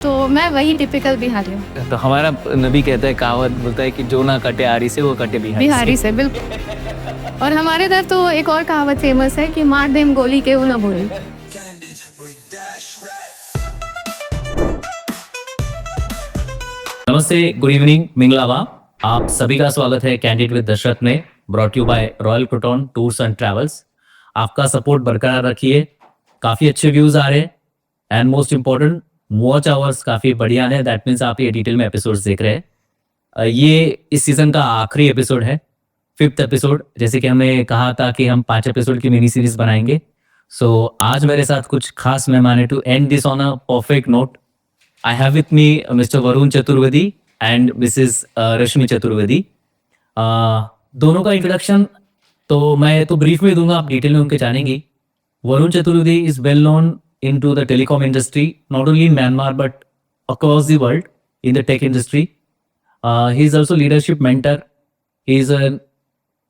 तो मैं वही टिपिकल बिहारी हूँ। तो हमारा नबी कहता है, कहावत बोलता है कि जो ना कटे आरी से वो कटे बिहारी से बिल्कुल। और हमारे इधर तो एक और कहावत फेमस है कि मार देम गोली के वो ना बोली। नमस्ते, गुड इवनिंग मिंगलावा। आप सभी का स्वागत है कैंडिड विद दशरथ में, brought you by Royal Croton Tours and Travels. आपका सपोर्ट बरकरार रखिए, काफी अच्छे व्यूज आ रहे हैं and most important watch hours काफी बढ़िया है। दैट मीन्स आप ये डिटेल में एपिसोड्स देख रहे हैं। ये इस सीजन का आखिरी एपिसोड है, 5th एपिसोड। जैसे कि हमने कहा था कि हम 5 एपिसोड की मिनी सीरीज बनाएंगे। सो आज मेरे साथ कुछ खास मेहमान है to end this on a perfect note. I have with me Mr. Varun Chaturvedi and Mrs. Rashmi Chaturvedi. दोनों का इंट्रोडक्शन तो मैं तो ब्रीफ में दूंगा, आप डिटेल में उनके जानेंगे। Varun Chaturvedi is well known in to the telecom industry, not only in Myanmar but across the world in the tech industry. He is also leadership mentor. He is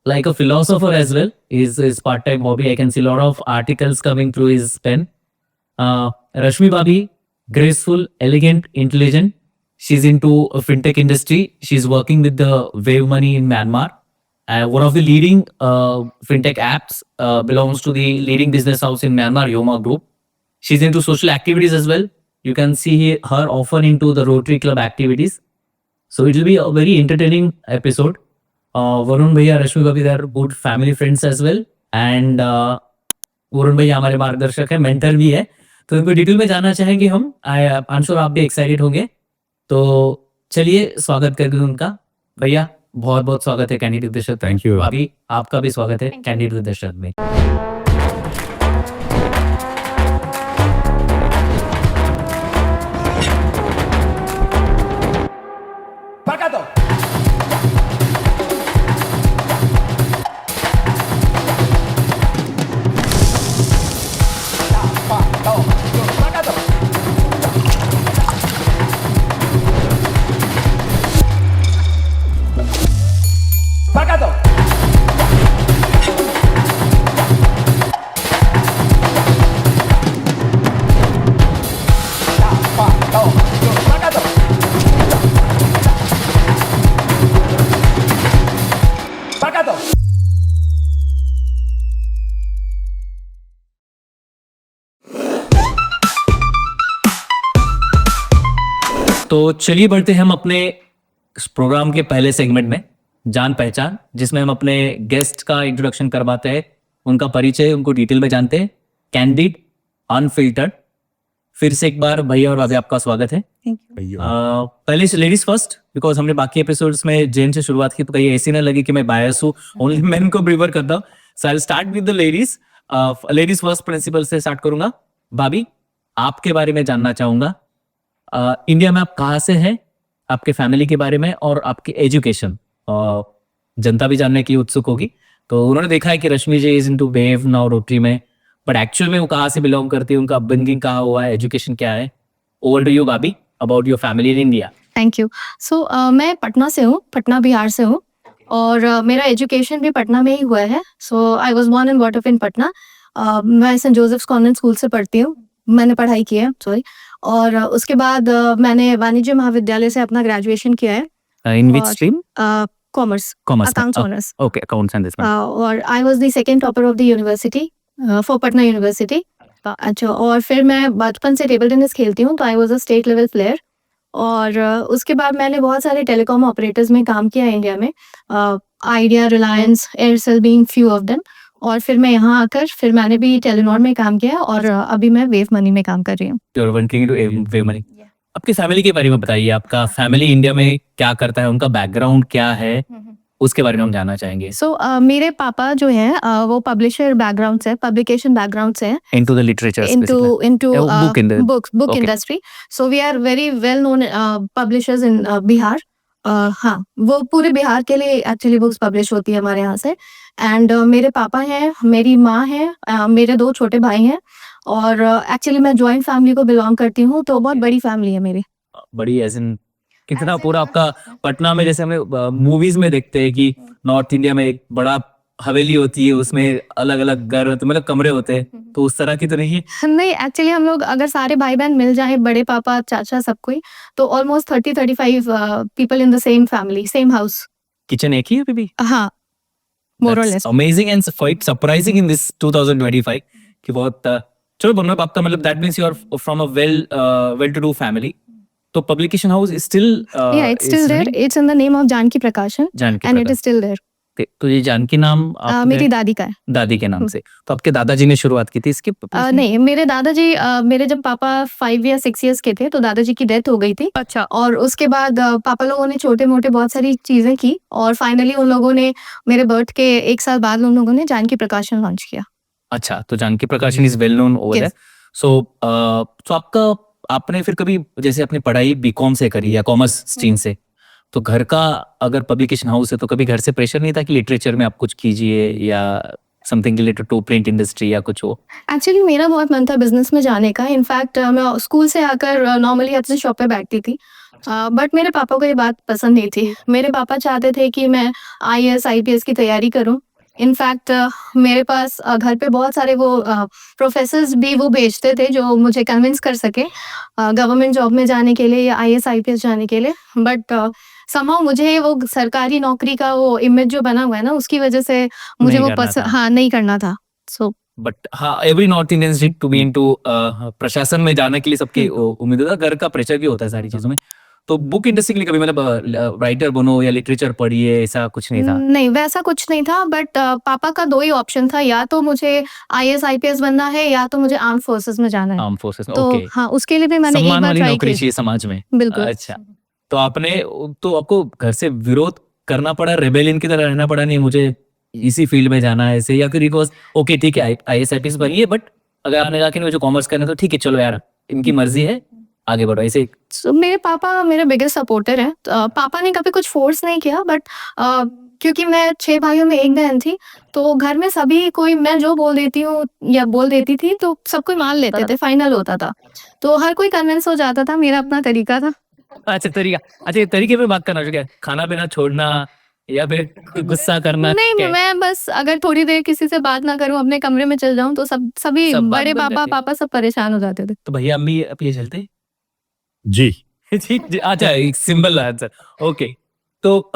like a philosopher as well. His part-time hobby. I can see a lot of articles coming through his pen. Rashmi Bhabhi, graceful, elegant, intelligent. She's into a fintech industry. She's working with the Wave Money in Myanmar. One of the leading fintech apps belongs to the leading business house in Myanmar, Yoma Group. She's into social activities as well. You can see her often into the Rotary Club activities. So it will be a very entertaining episode. Varun Bhaiya, Rashmi Bhabhi, they are good family friends as well. And Varun भैया हमारे मार्गदर्शक है, mentor भी है, तो इनको detail में जानना चाहेंगे हम। आई एम श्योर आप भी एक्साइटेड होंगे। तो चलिए स्वागत करते हैं उनका। भैया बहुत बहुत स्वागत है candid with Dashrath. Thank you. अभी आपका भी स्वागत है कैंडिड विद दशरथ में। तो चलिए बढ़ते हैं हम अपने प्रोग्राम के पहले सेगमेंट में, जान पहचान, जिसमें हम अपने गेस्ट का इंट्रोडक्शन करवाते हैं, उनका परिचय, उनको डिटेल में जानते हैं, कैंडिड अनफिल्टर्ड। फिर से एक बार भैया और भाभी आपका स्वागत है। पहले लेडीज फर्स्ट, बिकॉज हमने बाकी एपिसोड्स में जेन से शुरुआत की, तो कहीं ऐसी ना लगी कि मैं बायस हूँ, ओनली मैन को प्रीफर करता हूँ। So I will start with the ladies. Ladies first principle से स्टार्ट करूंगा। भाभी, आपके बारे में जानना चाहूंगा। इंडिया में आप कहाँ से हैं, आपके फैमिली के बारे में और आपकी एजुकेशन जनता भी जानने की उत्सुक होगी। तो उन्होंने देखा है कि Rashmi ji is into wave now rotary में, बट एक्चुअल में वो कहाँ से बिलोंग करती है, उनका अपब्रिंगिंग कहाँ हुआ है, एजुकेशन क्या है। Over to you bhabhi, about your family in India. Thank you. So मैं पटना से हूँ, पटना बिहार से हूँ, और मेरा एजुकेशन भी पटना में ही हुआ है। So I was born and brought up in Patna. मैं सेंट जोसेफ्स कॉन्वेंट स्कूल से पढ़ती हूँ, मैंने पढ़ाई की है, सॉरी। और उसके बाद मैंने वाणिज्य महाविद्यालय से अपना ग्रेजुएशन किया है। In which stream? Commerce, commerce, accounts honours. Okay, accounts and this one. और I was the second topper of the university for Patna university. अच्छा, और फिर मैं बचपन से टेबल टेनिस खेलती हूँ, तो I was a state level player. और उसके बाद मैंने बहुत सारे टेलीकॉम ऑपरेटर्स में काम किया इंडिया में, idea, Reliance, Aircel being few of them. और फिर मैं यहाँ आकर फिर मैंने भी टेलीनॉर में काम किया, और अभी मैं वेव मनी में काम कर रही हूँ। Wave money. आपकी फैमिली के बारे में बताइए, आपका फैमिली इंडिया में क्या करता है, उनका बैकग्राउंड क्या है, उसके बारे में हम जानना चाहेंगे। सो मेरे पापा जो हैं वो पब्लिशर बैकग्राउंड से, पब्लिकेशन बैकग्राउंड से हैं, into the literature, into book Okay. Industry. So we are very well known publishers in Bihar. हाँ, वो पूरे बिहार के लिए एक्चुअली बुक्स पब्लिश होती है हमारे यहाँ से। एंड मेरे पापा हैं, मेरी माँ है, मेरे 2 छोटे भाई हैं, और एक्चुअली मैं जॉइंट फैमिली को बिलोंग करती हूँ, तो बहुत बड़ी फैमिली है मेरी। बड़ी एज इन कितना पूरा आपका पटना में, जैसे हमें मूवीज में देखते हैं कि नॉर्थ इंडिया में एक बड़ा हवेली होती है उसमें अलग अलग घर होते मतलब कमरे होते हैं, तो उस तरह की तो नहीं है? नहीं, एक्चुअली हम लोग अगर सारे भाई-बहन मिल जाएँ, बड़े पापा, चाचा सब कोई, तो almost 30-35 people in the same family, same house. Kitchen एक ही है अभी भी? हाँ, मोर और That's less. amazing and quite surprising in this 2025 कि बहुत चलो बोलना पापा मतलब that means you are from a well to do family. तो publication house is still Yeah, it's still is there. running? It's in the name of Janaki प्रकाशन Janaki and it Prakash. is still there. तो ये जानकी नाम आपने मेरी दादी का है। दादी के नाम से, तो आपके दादाजी ने शुरुआत की थी इसकी publication? नहीं, मेरे दादाजी मेरे जब पापा 5 या 6 इयर्स के थे तो दादाजी की डेथ हो गई थी। अच्छा। और उसके बाद पापा लोगों ने छोटे-मोटे बहुत सारी चीज़ें की और फाइनली उन लोगों ने मेरे बर्थ के 1 साल बाद उन लोगों ने जानकी प्रकाशन लॉन्च किया। अच्छा, तो Janaki Prakashan is well known over Yes. There. So आपका आपने फिर कभी जैसे अपनी पढ़ाई बीकॉम से करी या कॉमर्स स्ट्रीम से, तो घर का अगर पब्लिकेशन हाउस है तो कभी घर से प्रेशर नहीं था कि लिटरेचर में आप कुछ कीजिए या something related to print industry या कुछ हो? एक्चुअली मेरा बहुत मन था बिजनेस में जाने का। इनफैक्ट मैं स्कूल से आकर नॉर्मली अपने शॉप पे बैठती थी। बट मेरे पापा को ये बात पसंद नहीं थी। मेरे पापा चाहते थे कि मैं आईएएस आईपीएस की तैयारी करूं। इनफैक्ट मेरे पास घर पे बहुत सारे वो प्रोफेसर्स भी वो भेजते थे जो मुझे कन्विंस कर सके गवर्नमेंट जॉब में जाने के लिए या आईएएस आईपीएस जाने के लिए। बट समहाउ मुझे वो सरकारी नौकरी का वो इमेज जो बना हुआ है ना उसकी वजह से मुझे नहीं वो करना था। हाँ नहीं करना था। सो बट हाँ, every north Indians need to be into प्रशासन में जाने के लिए सबकी उम्मीद होता है, घर का प्रेशर भी होता है सारी चीजों में। तो बुक इंडस्ट्री के लिए कभी मतलब राइटर बनो या लिटरेचर पढ़िए ऐसा कुछ नहीं था? नहीं वैसा कुछ नहीं था। बट पापा का 2 ही ऑप्शन था, या तो मुझे आईएएस आईपीएस बनना है या तो मुझे आर्म फोर्सेस में जाना है। आर्म फोर्सेस में, तो ओके। हाँ उसके लिए भी मैंने एक सम्मान बार वाली ट्राई नौकरी की। चाहिए समाज में। बिल्कुल। अच्छा, तो आपने तो आपको घर से विरोध करना पड़ा, रेबेलियन की तरह रहना पड़ा, नहीं मुझे इसी फील्ड में जाना है ऐसे, या फिर इट वाज ओके ठीक है आईएएस आईपीएस बनिए बट अगर आपने कहा कि मुझे कॉमर्स करना है तो ठीक है चलो यार इनकी मर्जी है आगे बढ़ो ऐसे? So, मेरे पापा मेरे बिगेस्ट सपोर्टर हैं। पापा ने कभी कुछ फोर्स नहीं किया। बट क्योंकि मैं 6 भाइयों में एक बहन थी तो घर में सभी कोई मैं जो बोल देती हूँ या बोल देती थी तो सब कोई मान लेते थे, फाइनल होता था। तो हर कोई कन्विंस हो जाता था, मेरा अपना तरीका था। अच्छा तरीका, अच्छा ये तरीके पे बात करना क्या खाना पीना छोड़ना या फिर गुस्सा करना? नहीं क्या है? मैं बस अगर थोड़ी देर किसी से बात ना करूं अपने कमरे में चल जाऊं तो सभी सब बात बड़े बन पापा जाती है। पापा सब परेशान हो जाते थे। तो भैया अम्मी अब ये चलते जी। जी, जी, अच्छा एक सिंपल आंसर, ओके। तो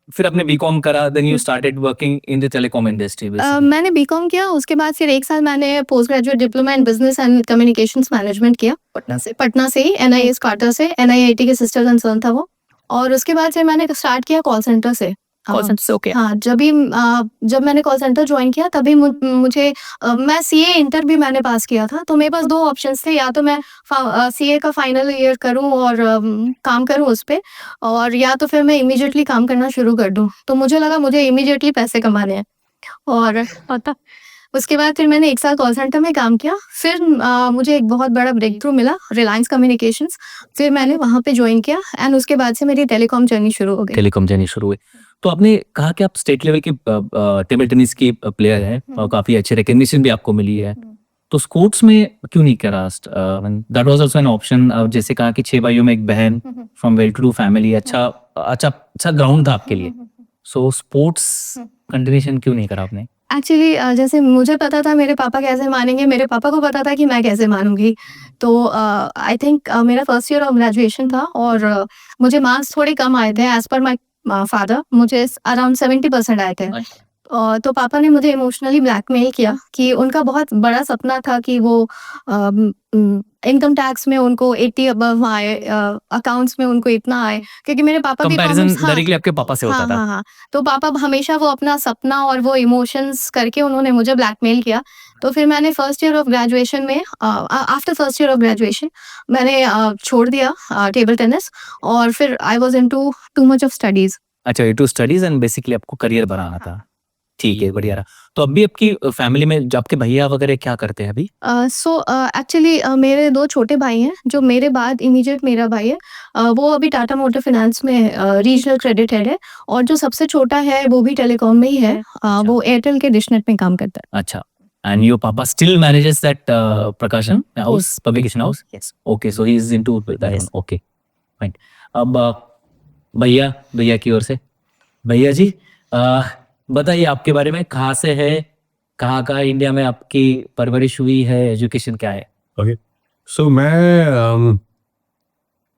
फिर आपने बीकॉम करा, then you started working in the telecom industry basically. मैंने बीकॉम किया, उसके बाद फिर 1 साल मैंने post graduate diploma in business and communications management किया पटना से ही एनआईएस क्वार्टर से। एनआईआईटी के सिस्टर कंसर्न था वो। और उसके बाद फिर मैंने स्टार्ट किया कॉल सेंटर से। कॉल सेंटर से, ओके। हाँ जब मैंने कॉल सेंटर ज्वाइन किया तभी मुझे मैं सीए इंटर भी मैंने पास किया था। तो मेरे पास 2 ऑप्शंस थे, या तो मैं सीए का फाइनल ईयर करूं और काम करूं उस पे, और या तो फिर मैं इमीडिएटली काम करना शुरू कर दूं। तो मुझे लगा मुझे इमीडिएटली पैसे कमाने हैं। और पता उसके बाद फिर मैंने 1 साल कॉल सेंटर में काम किया। फिर मुझे एक बहुत बड़ा ब्रेक थ्रू मिला रिलायंस कम्युनिकेशंस। फिर मैंने वहाँ पे ज्वाइन किया एंड उसके बाद से मेरी टेलीकॉम जर्नी शुरू हो गई। टेलीकॉम जर्नी शुरू हुई। तो आपने कहा कि आप स्टेट लेवल के टेबल टेनिस की प्लेयर हैं और काफी अच्छे रिकग्निशन भी आपको मिली है, तो स्पोर्ट्स में क्यों नहीं करा? That was also an option. जैसे कहा कि 6 भाइयों में एक बहन, from well to do family, अच्छा ग्राउंड था आपके लिए। सो स्पोर्ट्स कंटिन्यूशन क्यों नहीं करा आपने? एक्चुअली जैसे मुझे पता था मेरे पापा कैसे मानेंगे, मेरे पापा को पता था कि मैं कैसे मानूंगी। तो आई थिंक मेरा फर्स्ट ईयर ऑफ ग्रेजुएशन था और मुझे मार्क्स थोड़े कम आए थे एज पर माई फादर। मुझे अराउंड 70% आए थे। तो पापा ने मुझे इमोशनली ब्लैकमेल किया कि उनका बहुत बड़ा सपना था कि वो इनकम टैक्स में उनको 80 अबव आए, अकाउंट्स में उनको इतना आए, क्योंकि मेरे पापा भी कंपैरिजन हाँ, डायरेक्टली आपके पापा से होता हाँ, था? हाँ, हाँ। तो पापा हमेशा वो अपना सपना और वो इमोशंस करके उन्होंने मुझे ब्लैकमेल किया। तो फिर मैंने फर्स्ट ईयर ऑफ ग्रेजुएशन में after first year of graduation मैंने छोड़ दिया टेबल टेनिस और फिर I was into too much of studies. अच्छा, टू स्टडीज एंड बेसिकली आपको करियर बनाना था। ठीक है, बढ़िया रहा। तो अभी आपकी फैमिली में जो आपके भैया वगैरह क्या करते हैं अभी? सो एक्चुअली मेरे 2 छोटे भाई हैं जो मेरे बाद इमीडिएट मेरा भाई है। वो अभी टाटा मोटर फाइनेंस में रीजनल क्रेडिट हेड है और जो सबसे छोटा है वो भी टेलीकॉम में ही है। वो एयरटेल के डिशनेट में काम करता है। अच्छा, and your papa still manages that Prakashan house, publication house? Yes. Okay, so he is into that Yes. one. Okay, fine. अब भैया की ओर से, भैया जी बताइए आपके बारे में, कहाँ से है, कहाँ का इंडिया में आपकी परवरिश हुई है, एजुकेशन क्या है? ओके, सो मैं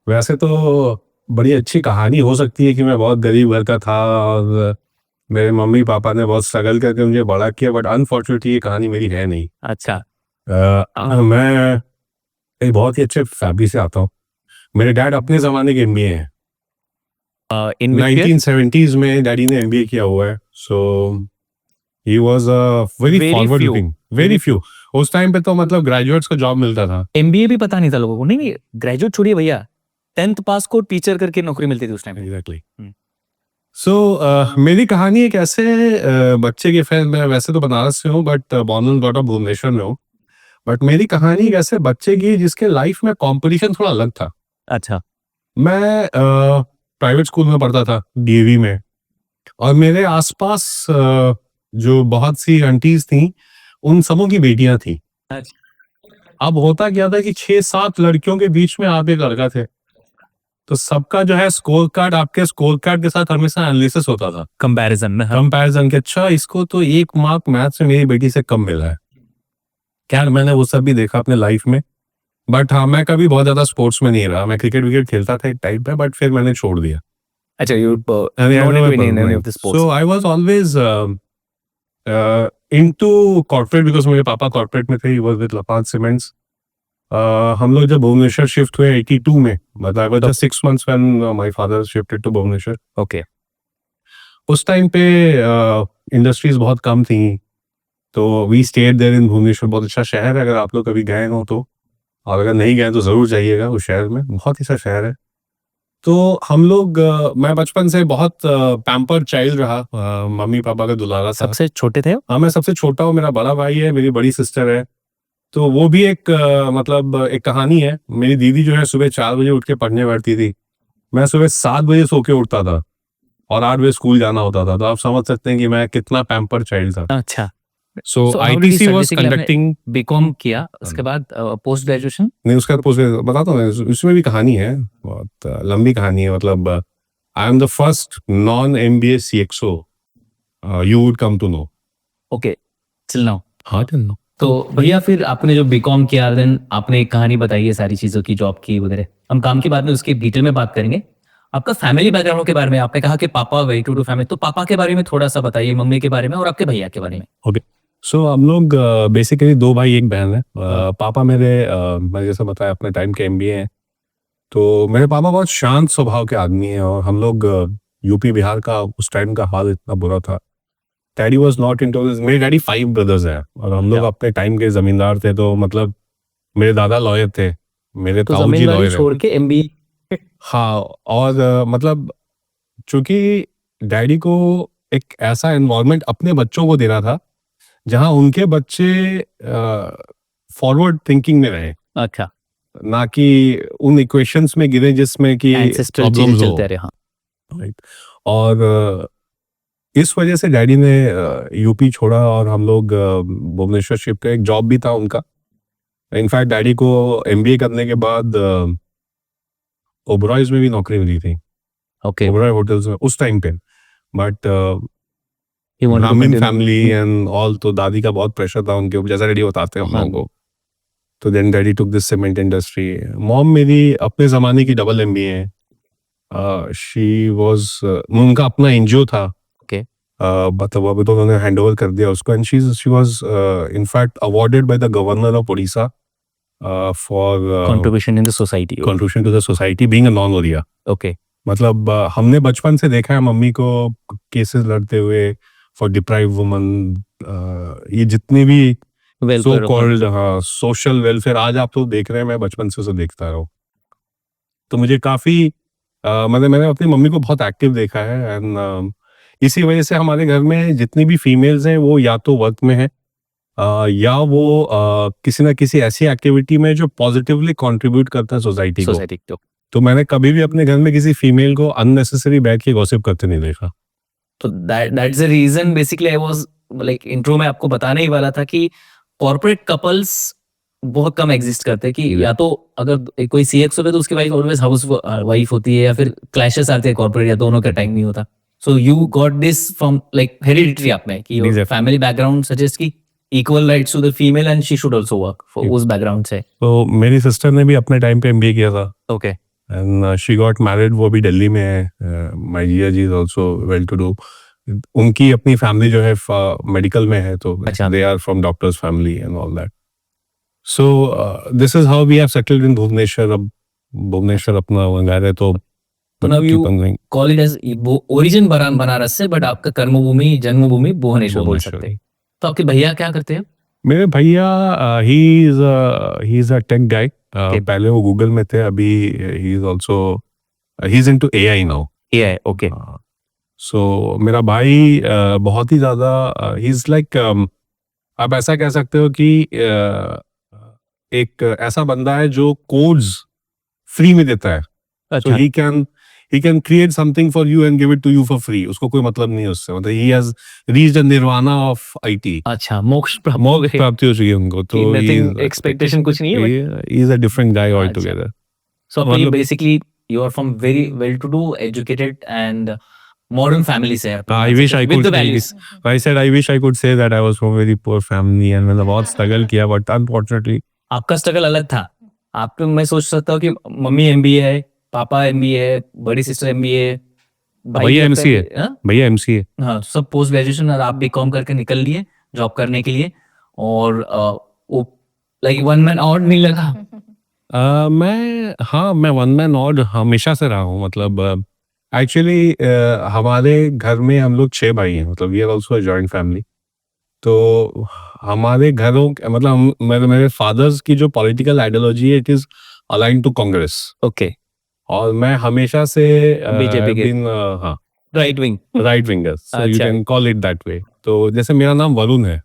वैसे तो बड़ी अच्छी कहानी हो सकती है कि मैं बहुत गरीब घर का था और मेरे मम्मी पापा ने बहुत स्ट्रगल करके मुझे बड़ा किया, बट अनफॉर्चुनेटली ये कहानी मेरी है नहीं। अच्छा। मैं एक बहुत ही अच्छे फैमिली से आता हूँ। मेरे डैड अपने ज़माने के MBA हैं। इन 1970s में डैडी ने MBA किया हुआ है, so he was a very Very forward few. Looking, very few. उस टाइम पे तो मतलब ग्रेजुएट्स को जॉब मिलता था। MBA भी पता नहीं था लोगों को। नहीं, ग्रेजुएट छोड़िए भैया, 10th पास को टीचर करके नौकरी मिलती थी उस टाइम। एग्जैक्टली। हम्म। सो मेरी कहानी एक ऐसे बच्चे की, फिर मैं वैसे तो बनारस से हूँ but born and brought up Bhubaneswar में हूँ। बट मेरी कहानी एक ऐसे बच्चे की जिसके लाइफ में कंपटीशन थोड़ा अलग था। अच्छा। मैं प्राइवेट स्कूल में पढ़ता था, DAV में, और मेरे आसपास जो बहुत सी आंटीज थी, उन सबों की बेटियां थी। अब होता क्या था कि 6-7 लड़कियों के बीच में आप एक लड़का थे, तो सबका जो है स्कोर कार्ड आपके स्कोर कार्ड के साथ हमेशा एनालिसिस होता था, कंपैरिजन में। हाँ। कंपैरिजन के। अच्छा, इसको तो 1 मार्क मैथ्स में मेरी बेटी से कम मिला है। खैर, मैंने वो सब भी देखा अपने लाइफ में, बट हाँ, मैं कभी बहुत ज्यादा स्पोर्ट्स में नहीं रहा। मैं क्रिकेट विकेट खेलता था एक टाइम पे, बट फिर मैंने छोड़ दिया। अच्छा, you I mean, I not never into any pursued. of the sports. So I was always into corporate because मेरे पापा corporate में थे. He was with Lafarge Cements. हम लोग जब भुवनेश्वर शिफ्ट हुए 82 में, मतलब I was just 6 months when my father shifted to Bhubaneswar. Okay. उस टाइम पे इंडस्ट्रीज बहुत कम थी, तो we stayed there in Bhubaneswar. बहुत अच्छा शहर है, अगर आप लोग कभी गए हो तो, और अगर नहीं गए तो ज़रूर जाइएगा उस शहर में, बहुत ही अच्छा शहर है। तो हम लोग मैं बचपन से बहुत पैम्पर्ड चाइल्ड रहा, मम्मी पापा का दुलारा था। सबसे छोटे थे? हाँ, मैं सबसे छोटा हूँ, मेरा बड़ा भाई है, मेरी बड़ी सिस्टर है। तो वो भी एक मतलब एक कहानी है। मेरी दीदी जो है सुबह 4 बजे उठ के पढ़ने बैठती थी, मैं सुबह 7 बजे सो के उठता था और 8 बजे स्कूल जाना होता था। तो आप समझ सकते हैं कि मैं कितना पैम्पर्ड चाइल्ड था। अच्छा। सो So, how did you ITC start? Was Basically, आपने कंडक्टिंग। बीकॉम किया, उसके बाद पोस्ट ग्रेजुएशन? नहीं, उसका पोस्ट बताता हूँ मैं, उसमें भी कहानी है, बहुत लंबी कहानी है। मतलब I am the first non MBA CXO you would come to know. Okay, chill now. हाँ, टिल नो। तो भैया फिर आपने जो बीकॉम किया, देन आपने एक कहानी बताई है सारी चीजों की, जॉब की वगैरह। हम काम के बाद में उसकी डिटेल में बात करेंगे। आपका फैमिली बैकग्राउंड के बारे में आपने कहा कि पापा वेरी टू फैमिली, तो पापा के बारे में थोड़ा सा बताइए, मम्मी के बारे में और आपके भैया के बारे में। ओके, सो हम लोग बेसिकली 2 भाई 1 बहन है। पापा मेरे मैंने जैसा बताया अपने टाइम के MBA हैं। तो मेरे पापा बहुत शांत स्वभाव के आदमी हैं, और हम लोग यूपी बिहार का उस टाइम का हाल इतना बुरा था। Daddy was not into this. मेरे डैडी 5 ब्रदर्स हैं, और हम लोग अपने टाइम के जमींदार थे। तो मतलब मेरे दादा लॉयर थे, मेरे तो ताऊ जी जमींदारी लॉयर छोड़ है। के MBA? हाँ, और मतलब चूंकि डैडी को एक ऐसा एनवायरनमेंट अपने बच्चों को देना था जहां उनके बच्चे फॉरवर्ड थिंकिंग में रहे, अच्छा, ना कि उन इक्वेशंस में गिरे जिसमें कि एंसेस्ट्रल प्रॉब्लम्स चीजें हो। चलते रहे। हाँ। राइट। और इस वजह से डैडी ने यूपी छोड़ा, और हम लोग भुवनेश्वर शिफ्ट हुए। एक जॉब भी था उनका। इनफैक्ट डैडी को MBA करने के बाद ओबरॉयज में भी नौकरी मिली थी, ओके। ओबरॉय होटल्स में उस टाइम पे। बट He wanted to ब्राह्मण continue. फैमिली एंड ऑल, तो दादी का बहुत प्रेशर था उनके ऊपर, जैसा डैडी बताते हैं हम हाँ। लोगों को। तो then daddy took this cement industry. Mom मेरी अपने जमाने की डबल MBA है। शी वाज, उनका अपना NGO था। Okay. मतलब अभी तो उन्होंने हैंड ओवर कर दिया उसको, and she was in fact awarded by the governor of Orissa for Contribution in the society. Contribution to the society being a non Oriya. Okay. मतलब हमने बचपन से देखा है मम्मी को केसेस लड़ते हुए फॉर डिप्राइव वुमन, ये जितने भी सो Welfare of- called social welfare आज आप तो देख रहे हैं, मैं बचपन से उसे देखता रहा हूँ। तो मुझे काफी मैंने अपनी मम्मी को बहुत एक्टिव देखा है, एंड इसी वजह से हमारे घर में जितनी भी फीमेल्स हैं वो या तो वर्क में है, या वो किसी ना किसी ऐसी एक्टिविटी में जो पॉजिटिवली कंट्रीब्यूट करता है सोसाइटी को। सोसाइटी को। तो मैंने कभी भी अपने घर में किसी फीमेल को अननेसेसरी बैठ के गॉसिप करते नहीं देखा। तो that's the reason basically I was like intro में आपको बताने ही वाला था कि कॉर्पोरेट कपल्स बहुत कम एग्जिस्ट करते हैं, कि या तो अगर कोई CXO है तो उसकी वाइफ ऑलवेज हाउस वाइफ होती है, या फिर क्लैशेस आते हैं कॉर्पोरेट, या दोनों का टाइम नहीं होता। So you got this from like hereditary आप में कि your Exactly. Family background suggest की equal rights to the female and she should also work for उस बैकग्राउंड से. तो मेरी सिस्टर ने भी अपने टाइम पे एमबीए किया था okay. And she got married, वो भी दिल्ली में है. माय जिया जी is also well to do. उनकी अपनी फैमिली जो है मेडिकल में है, तो अच्छा. They are from doctors family and all that. So this is how we have settled in Bhubaneswar. अब भुवनेश्वर अपना घर है, तो तो now you keep on going. Call it as origin Banaras से बट आपका कर्मभूमि जन्मभूमि भुवनेश्वर बोल भुवनेश्वर. सकते हैं. तो आपके भैया क्या करते हैं? मेरे भैया he is a tech guy. Okay. पहले वो गूगल में थे, अभी he is also he is into AI now. AI. Okay. So मेरा भाई बहुत ही ज्यादा ही इज लाइक, आप ऐसा कह सकते हो कि एक ऐसा बंदा है जो कोड्स फ्री में देता है. So he can create something for you and give it to you for free. उसको कोई मतलब नहीं है उससे. मतलब he has reached a nirvana of IT. अच्छा, मोक्ष प्राप्त हो मोक्ष गए. प्राप्ति हो चुकी है उनको. तो नथिंग एक्सपेक्टेशन कुछ नहीं है. he is a different guy अच्छा. altogether. सो मतलब- basically you are from very well to do educated and modern family से. I wish I With could the say values. this. I said I wish I could say that I was from a very poor family and मैंने बहुत struggle किया, but unfortunately आपका struggle अलग था. आप मैं सोच सकता हूँ कि मम्मी एमबीए है, पापा एमबीए है, बड़ी सिस्टर एमबीए, भैया MCA. भैया MCA. हाँ, सब पोस्ट ग्रेजुएशन और आप बीकॉम करके निकल लिए जॉब करने के लिए. और वो लाइक वन मैन और नहीं लगा. मैं वन मैन ऑड हमेशा से रहा हूँ. मतलब एक्चुअली हमारे घर में हम लोग 6 भाई हैं. मतलब we are also a joint family. तो हमारे घरों मतलब मेरे फादर्स की जो पॉलिटिकल आइडियोलॉजी है, it is align to Congress. Okay. और मैं हमेशा से BJP के हाँ right wing. Right winger, so you अच्छा. Can call it that way. तो जैसे मेरा नाम वरुण है,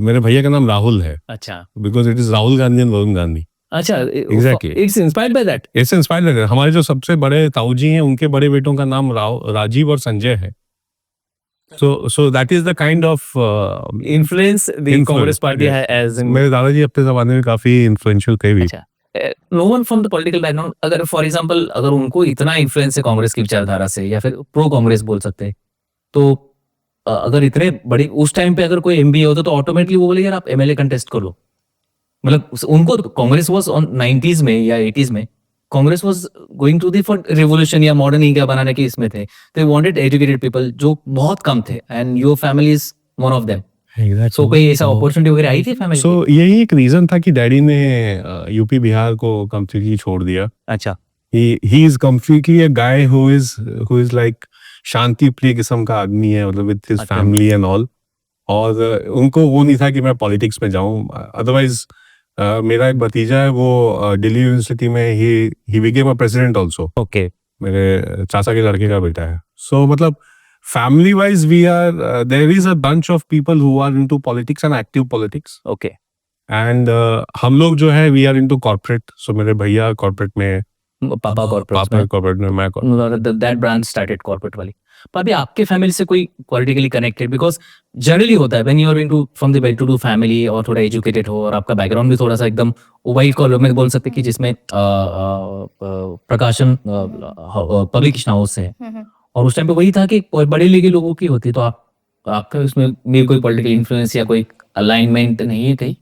मेरे भैया का नाम राहुल है, अच्छा. Because it is Rahul Gandhi and Varun Gandhi. अच्छा. Exactly. It's inspired by that. इससे इंस्पायर्ड है. हमारे जो सबसे बड़े ताऊजी हैं, उनके बड़े बेटों का नाम राजीव और संजय है. So that is the kind of influence the Congress party है एज इन. मेरे दादाजी अपने जमाने में काफी इन्फ्लुएंशियल थे भी. अच्छा. No one from the political background, अगर फॉर एग्जांपल अगर उनको इतना इन्फ्लुएंस है कांग्रेस की विचारधारा से या फिर प्रो कांग्रेस बोल सकते हैं, तो अगर इतने बड़े उस टाइम पे अगर कोई एमबीए होता तो ऑटोमेटिकली वो बोले यार आप एमएलए कंटेस्ट करो. मतलब उनको कांग्रेस वाज ऑन 90s में या 80s में Congress was going to the for revolution या मॉडर्न इंडिया बनाने के इसमें थे. दे वांटेड एजुकेटेड पीपल जो बहुत कम थे and your family is one of them. So कोई ऐसा अपॉर्चुनिटी वगैरह आई थी फैमिली? सो यही एक रीजन था कि डैडी ने यूपी बिहार को कंप्लीटली छोड़ दिया. अच्छा. He is completely a guy who is like शांति प्रिय किस्म का आदमी है, मतलब with his family and all. और उनको वो नहीं था कि मैं पॉलिटिक्स में जाऊं. अदरवाइज मेरा एक भतीजा है, वो दिल्ली यूनिवर्सिटी में he became a president also. Okay. मेरे चाचा के लड़के का बेटा है. सो मतलब family wise we are there is a bunch of people who are into politics and active politics. Okay. and हम लोग जो है we are into corporate. so मेरे भैया corporate में, पापा कॉर्पोरेट पापा corporate में, मैं दैट ब्रांच स्टार्टेड कॉर्पोरेट वाली. पर अभी आपके फैमिली से कोई पॉलिटिकली कनेक्टेड, बिकॉज जनरली होता है when you are into from the well to do family और थोड़ा एजुकेटेड हो और आपका बैकग्राउंड भी थोड़ा सा एकदम वाइट कॉलर में बोल सकते हैं कि जिसमें प्रकाशन पब्लिकेशन हाउस से है और उस टाइम पे वही था कि बड़े लेके लोगों की होती, तो आपका उसमें मेरे कोई पॉलिटिकल इन्फ्लुएंस या कोई अलाइनमेंट नहीं है कहीं?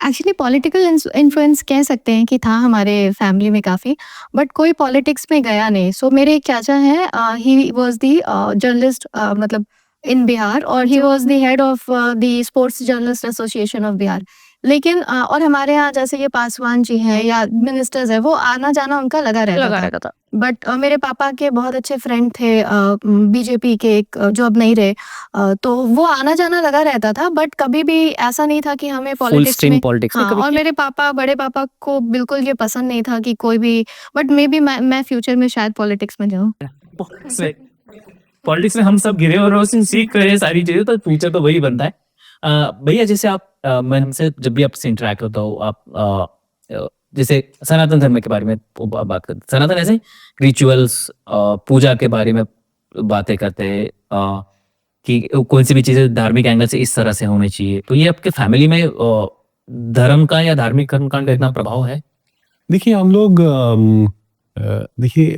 एक्चुअली पॉलिटिकल इन्फ्लुएंस कह सकते हैं कि था हमारे फैमिली में काफ़ी, बट कोई पॉलिटिक्स में गया नहीं. सो मेरे एक चाचा हैं, ही वाज द जर्नलिस्ट मतलब इन बिहार, और ही was the head of the sports journalist association of Bihar. लेकिन और हमारे यहाँ जैसे ये पासवान जी हैं या मिनिस्टर्स है, वो आना जाना उनका लगा रहता था. बट मेरे पापा के बहुत अच्छे फ्रेंड थे बीजेपी के, जो अब नहीं रहे, तो वो आना जाना लगा रहता था. बट कभी भी ऐसा नहीं था कि हमें पॉलिटिक्स में, हाँ, और मेरे पापा, बड़े पापा को बिल्कुल ये पसंद नहीं था कि कोई भी, बट मे बी मैं फ्यूचर में शायद पॉलिटिक्स में जाऊँ. पॉलिटिक्स में हम सब गिरे और रोशन सीख रहे हैं सारी चीजें, तो फ्यूचर तो वही बनता है. भैया जैसे आप मैं हमसे जब भी आपसे इंटरेक्ट होता हूँ, आप जैसे सनातन धर्म के बारे में बात करते, सनातन ऐसे रिचुअल्स पूजा के बारे में बातें करते हैं कि कौन सी भी चीजें धार्मिक एंगल से इस तरह से होनी चाहिए. तो ये आपके फैमिली में धर्म का या धार्मिक कर्मकांड का इतना प्रभाव है? देखिए हम लोग देखिए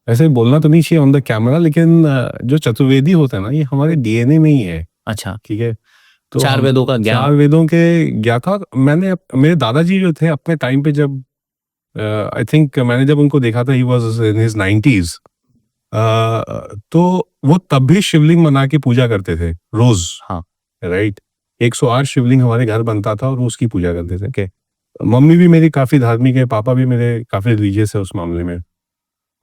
ऐसे बोलना तो नहीं चाहिए ऑन द कैमरा, लेकिन जो चतुर्वेदी होता है ना, ये हमारे डीएनए में ही है, अच्छा, ठीक है। तो चार हम- वेदों का ज्ञान। चार वेदों के ज्ञाता मेरे दादाजी जो थे अपने टाइम पे, जब आई थिंक मैंने जब उनको देखा था, he was in his 90s, तो वो तब भी शिवलिंग बना के पूजा करते थे रोज, हाँ। राइट। 108 शिवलिंग हमारे घर बनता था और रोज की पूजा करते थे। के मम्मी भी मेरी काफी धार्मिक है, पापा भी मेरे काफी रिलीजियस है उस मामले में।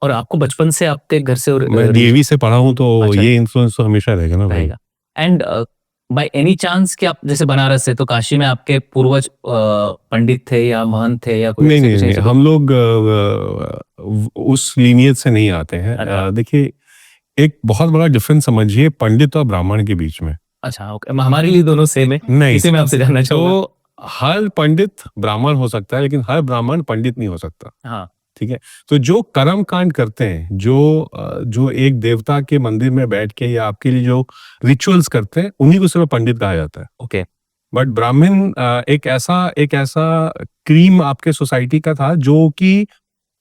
और आपको बचपन से आपके घर से मैं डीएवी से पढ़ा हूँ, तो अच्छा। ये इन्फ्लुएंस तो हमेशा रहेगा ना भाई। रहेगा। एंड बाय एनी चांस कि आप जैसे बनारस से, तो काशी में आपके पूर्वज पंडित थे या महंत थे या कोई नहीं ऐसे नहीं कुछ नहीं, ऐसे हम लोग उस लीनियज से नहीं आते हैं। अच्छा। देखिए, एक बहुत बड़ा डिफरेंस समझिए पंडित और ब्राह्मण के बीच में। अच्छा, ओके, हमारे लिए दोनों सेम है, नहीं, इसे मैं आपसे जानना चाहूंगा। तो हर पंडित ब्राह्मण हो सकता है, लेकिन हर ब्राह्मण पंडित नहीं हो सकता, हाँ, ठीक है। तो जो कर्म कांड करते हैं, जो एक देवता के मंदिर में बैठ के या आपके लिए जो रिचुअल्स करते हैं, उन्हीं को सिर्फ पंडित कहा जाता है। ओके, बट ब्राह्मण एक ऐसा क्रीम आपके सोसाइटी का था जो कि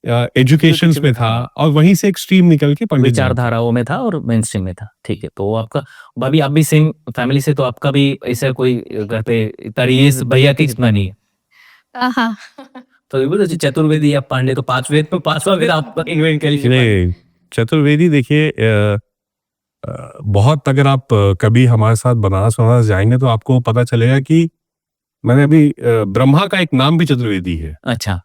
एजुकेशन में था, और वहीं से एक स्ट्रीम निकल के पंडित बना। विचारधाराओं में था और मेन स्ट्रीम में था, ठीक है। तो आपका भाभी, आप भी सेम फैमिली से, तो आपका भी ऐसा कोई घर पे तरीस भैया के जितना नहीं है। हाँ। तो ये बोलो चतुर्वेदी या पांडे, तो पांच वेद में पांचवा वेद आप इन्वेंट कर लीजिए। नहीं, चतुर्वेदी देखिए, बहुत, अगर आप कभी हमारे साथ बनारस जाएंगे तो आपको पता चलेगा कि मैंने अभी ब्रह्मा का एक नाम भी चतुर्वेदी है, अच्छा,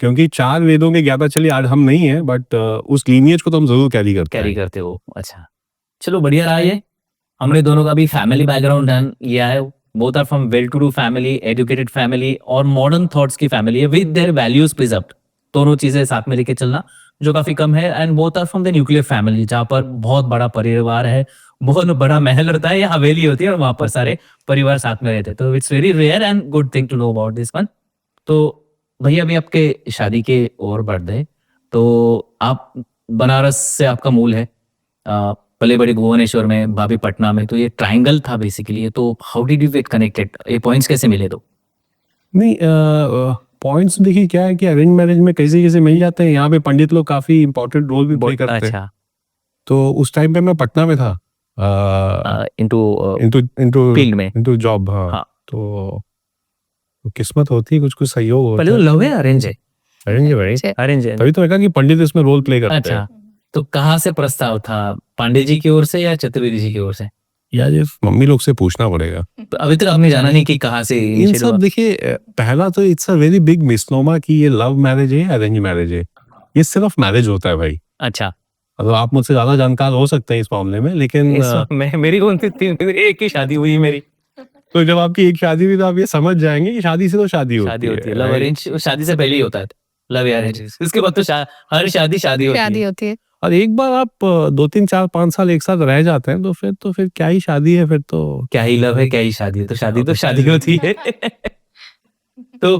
क्योंकि 4 वेदों के ज्ञाता चलिए आज हम नहीं है, बट उस लीनियज को तो हम जरूर कैरी कैरी करते हो। अच्छा, चलो बढ़िया रहा ये। हमने दोनों का भी फैमिली बैकग्राउंड डन किया है। Both are from well to do family, educated family और मॉडर्न थॉट्स की फैमिली है विद देयर वैल्यूज प्रिजर्व्ड। दोनों चीजें साथ में लेके चलना जो काफी कम है। And both are from the nuclear family, जहाँ पर बहुत बड़ा परिवार है, बहुत बड़ा महल रहता है या हवेली होती है, और वहां पर सारे परिवार साथ में रहते हैं। तो it's very rare and good thing to know about this one. तो भैया, अभी आपके शादी के और बढ़, तो आप बनारस से आपका मूल है, पले बड़ी भुवनेश्वर में, भाभी पटना में, तो ये ट्रायंगल था बेसिकली। तो how did you get connected, ये पॉइंट्स कैसे मिले? तो नहीं, पॉइंट्स देखिए क्या है कि अरेंज मैरिज में कैसे कैसे मिल जाते हैं। यहाँ पे पंडित लोग काफी इंपॉर्टेंट रोल भी प्ले करते हैं। अच्छा, तो उस टाइम पे मैं पटना में था, इनटू इनटू फील्ड में। Into job. हाँ, हाँ। तो किस्मत होती है, कुछ कुछ सहयोग होता पहले तो लव है अरेंज है? अरेंज है भाई, अरेंज है। तभी तो मैं कहा कि पंडित इसमें रोल प्ले करते हैं। अच्छा, तो कहाँ से प्रस्ताव था, पांडे जी की ओर से या चतुर्वेदी जी की ओर से? यार ये मम्मी लोग से पूछना पड़ेगा। तो अभी तक आपने जाना नहीं कि कहाँ से इन initiate सब हुआ? देखिए, पहला तो इट्स अ वेरी बिग मिसनोमा कि ये लव मैरिज है या अरेंज मैरिज है। ये सिर्फ मैरिज होता है भाई। अच्छा, मतलब आप मुझसे ज्यादा जानकार हो सकते हैं इस मामले में, लेकिन मेरी कौन सी एक ही शादी हुई मेरी। तो जब आपकी एक शादी हुई तो आप ये समझ जाएंगे कि शादी से तो शादी शादी होती होती है, है। लव अरेंज शादी से पहले ही होता है, लव अरेंज उसके बाद तो हर शादी शादी होती है। और एक बार आप 2 3 4 5 साल एक साथ रह जाते हैं तो फिर क्या ही शादी है, फिर तो क्या ही लव है, क्या ही शादी है, तो शादी होती है। तो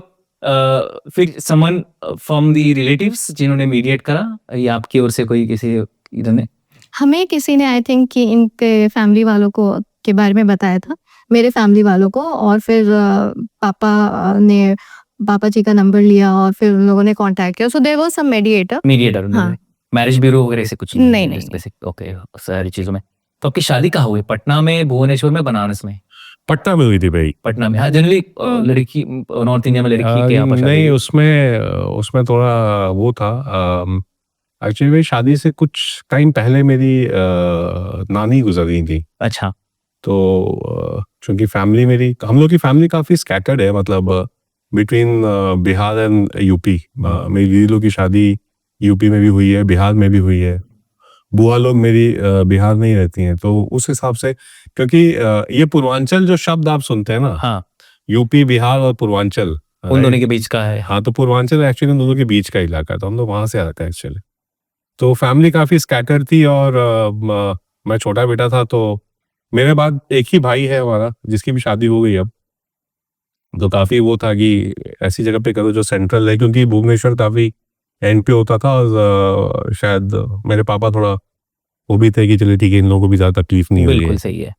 फिर समन फ्रॉम दी रिलेटिव्स जिन्होंने मीडिएट करा, या आपकी ओर से कोई किसी इधर ने? हमें किसी ने आई थिंक कि इनके फैमिली वालों को के बारे में बताया था, मेरे फैमिली वालों को, और फिर ने पापा जी का नंबर लिया और फिर उन लोगों ने कांटेक्ट किया। So there was some mediator. हाँ। मैरिज ब्यूरो वगैरह से कुछ नहीं, नहीं, स्पेसिफिक, ओके, सारी चीजों में। तो आपकी शादी कहाँ हुई, पटना में, भुवनेश्वर में, बनारस में? पटना में हुई थी भाई। पटना में, हाँ। जनरली लड़की नॉर्थ इंडिया में लड़की के यहाँ पर शादी नहीं, हुई। उसमें थोड़ा वो था। एक्चुअली मेरी शादी से कुछ टाइम पहले मेरी नानी गुजर गई थी। अच्छा, तो चूंकि फैमिली हम लोग की फैमिली काफी स्कैटर्ड है, मतलब बिटवीन बिहार एंड यूपी। मेरी दीदी लोग की शादी यूपी में भी हुई है, बिहार में भी हुई है। बुआ लोग मेरी बिहार में ही रहती हैं, तो उस हिसाब से, क्योंकि ये पूर्वांचल जो शब्द आप सुनते हैं ना, हाँ, यूपी, बिहार और पूर्वांचल, उन दोनों के बीच का है। हाँ, तो पूर्वांचल एक्चुअली उन दोनों के बीच का इलाका है, तो हम लोग वहां से आते हैं एक्चुअली। तो फैमिली काफी स्कैटर्ड थी, और मैं छोटा बेटा था, तो मेरे बाद एक ही भाई है हमारा जिसकी भी शादी हो गई अब। तो काफी वो था कि ऐसी जगह पे करो जो सेंट्रल है, क्योंकि भुवनेश्वर काफी एंड पे होता था, और शायद मेरे पापा थोड़ा वो भी थे कि चलिए ठीक है, इन लोगों को भी ज्यादा तकलीफ नहीं होगी। बिल्कुल सही है।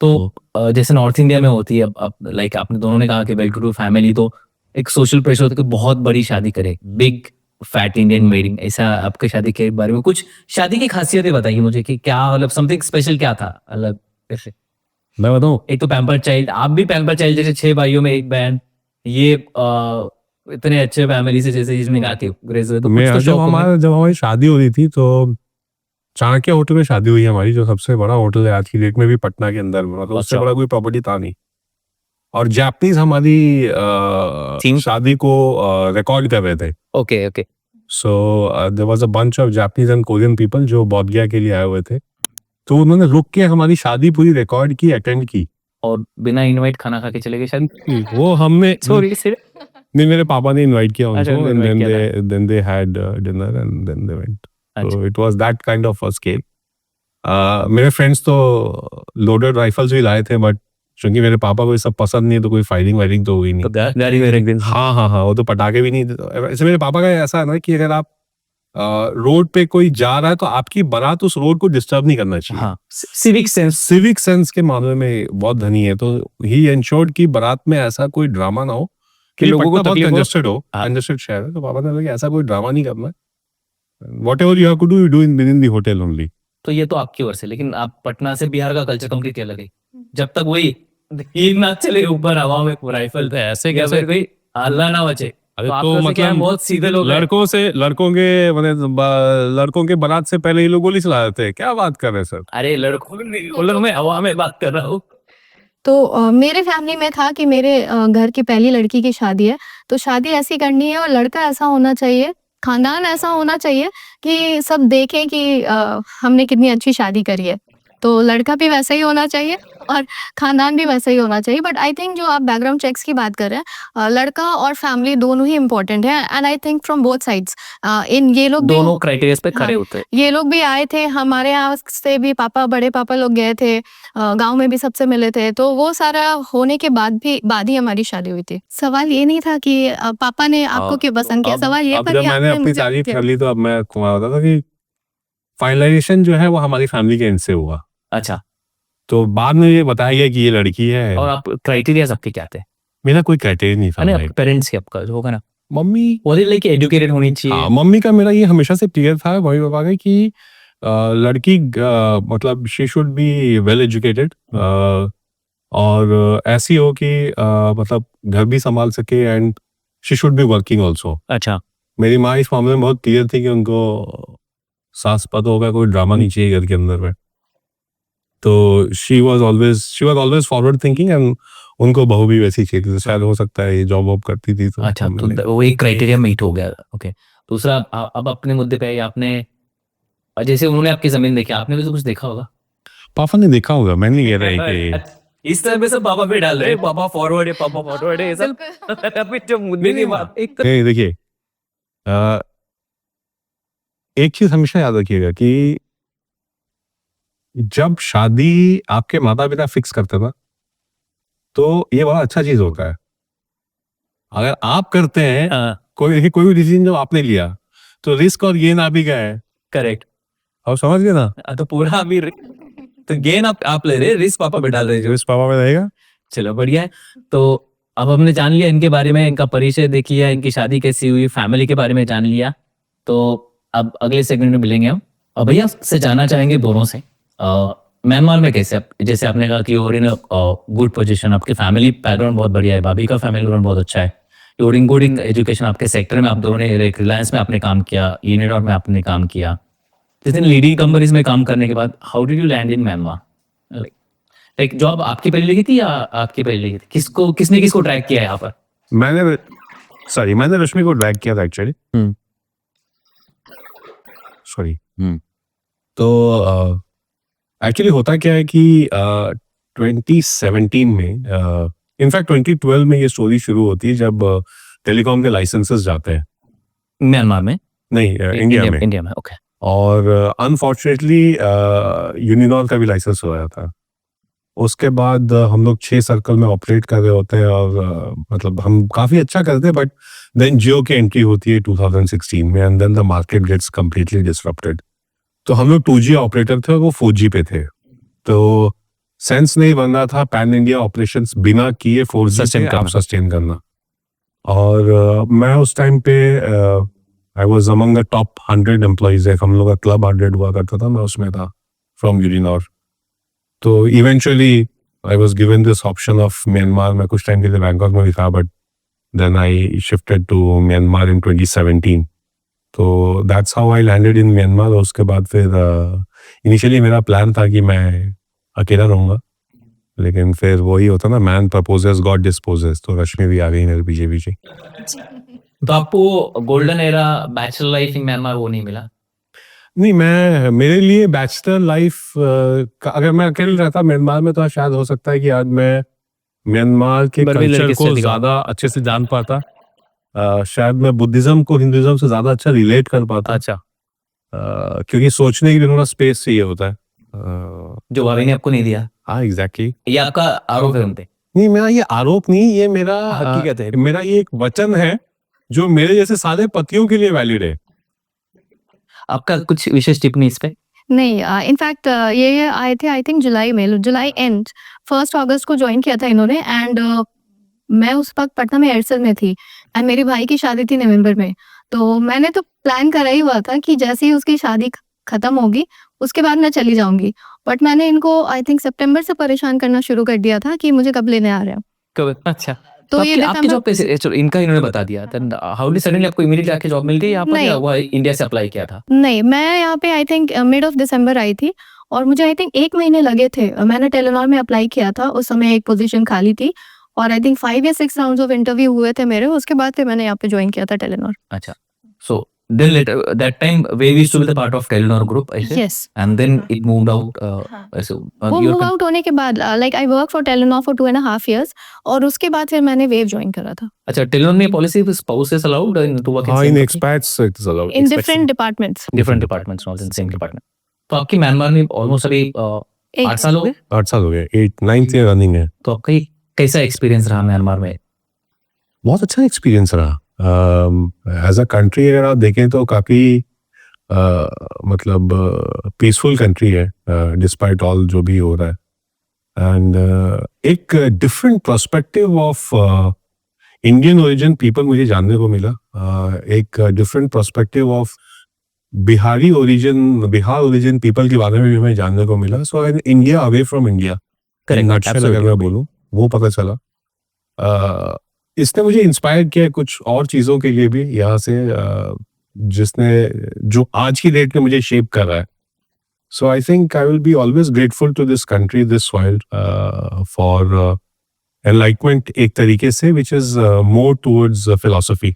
तो जैसे नॉर्थ इंडिया में होती है, अब लाइक आपने दोनों ने कहा कि वेल टू डू फैमिली, तो एक सोशल प्रेशर होता है कि बहुत बड़ी शादी करे, बिग फैट इंडियन वेडिंग, ऐसा आपके शादी के बारे में कुछ शादी की खासियतें बताइए मुझे कि क्या मतलब समथिंग स्पेशल क्या था अलग ऐसे। मैं बताऊं, एक तो पैम्पर चाइल्ड, आप भी पैम्पर चाइल्ड जैसे 6 भाइयों में एक बहन, ये इतने अच्छे फैमिली से जैसे जिसमें आती ग्रेस, तो कुछ तो शौक होंगे। जब हमारी शादी हो रही थी तो चाणक्य होटल में शादी हुई हमारी, जो सबसे बड़ा होटल है आज की डेट में भी पटना के अंदर में, मतलब उससे अच्छा। बड़ा कोई प्रॉपर्टी था नहीं। और जापानीज हमारी Team? शादी को रिकॉर्ड कर रहे थे। Okay okay. So there was a bunch of Japanese and Korean people जो बौद्ध गया के लिए आए हुए थे, तो उन्होंने रुक के हमारी शादी पूरी रिकॉर्ड की, अटेंड की। और बिना इनवाइट खाना खा के चले गए शायद। वो हमने सॉरी सिर्फ नहीं, मेरे पापा ने इनवाइट किया अच्छा, उनको, उन्होंने एंड invite किया then they had dinner and then they went. अच्छा। So it was that kind of a scale. मेरे फ्रेंड्स तो लोडेड राइफल्स भी लाए थे, बट क्योंकि मेरे पापा को ये सब पसंद नहीं, तो कोई फायरिंग वायरिंग तो हुई नहीं। गाड़ी में रख दें। हाँ, वो तो पटाखे भी नहीं। ऐसे मेरे पापा का ऐसा है ना कि अगर आप रोड पे कोई जा रहा है तो आपकी बारात उस रोड को डिस्टर्ब नहीं करना चाहिए। हाँ, सिविक सेंस। सिविक सेंस के मामले में बहुत धनी है, तो ही एंश्योर्ड कि बारात में ऐसा कोई ड्रामा ना हो कि लोगों को पटना बहुत तकलीफ हो। कंजेस्टेड हो, हाँ। कंजेस्टेड शहर है, तो पापा ने बोला कि ऐसा कोई ड्रामा नहीं करना है, whatever you have to do you do in with in the hotel only. तो ये तो आपकी ओर से, लेकिन आप पटना से बिहार का कल्चर कंप्लीट अलग है। जब तक वही तीर ना चले ऊपर हवा में राइफल पे, ऐसे कैसे कोई हल्ला ना बचे। अरे तो तो आप क्या है, मतलब बहुत सीधे लोग हैं। लड़कों के बारात से पहले ये लोग गोली चला देते हैं, क्या बात कर रहे हैं सर? अरे लड़कों में हवा में बात कर रहा हूँ। तो मेरे फैमिली में था कि मेरे घर की पहली लड़की की शादी है, तो शादी ऐसी करनी है और लड़का ऐसा होना चाहिए, खानदान ऐसा होना चाहिए कि सब देखें कि हमने कितनी अच्छी शादी करी है। तो लड़का भी वैसा ही होना चाहिए और खानदान भी वैसा ही होना चाहिए। बट आई थिंक जो आप बैकग्राउंड चेक्स की बात कर रहे हैं, लड़का और फैमिली दोनों ही इम्पोर्टेंट है, and I think from both sides in ये लोग भी दोनों क्राइटेरिया पे खड़े हाँ, होते हैं। ये लोग भी आए थे हमारे यहाँ से भी, पापा बड़े पापा लोग गए थे, गांव में भी सबसे मिले थे, तो वो सारा होने के बाद ही हमारी शादी हुई थी। सवाल ये नहीं था कि पापा ने आपको क्यों पसंद किया, सवाल ये अब था जब कि मैंने आपने अपनी मुझे तारीफ किया। कर ली, तो अब मैं तुम्हारा बता था कि फाइनलाइजेशन जो है वो हमारी फैमिली के एंड से हुआ, अच्छा। तो बाद में ये बताया गया कि ये लड़की है। और आप क्राइटेरिया सबके क्या थे? मेरा कोई क्राइटेरिया नहीं था अरे भाई। पेरेंट्स के आपका जो होगा ना, मम्मी, वो लाइक एजुकेटेड होनी चाहिए। हाँ, मम्मी का मेरा ये हमेशा से क्लियर था मम्मी पापा का कि लड़की मतलब she should be well educated, और ऐसी हो कि मतलब घर भी संभाल सके, and she should be working also. अच्छा। मेरी माँ इस मामले में बहुत क्लियर थी कि उनको सास पता होगा, कोई ड्रामा नहीं चाहिए घर के अंदर में। तो she was always forward thinking, and उनको बहू भी वैसी चाहिए थी, शायद हो सकता है ये जॉब वॉब करती थी तो अच्छा, हमने- तो वो एक क्राइटेरिया मीट हो गया। ओके। दूसरा, अब अपने मुद्दे पे आपने, जैसे उन्होंने आपकी जमीन देखी, आपने भी तो कुछ देखा होगा। पापा ने देखा होगा, मैं नहीं कह रहा है कि इस तरह पे सब पापा पे डाल रहे हैं, पापा फॉरवर्ड है, पापा फॉरवर्ड है, ये सब। अभी जो मुद्दे की बात एक नहीं, देखिए, एक चीज हमेशा याद रखिएगा कि जब शादी आपके माता पिता फिक्स करते ना, तो ये बड़ा अच्छा चीज होता है। अगर आप करते हैं कोई भी डिसीजन जो आपने लिया, तो रिस्क और गेन आप ही का है। करेक्ट। आप समझ गए ना? तो पूरा अभी तो गेन आप ले रहे, रिस्क पापा पे डाल रहे जो। रिस्क पापा में रहेगा। चलो बढ़िया है। तो अब हमने जान लिया इनके बारे में, इनका परिचय देख लिया, इनकी शादी कैसी हुई, फैमिली के बारे में जान लिया। तो अब अगले सेगमेंट में मिलेंगे हम। अब भैया से जानना चाहेंगे दोनों से, म्यांमार में कैसे जैसे आपने कहा कि और इन गुड पोजीशन, आपकी फैमिली बैकग्राउंड बहुत बढ़िया है, भाभी का फैमिली बैकग्राउंड बहुत अच्छा है, और इन गुड एजुकेशन, आपके सेक्टर में आप दोनों ने रिलायंस में आपने काम किया, यूनिडॉट में आपने काम किया, जितने लीडिंग कंपनीज में काम करने के बाद how did you land in Myanmar? Like job आपकी पहले लगी थी या आपकी पहले लगी थी? किसने किसको ट्रैक किया है यहाँ पर? मैंने रश्मि को ड्रैग किया था एक्चुअली। सॉरी। तो एक्चुअली होता क्या है कि 2017 में, इनफैक्ट 2012 में ये स्टोरी शुरू होती है, जब टेलीकॉम के लाइसेंसेस जाते हैं म्यांमार में नहीं, इंडिया में। ओके। और अनफॉर्चुनेटली यूनिनॉर का भी लाइसेंस हो गया था। उसके बाद हम लोग 6 सर्कल में ऑपरेट कर रहे होते हैं, और मतलब हम काफी अच्छा करते हैं, बट देन जियो की एंट्री होती है 2016 में, and then the market gets completely disrupted. तो हम लोग 2G ऑपरेटर थे और वो 4G पे थे, तो सेंस नहीं बन रहा था पैन इंडिया ऑपरेशंस बिना किए 4G पे आप सस्टेन करना। और मैं उस टाइम पे I was among the top 100 employees. एक हम लोग का क्लब 100 हुआ करता था, मैं उसमें था, फ्रॉम यूनिनॉर। तो eventually I was given this option of Myanmar. मैं कुछ टाइम के लिए बैंकॉक में भी था, but then I shifted to Myanmar in 2017। तो that's how I landed in Myanmar. और उसके बाद फिर इनिशियली मेरा प्लान था कि मैं अकेला रहूँगा, लेकिन फिर वही होता ना, मैन प्रपोजेस गॉड डिस्पोजेस। तो रश्मि भी आ गई मेरे पीछे पीछे। तो आपको golden era bachelor life in Myanmar वो नहीं मिला? नहीं, मैं मेरे लिए बैचलर लाइफ अगर मैं अकेले रहता म्यांमार में तो शायद हो सकता है कि आज मैं म्यांमार के बर्मी कल्चर लड़के से को दिखाओ। ज्यादा अच्छे से जान पाता। शायद मैं बुद्धिज्म को हिंदुइज्म से ज्यादा अच्छा रिलेट कर पाता। अच्छा, क्योंकि सोचने के लिए थोड़ा स्पेस चाहिए होता है। जो भाभी ने आपको नहीं दिया, हाँ एग्जैक्टली। ये आपका आरोप है उन पे? नहीं, मेरा ये आरोप नहीं, ये मेरा हकीकत है। मेरा ये एक वचन है जो मेरे जैसे सारे पतियों के लिए वैलिड है। आपका कुछ विशेष टिप्पणी इस पे? नहीं, इनफैक्ट ये आए थे आई थिंक जुलाई में, जुलाई एंड 1 अगस्त को ज्वाइन किया था इन्होंने। एंड मैं उस वक्त पटना में एयरसेल में थी एंड मेरे भाई की शादी थी नवंबर में। तो मैंने तो प्लान करा ही हुआ था कि जैसे ही उसकी शादी खत्म होगी उसके बाद मैं चली जाऊंगी। बट मैंने इनको आई थिंक सितंबर से परेशान करना शुरू कर दिया था कि मुझे कब लेने आ रहे हो। कब? अच्छा, तो तो ये आपकी दिसंबर- जॉब पे चलो इनका इन्होंने बता दिया, देन हाउ डिड सडनली आपको इमीडिएटली आके जॉब मिल गई यहाँ पर, नहीं। या वो इंडिया से अप्लाई किया था? नहीं, मैं यहाँ पे I think mid of December आई थी और मुझे आई थिंक 1 महीने लगे थे। मैंने टेलीनॉर में अप्लाई किया था, उस समय एक पोजीशन खाली थी और आई थिंक 5 या 6 राउंड्स ऑफ इंटरव्यू हुए थे मेरे। उसके बाद फिर मैंने यहाँ पे ज्वाइन किया था टेलीनॉर। अच्छा, सो then later that time we used to be the part of Telenor group, I say, yes, and then it moved out. So वो your मूव आउट होने के बाद like I work for Telenor for 2.5 years और उसके बाद फिर मैंने wave join करा था अच्छा, Telenor में policy spouses allowed to work in हाँ, same in company? Expats it's allowed. In different departments. different departments, not in same department. तो आपकी म्यांमार में ऑलमोस्ट अभी 8 साल हो गए। 8 साल हो गए, 9th ईयर रनिंग है। तो आपका ये कैसा एक्सपीरियंस रहा म्यांमार में? बहुत अच्छा एक्सपीरियंस रहा। एज अ कंट्री अगर आप देखें तो काफ़ी मतलब पीसफुल कंट्री है, डिस्पाइट ऑल जो भी हो रहा है। एंड एक different perspective of Indian origin people मुझे जानने को मिला। एक different perspective of Bihar origin people के बारे में भी हमें जानने को मिला। So India away from India, Correct, अगर absolutely. मैं बोलूँ वो पता चला। इसने मुझे इंस्पायर किया कुछ और चीज़ों के लिए भी यहाँ से, जिसने जो आज की डेट में मुझे शेप कर रहा है। So I think I will be always grateful to this country, this soil, for enlightenment एक तरीके से, which is more towards philosophy.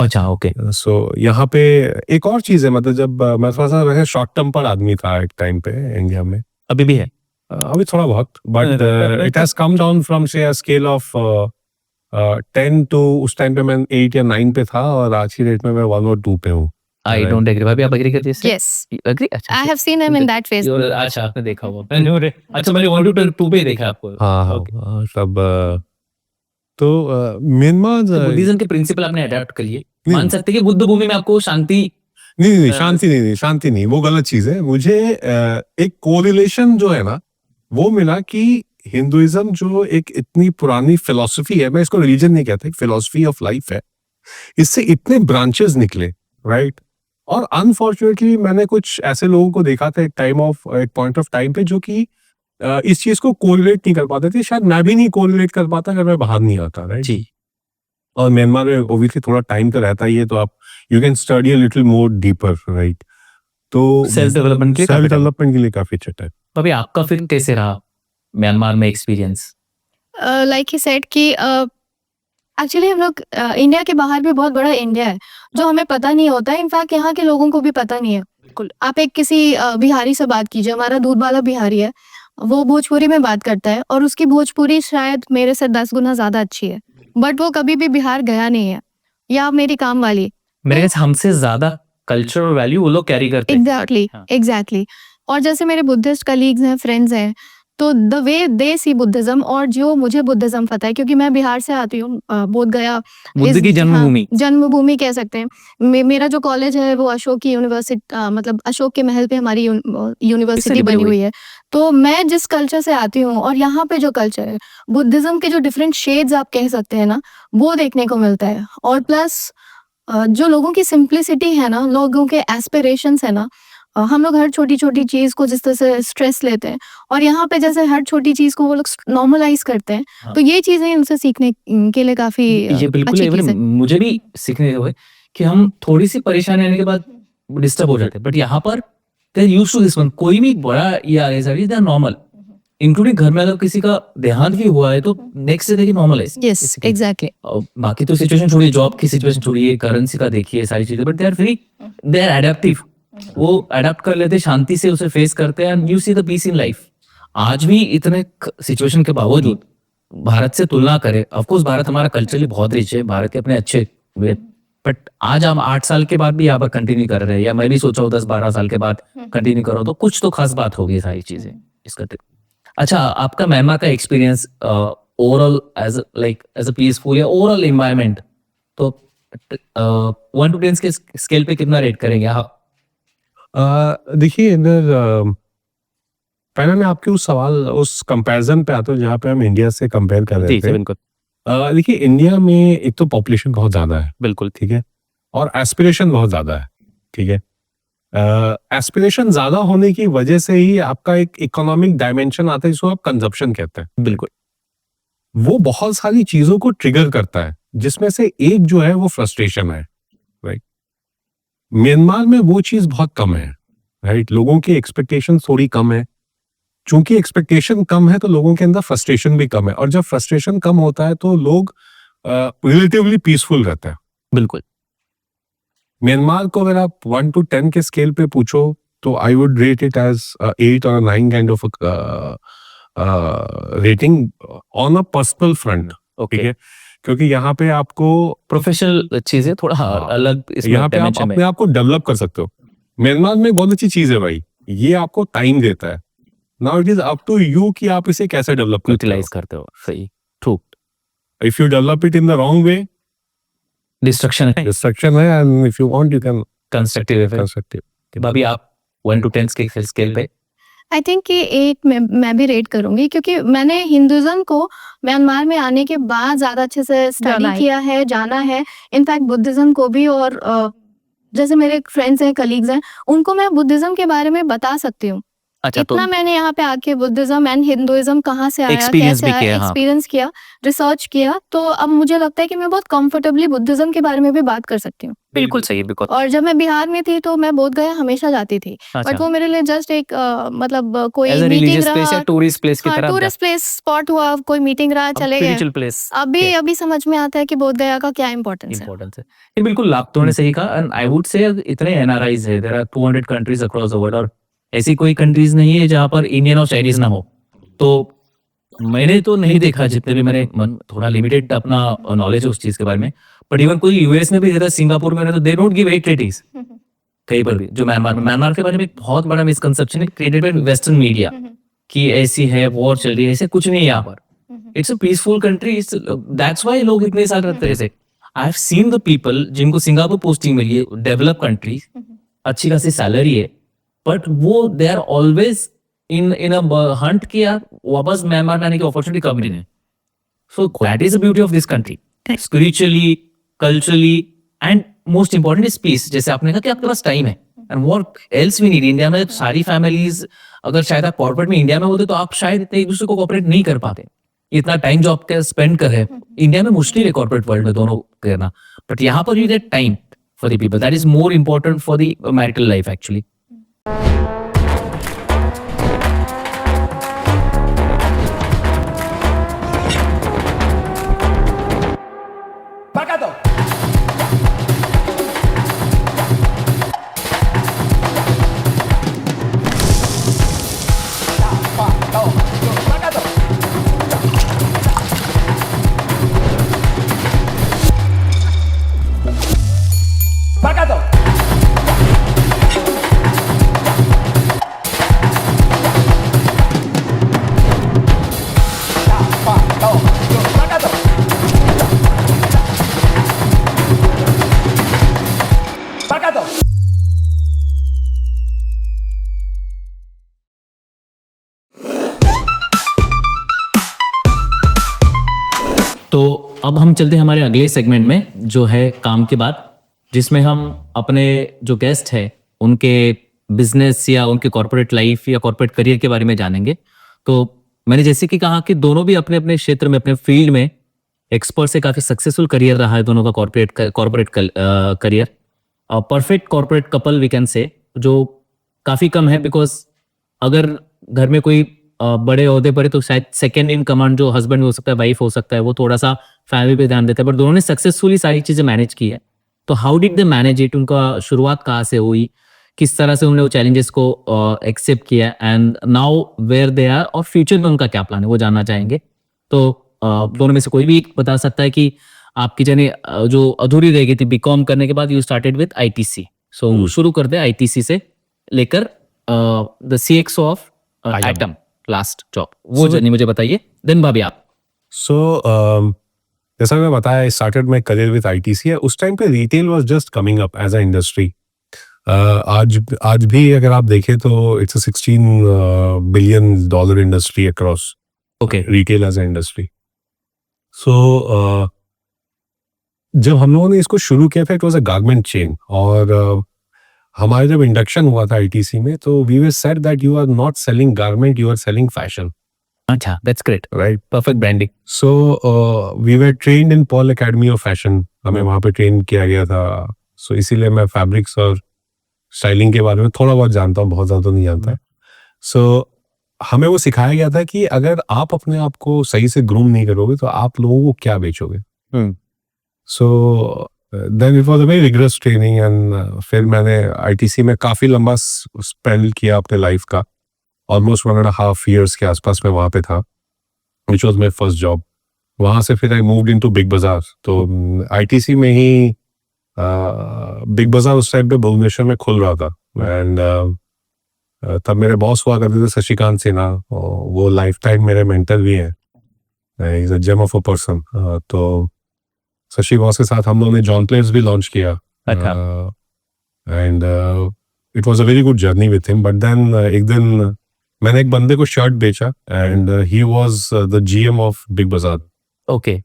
अच्छा, ओके। सो यहाँ पे एक और चीज़ है, मतलब जब मैं थोड़ा सा वैसे शॉर्ट टर्म पर आदमी था एक टाइम पे इंडिया में, अभी भी है? अभी थोड़ा बहुत, but it has come down from से अ स्केल ऑफ 10 टू, उस टाइम पे मैं 8 या 9 पे था और आज की डेट में मैं 1 और 2 पे हूँ। I don't agree. भाभी आप एग्री करती हैं इससे? Yes, agree? अच्छा, I have seen him in that phase. अच्छा, आपने देखा हुआ। अच्छा, मैंने 1 to 2 पे ही देखा आपको। हाँ Okay. हाँ, तब तो म्यांमार तो बुद्धिज्म के प्रिंसिपल आपने अडॉप्ट कर लिए। नहीं। मान सकते हैं कि बुद्ध भूमि में आपको शांति नहीं, शांति नहीं, वो गलत चीज है। मुझे एक कोरिलेशन जो है ना वो मिला कि हिंदुइज्म जो एक इतनी पुरानी फिलॉसफी है, मैं इसको रिलीजन नहीं कहता, फिलॉसफी ऑफ लाइफ है, इससे इतने ब्रांचेस निकले, राइट। और अनफॉर्चुनेटली मैंने कुछ ऐसे लोगों को देखा था एक पॉइंट ऑफ टाइम पे जो कि इस चीज को कोरिलेट नहीं कर पाते थे। शायद मैं भी नहीं कोरिलेट कर पाता अगर मैं बाहर नहीं आता, राइट। जी। और म्यांमार में ओब्वियसली थोड़ा टाइम तो रहता ही है, तो आप you can study a little more deeper, right. तो सेल्फ डेवलपमेंट के लिए काफी अच्छा टाइम। अभी आपका फिर कैसे रहा म्यांमार में एक्सपीरियंस? लाइक ही सेड कि एक्चुअली हम लोग इंडिया के बाहर भी बहुत बड़ा इंडिया है जो हमें पता नहीं होता है। इनफैक्ट यहाँ के लोगों को भी पता नहीं है। बिल्कुल, आप एक किसी बिहारी से बात कीजिए, हमारा दूध वाला बिहारी है, वो भोजपुरी में बात करता है और उसकी भोजपुरी शायद मेरे से 10 गुना ज्यादा अच्छी है, बट वो कभी भी बिहार गया नहीं है। या मेरी काम वाली, मेरे ख्याल से हमसे ज्यादा कल्चरल वैल्यू वो लोग कैरी करते हैं। हाँ। एग्जैक्टली। और जैसे मेरे बुद्धिस्ट कलीग्स हैं, फ्रेंड्स हैं, तो the way they C Buddhism और जो मुझे बुद्धिज्म पता है, क्योंकि मैं बिहार से आती हूँ, बोध गया बुद्ध की जन्मभूमि। जन्मभूमि कह सकते हैं। मेरा जो कॉलेज है वो अशोक की यूनिवर्सिटी, मतलब अशोक के महल पे हमारी यूनिवर्सिटी बनी हुई है। तो मैं जिस कल्चर से आती हूँ और यहाँ पे जो कल्चर है, बुद्धिज्म के जो डिफरेंट शेड्स आप कह सकते हैं ना, वो देखने को मिलता है। और प्लस जो लोगों की सिंप्लिसिटी है ना, लोगों के एस्पिरेशंस है ना, हम लोग हर छोटी-छोटी चीज़ को जिस तरह से स्ट्रेस लेते हैं और यहाँ पे जैसे हर छोटी चीज़ को वो लोग नॉर्मलाइज़ करते हैं, हाँ। तो ये चीज़ें इनसे सीखने के लिए काफ़ी ये बिल्कुल अच्छी इवन चीज़ है। मुझे भी सीखने हुए कि हम थोड़ी सी परेशानी आने के बाद डिस्टर्ब हो जाते हैं, बट यहाँ पर they used to this one. कोई भी बड़ा ये आ गया दे आर नॉर्मल, इंक्लूडिंग घर में अगर किसी का देहांत भी हुआ है तो नेक्स्ट डे देखिए नॉर्मल है। Yes, exactly. और बाकी तो सिचुएशन छोड़िए, जॉब की सिचुएशन छोड़िए, करेंसी का देखिए, सारी चीजें, but they are free, they are adaptive. वो अडेप्ट कर लेते, शांति से उसे फेस करते हैं, and you see the peace in life. आज भी इतने सिचुएशन के बावजूद भारत से तुलना करें, ऑफ कोर्स भारत हमारा कल्चरली बहुत रिच है, भारत के अपने अच्छे वे, बट आज हम 8 साल के बाद भी यहाँ पर कंटिन्यू कर रहे हैं, या मैं भी सोचा हूँ 10-12 साल के बाद कंटिन्यू करो, तो कुछ तो खास बात होगी सारी चीजें इसका। अच्छा, आपका म्यांमार का experience overall as a peaceful या ओवरऑल एनवायरनमेंट, तो 1 to 10 के स्केल पे कितना रेट करेंगे आप? देखिए इधर पहले मैं आपके उस सवाल उस कंपैरिजन पे आता हूँ जहाँ पे हम इंडिया से कंपेयर कर रहे थे। बिल्कुल देखिए इंडिया में एक तो पॉपुलेशन बहुत ज्यादा है, बिल्कुल ठीक है, और एस्पिरेशन बहुत ज्यादा है, ठीक है। एस्पिरेशन ज्यादा होने की वजह से ही आपका एक इकोनॉमिक डायमेंशन आता है जिसको आप कंजप्शन कहते हैं। बिल्कुल वो बहुत सारी चीजों को ट्रिगर करता है, जिसमें से एक जो है वो फ्रस्ट्रेशन है, राइट। म्यांमार में वो चीज बहुत कम है, राइट। लोगों की एक्सपेक्टेशन थोड़ी कम है, चूंकि एक्सपेक्टेशन कम है तो लोगों के अंदर फ्रस्ट्रेशन भी कम है, और जब फ्रस्ट्रेशन कम होता है तो लोग रिलेटिवली पीसफुल रहते हैं। बिल्कुल म्यांमार को अगर आप 1 to 10 के स्केल पे पूछो तो I would rate it as 8 और 9 kind of rating on a personal front, ठीक है, क्योंकि यहाँ पे आपको प्रोफेशनल चीजें थोड़ा अलग इसमें यहाँ पे आप dimension में अपने आप को डेवलप कर सकते हो। म्यांमार में बहुत अच्छी चीज है भाई, ये आपको टाइम देता है। Now it is up to you कि आप इसे कैसे डेवलप करते यूटिलाइज करते हो। सही, ट्रू। हो। If you develop it in the wrong way, destruction है, डिस्ट्रक्शन है, and if you want you can constructive है। कंस्ट्रक्टिव। भाभी आप 1 to 10 के स्केल पे आई थिंक कि 8 मैं भी रेट करूंगी, क्योंकि मैंने हिंदुज्म को म्यांमार में आने के बाद ज़्यादा अच्छे से स्टडी किया है, जाना है। इनफैक्ट बुद्धिज्म को भी, और जैसे मेरे फ्रेंड्स हैं, कलीग्स हैं, उनको मैं बुद्धिज्म के बारे में बता सकती हूँ। अच्छा, तो इतना मैंने यहाँ पे आके बुद्धिज्म एंड हिंदुइज्म कहाँ से आया, Experience कैसे भी आया, किया, हाँ। एक्सपीरियंस किया, रिसर्च किया, तो अब मुझे लगता है कि मैं बहुत कंफर्टेबली बुद्धिज्म के बारे में भी बात कर सकती हूँ। बिल्कुल सही, बिल्कुल। और जब मैं बिहार में थी तो मैं बोध गया हमेशा जाती थी, बट वो मेरे लिए जस्ट एक मतलब कोई as a meeting religious place या रहा, टूरिस्ट प्लेस की हाँ, तरह टूरिस्ट प्लेस स्पॉट हुआ, कोई मीटिंग रहा, चले गए। स्पिरिचुअल प्लेस अभी समझ में आता है कि बोध गया का क्या इम्पोर्टेंस है। इंपॉर्टेंस है। ये बिल्कुल आप ने सही कहा, एंड आई वुड से इतने एनआरआईज है, there are 200 countries across the world, और ऐसी कोई कंट्रीज नहीं है जहां पर इंडियन और चाइनीज ना हो। तो मैंने तो नहीं देखा, जितने भी मैंने थोड़ा लिमिटेड अपना नॉलेज है उस चीज के बारे में, बट इवन कोई यूएस में भी रहता है, सिंगापुर में रहता है, दे डोंट गिव 8 रेटिंग्स कहीं पर भी। जो म्यांमार के बारे में एक बहुत बड़ा मिसकंसेप्शन है क्रिएटेड बाय वेस्टर्न मीडिया कि ऐसी है, वॉर चल रही है, ऐसे कुछ नहीं है यहाँ पर। It's a peaceful country, that's why लोग इतने साल रहते हैं। ऐसे I have seen the people जिनको सिंगापुर पोस्टिंग मिली है, डेवलप कंट्री, अच्छी खासी सैलरी है, बट वो they are always in a hunt कि यार वापस म्यांमार आने की अपॉर्चुनिटी कम नहीं है। So that is the beauty of this country, spiritually, culturally, and most important is peace. जैसे आपने कहा कि आपके पास टाइम है, and what else we need. India में सारी फैमिलीज, अगर शायद आप कॉर्पोरेट में इंडिया में होते तो आप शायद इतने एक दूसरे को कॉर्पोरेट नहीं कर पाते, इतना टाइम जो आप स्पेंड कर रहे हैं। इंडिया में मुश्किल है कॉर्पोरेट वर्ल्ड में दोनों करना, बट यहाँ पर you get time for the people, that is more important for the marital life actually. तो अब हम चलते हैं हमारे अगले सेगमेंट में, जो है काम के बाद। जिसमें हम अपने जो गेस्ट है उनके बिजनेस या उनके कॉर्पोरेट लाइफ या कॉर्पोरेट करियर के बारे में जानेंगे। तो मैंने जैसे कि कहा कि दोनों भी अपने अपने क्षेत्र में अपने फील्ड में एक्सपर्ट से काफी सक्सेसफुल करियर रहा है दोनों का corporate career. Perfect corporate couple we can say, जो काफी कम है, बिकॉज अगर घर में कोई बड़े ओहदे पर है तो शायद सेकंड इन कमांड जो हस्बैंड हो सकता है, वाइफ हो सकता है, वो थोड़ा सा फैमिली पे ध्यान देता है, बट दोनों ने सक्सेसफुली सारी चीजें मैनेज की है। तो how did they manage it? उनका शुरुआत कहाँ से हुई, किस तरह से उन्होंने वो चैलेंजेस को एक्सेप्ट किया, and now where they are, और फ्यूचर में उनका क्या प्लान है वो जानना चाहेंगे। तो दोनों में से कोई भी एक बता सकता है कि आपकी जर्नी जो अधूरी रह गई थी बीकॉम करने के बाद, you started with ITC. So शुरू कर दे आईटीसी से लेकर the CXO of at my last job, वो जर्नी मुझे बताइए। देन भाभी आप। सो जैसा मैं बताया, I started my career with ITC. उस टाइम पे retail was just coming up as a industry. आज भी अगर आप देखें तो it's a $16 billion industry across okay, retail as a industry. So जब हम लोगों ने इसको शुरू किया था, it was a garment chain, और हमारा जब इंडक्शन हुआ था आईटीसी में, तो we were said that you are not selling garment, you are selling fashion, अच्छा, that's great, right? Perfect branding. So we were trained in Paul academy of fashion, हमें वहाँ पे ट्रेन किया गया था। सो इसीलिए मैं फैब्रिक्स और स्टाइलिंग के बारे में थोड़ा बहुत जानता हूँ, बहुत ज़्यादा तो नहीं जानता। सो हमें वो सिखाया गया था कि अगर आप अपने आप को सही से ग्रूम नहीं करोगे तो आप लोगों को क्या बेचोगे। So then it was a very rigorous training, and फिर मैंने आईटीसी में काफ़ी लंबा स्पेंड किया अपने लाइफ का, ऑलमोस्ट 1.5 years के आसपास मैं वहाँ पे था, which was my first job. वहाँ से फिर आई मूव्ड इनटू बिग बाजार। तो आईटीसी में ही बिग बाजार उस टाइम पे भुवनेश्वर में खुल रहा था, एंड तब मेरे बॉस हुआ करते थे शशिकांत सिन्हा, वो लाइफ टाइम मेरे मेंटर भी हैं, is a gem of a person. तो शशि बॉस के साथ हम लोगों ने जॉन प्लेस भी लॉन्च किया, and it was a very good journey with him. But then एक दिन मैंने एक बंदे को शर्ट बेचा, and he was the GM of big Bazaar. Okay,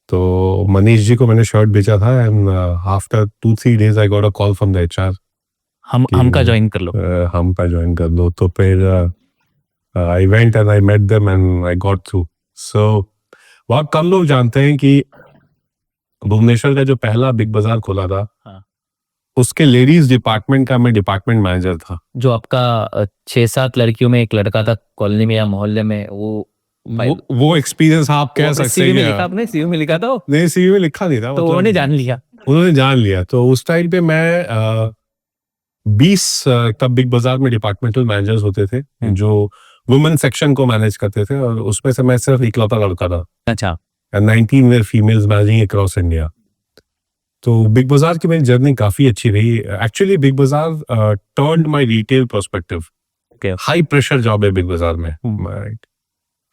तो मनीष जी को मैंने शर्ट बेचा था, and after 2-3 days I got a call from the HR, हम का ज्वाइन कर लो। हम का ज्वाइन कर लो। तो फिर I went and I met them and I got through. So वहाँ कम लोग जानते हैं कि भुवनेश्वर का जो पहला बिग बाजार खोला था, हाँ, उसके लेडीज डिपार्टमेंट का मैं डिपार्टमेंट मैनेजर था। जो आपका 6-7 लड़कियों में एक लड़का था कॉलोनी में या मोहल्ले में, वो एक्सपीरियंस आप कह सकते सीवी में हैं। लिखा, आपने सीवी में लिखा था वो? नहीं, सीवी में लिखा नहीं था, तो मतलब उन्होंने जान लिया। उन्होंने जान लिया। तो उस टाइम पे मैं 20 तब बिग बाजार में डिपार्टमेंटल मैनेजर्स होते थे जो वुमेन सेक्शन को मैनेज करते थे, और उसमें से मैं सिर्फ इकलौता लड़का था, अच्छा, and 19 way females managing across India. तो बिग बाजार की मेरी जर्नी काफी अच्छी रही। एक्चुअली बिग बाजार turned my retail perspective. Okay. High pressure job है बिग बाजार में, राइट?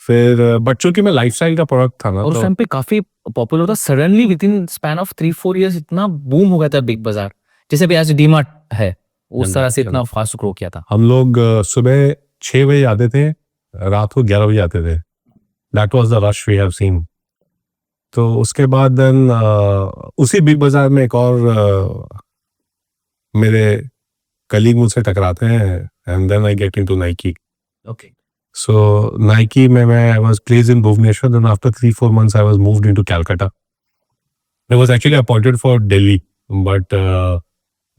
फिर बच्चों की मैं लाइफस्टाइल का प्रोडक्ट था ना, और उस तो टाइम पे काफी पॉपुलर था। Suddenly with in span of 3-4 years इतना बूम हो गया था बिग बाजार, जैसे भी आज डीमार्ट है, उस तरह से इतना फास्ट ग्रो किया था। हम लोग सुबह 6 बजे आते थे, रात को 11 बजे आते थे। That was the rush we have seen. तो उसके बाद देन उसी बिग बाजार में एक और मेरे कलीग मुझसे टकराते हैं, and then I get into Nike. Okay, so Nike में मैं I was placed in Bhubaneswar, then after 3-4 months I was moved into Calcutta. I was actually appointed for Delhi, but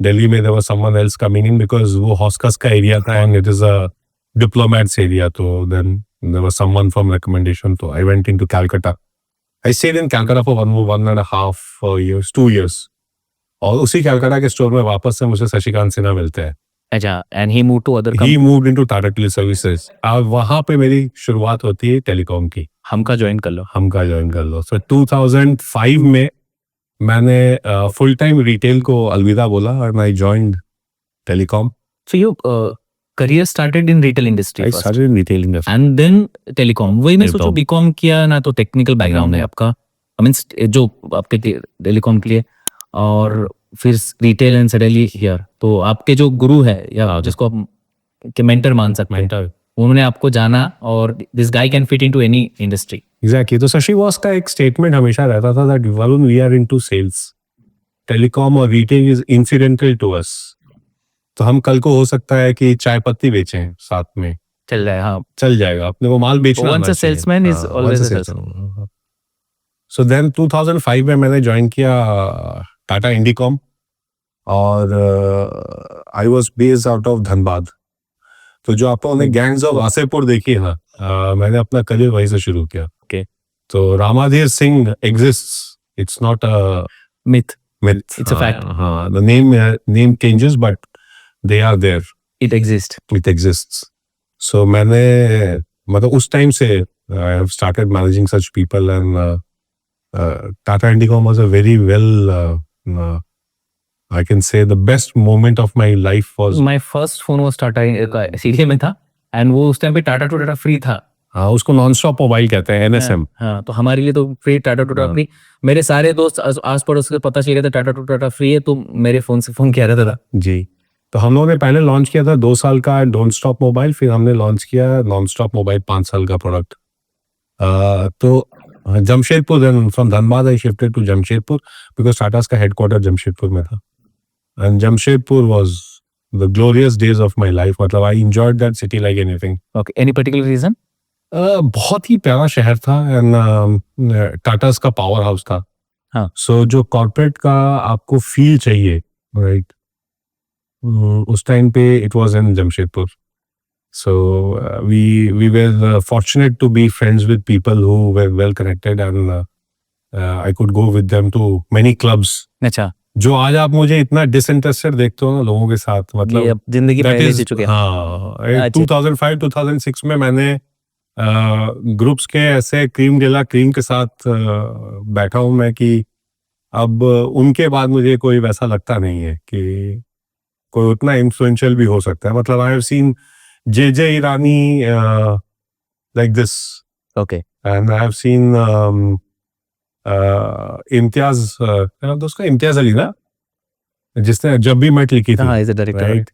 Delhi में there was someone else coming in, because वो हॉस्कस का area था and it is a diplomats area. तो then there was someone from recommendation, तो I went into Calcutta. I stayed in Calcutta for 1.5 years, 2 years. और उसी कैलकाटा के store में वापस से मुझे शशिकांत सिन्हा मिलते हैं। अच्छा, and he move to other He moved into Tata Tele Services। और वहाँ पे मेरी शुरुआत होती है टेलीकॉम की। हम का ज्वाइन कर लो। हम का ज्वाइन कर लो। So 2005 में मैंने फुल टाइम रिटेल को अलविदा बोला और I joined telecom. So your career started in retail industry I first, started in retail industry। and then telecom। वही मैं सोचूं Telecom। बीकॉम किया ना, तो टेक्निकल बैकग्राउंड है आपका, आई मीन जो आपके टेलीकॉम के लिए, और फिर रिटेल एंड सडनली हियर। तो आपके जो गुरु है या जिसको आप के मेंटर मान सकते हैं, Mentor। उन्होंने आपको जाना और this guy can fit into any industry. Exactly। तो शशि बॉस का एक स्टेटमेंट हमेशा रहता था that Varun we are into sales. Telecom और retail is incidental to us. तो हम कल को हो सकता है कि चाय पत्ती बेचें साथ में, चल रहा है, हाँ। चल जाएगा, अपने को माल बेचना Once आना a salesman is चाहिए। always a salesman। सो देन 2005 में मैंने ज्वाइन किया टाटा इंडिकॉम, और I was based out of Dhanbad. तो जो आप लोगों ने गैंग्स ऑफ वासेपुर देखी है ना, मैंने अपना करियर वहीं से शुरू किया। Okay. तो Ramadhir Singh exists, it's not a Myth. myth, It's a fact. हाँ, the name changes but they are there, It exists. it exists. So मैंने मतलब उस टाइम से I have started managing such people, and Tata Indicom was a very I can say the best moment of my life was, My first phone was Tata का सीधे में था, and वो उस टाइम पे टाटा टू टाटा फ्री था। हाँ, उसको नॉन स्टॉप मोबाइल कहते हैं, NSM। हाँ, तो हमारे लिए तो free, Tata to Tata free. मेरे सारे दोस्त आस पड़ोस के पता चल गया था टाटा टू टाटा फ्री है, तो मेरे फोन से फोन किया रहता था। जी। तो हम लोगों ने पहले लॉन्च किया था 2 साल का डोंट स्टॉप मोबाइल, फिर हमने लॉन्च किया नॉन स्टॉप मोबाइल 5 साल का प्रोडक्ट। तो Jamshedpur, from Dhanbad I shifted to Jamshedpur because Tatas का हेडक्वार्टर जमशेदपुर में था, and Jamshedpur was the glorious days of my life. मतलब I enjoyed that city like anything. Okay, any particular reason? बहुत ही प्यारा शहर था, एंड टाटास का पावर हाउस था। हाँ। सो जो कॉर्पोरेट का आपको फील चाहिए, राइट, उस टाइम पे it was in Jamshedpur. So we were fortunate to be friends with people who were well connected, and I could go with them to many clubs. अच्छा, जो आज आप मुझे इतना डिसइंटरेस्टेड देखते हो ना लोगों के साथ, ये मतलब अब जिंदगी that पहले is- जी चुके हैं। हाँ, अच्छा। 2005-2006 में मैंने ग्रुप्स के ऐसे क्रीम डेला क्रीम के साथ बैठा हूं मैं कि अब उनके बाद मुझे कोई वैसा लगता नहीं है कि कोई उतना इन्फ्लुएंशियल भी हो सकता है। मतलब आई have scene J Irani like this, okay, and I have scene Imtiaz, क्या नाम था उसका, इम्तियाज अली ना, जिसने जब भी मैट लिखी थी, हाँ, एज अ डायरेक्टर। राइट।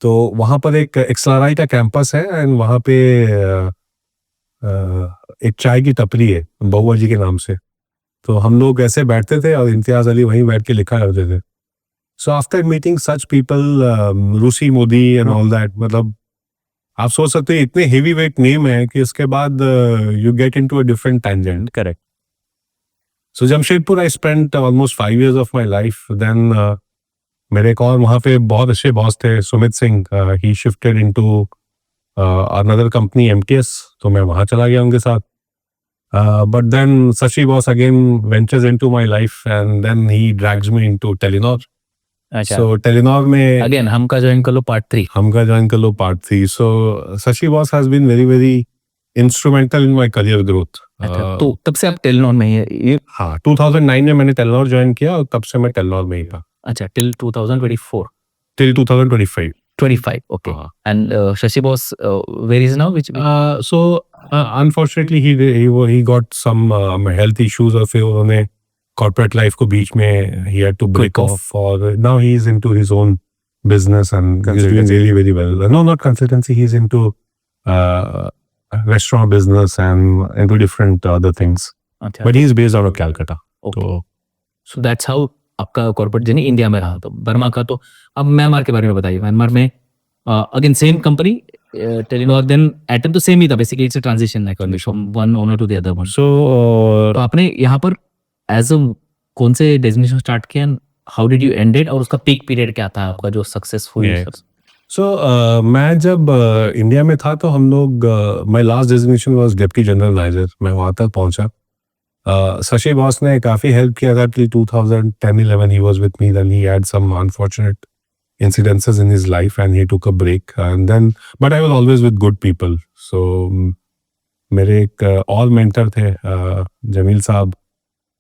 तो वहां पर एक एक्सलाराई का कैंपस है, एंड वहां पे एक चाय की टपरी है बहुआ जी के नाम से। तो हम लोग ऐसे बैठते थे और इम्तियाज अली वहीं बैठ के लिखा करते थे। So after meeting such people, रूसी मोदी एंड ऑल दैट, मतलब आप सोच सकते हैं इतने हेवी वेट नेम है कि उसके बाद you get into a different tangent. Correct. So Jamshedpur I spent almost 5 years of my life. Then मेरे एक और वहाँ पे बहुत अच्छे बॉस थे, Sumit Singh, he shifted into another company MTS, तो मैं वहाँ चला गया उनके साथ। But then Shashi boss again ventures into my life, and then he drags me into Telenor. अच्छा, सो टेलीनॉर में अगेन हमका ज्वाइन कर लो पार्ट 3। हमका ज्वाइन कर लो part 3। So Shashi boss has been very very instrumental in my career growth. अच्छा, तो तब से आप टेलीनॉर में ही है ये? हाँ, 2009 में मैंने टेलीनॉर ज्वाइन किया और तब से मैं टेलीनॉर में ही था अच्छा, टिल 2024 टिल 2025। 25, okay. हाँ। And Shashi boss, where is now? Which So unfortunately he got some health issues, और फिर उन्होंने corporate life को बीच में he had to break Quit off, और now he is into his own business and he's doing really very well. No, not consultancy, he's into restaurant business and into different other things. अच्छा, But he is based out of Calcutta. okay. तो So that's how आपका corporate journey India में रहा। तो Burma का, तो अब Myanmar के बारे में बताइए। म्यांमार में again same company Telenor, then Atom तो सेम ही था basically, it's a transition like from one owner to the other one. so तो आपने यहाँ पर एज अ कौन से डेजिग्नेशन स्टार्ट किया, हाउ डिड यू एंडेड, और उसका पीक पीरियड क्या था आपका जो सक्सेसफुल? Yes. So मैं जब इंडिया में था तो हम लोग my last designation was deputy general manager, मैं वहाँ तक पहुँचा। शशि बॉस ने काफ़ी हेल्प किया था till 2010-11 he was with me, then he had some unfortunate incidences in his life and he took a break, and then but I was always with good people. So मेरे एक और mentor थे जमील साहब,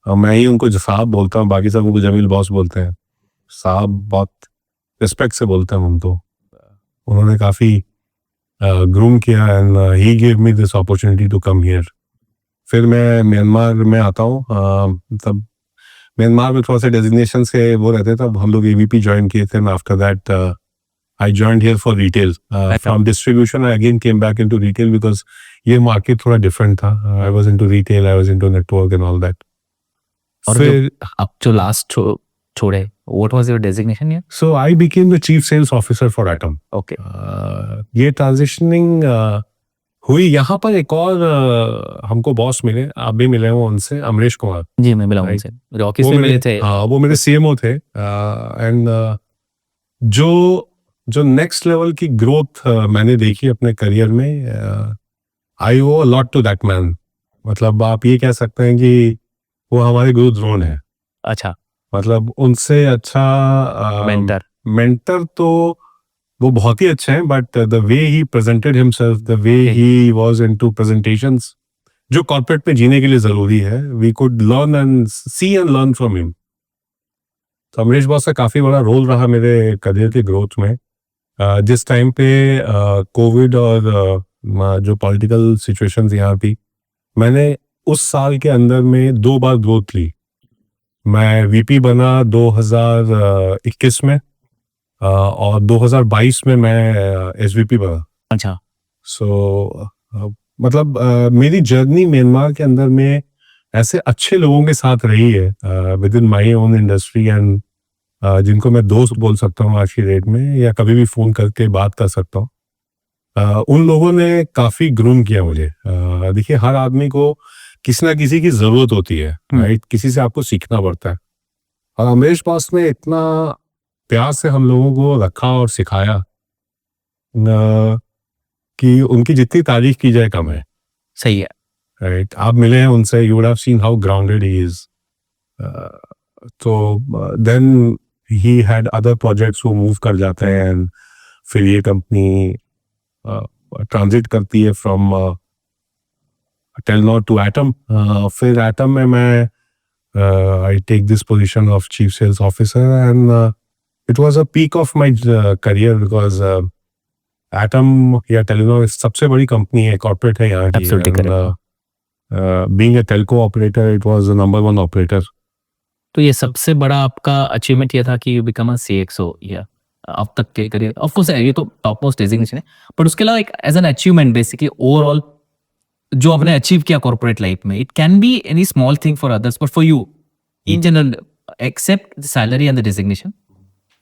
मैं ही उनको साहब बोलता हूँ, बाकी सब उनको जमील बॉस बोलते हैं। साहब बहुत रिस्पेक्ट से बोलते हैं हम तो। उन्होंने काफ़ी ग्रूम किया and he give me this opportunity to come here. फिर मैं म्यांमार में आता हूँ, तब म्यांमार में थोड़ा सा डेजिग्नेशन के वो रहते, तब हम लोग AVP ज्वाइन किए थे। After that I joined here for retail, from distribution I again came back into retail because ये मार्केट थोड़ा डिफरेंट था। I was into retail, I was into network and all that. और फिर अब जो last छोड़े, what was your designation here? So I became the chief sales officer for Atom. Okay, ये transitioning हुई। यहाँ पर एक और हमको बॉस मिले, आप भी मिले हो उनसे, अमरीश कुमार। जी मैं मिला हूं Right. उनसे, रॉकीज वो में मेरे- मिले थे। हाँ, वो मेरे सीएमओ थे। एंड जो नेक्स्ट लेवल की ग्रोथ मैंने देखी अपने करियर में, I owe a lot to that man. मतलब आप ये कह सकते हैं कि वो हमारे गुरु द्रोण है। अच्छा, मतलब उनसे अच्छा मेंटर। मेंटर तो वो बहुत ही अच्छे हैं, but the way he presented himself, the way Okay. He was into presentations, जो कॉर्पोरेट में जीने के लिए जरूरी है, we could learn and see and learn from him. तो अमरीश बॉस का काफी बड़ा रोल रहा मेरे करियर के ग्रोथ में। जिस टाइम पे कोविड और जो पॉलिटिकल सिचुएशंस यहाँ थी, मैंने उस साल के अंदर में 2 बार ग्रोथ ली। मैं वीपी बना 2021 में, और 2022 में मैं एसवीपी बना। अच्छा, सो मतलब मेरी जर्नी म्यांमार के अंदर में ऐसे अच्छे लोगों के साथ रही है with in my own industry, and जिनको मैं दोस्त बोल सकता हूँ आज की डेट में, या कभी भी फोन करके बात कर सकता हूँ। उन लोगों ने काफी ग्रूम किया मुझे। देखिए, हर आदमी को किसी ना किसी की जरूरत होती है, राइट? किसी से आपको सीखना पड़ता है, और अमरीश बॉस ने इतना प्यार से हम लोगों को रखा और सिखाया कि उनकी जितनी तारीफ की जाए कम है, सही है। राइट? आप मिले हैं उनसे, you would have seen how grounded he is. तो then he had other projects, वो मूव कर जाते हैं, and फिर ये कंपनी ट्रांजिट करती है फ्रॉम टेलनॉर टू एटम। फिर एटम में मैं I take this position of chief sales officer, and it was a peak of my career, because Atom या टेलनॉर सबसे बड़ी कंपनी है, कॉर्पोरेट है यहाँ की। Absolutely correct. Being a Telco operator, it was the number 1 operator. तो ये सबसे बड़ा आपका अचीवमेंट ये था कि यू बिकम अ सीएक्सओ, या अब तक के करियर, ऑफ कोर्स ये तो टॉप मोस्ट डेजिग्नेशन है, बट उसके अलावा एक as an achievement basically overall जो आपने अचीव किया कॉर्पोरेट लाइफ में, it can be any small thing for others, but for you in general, except the salary and the designation,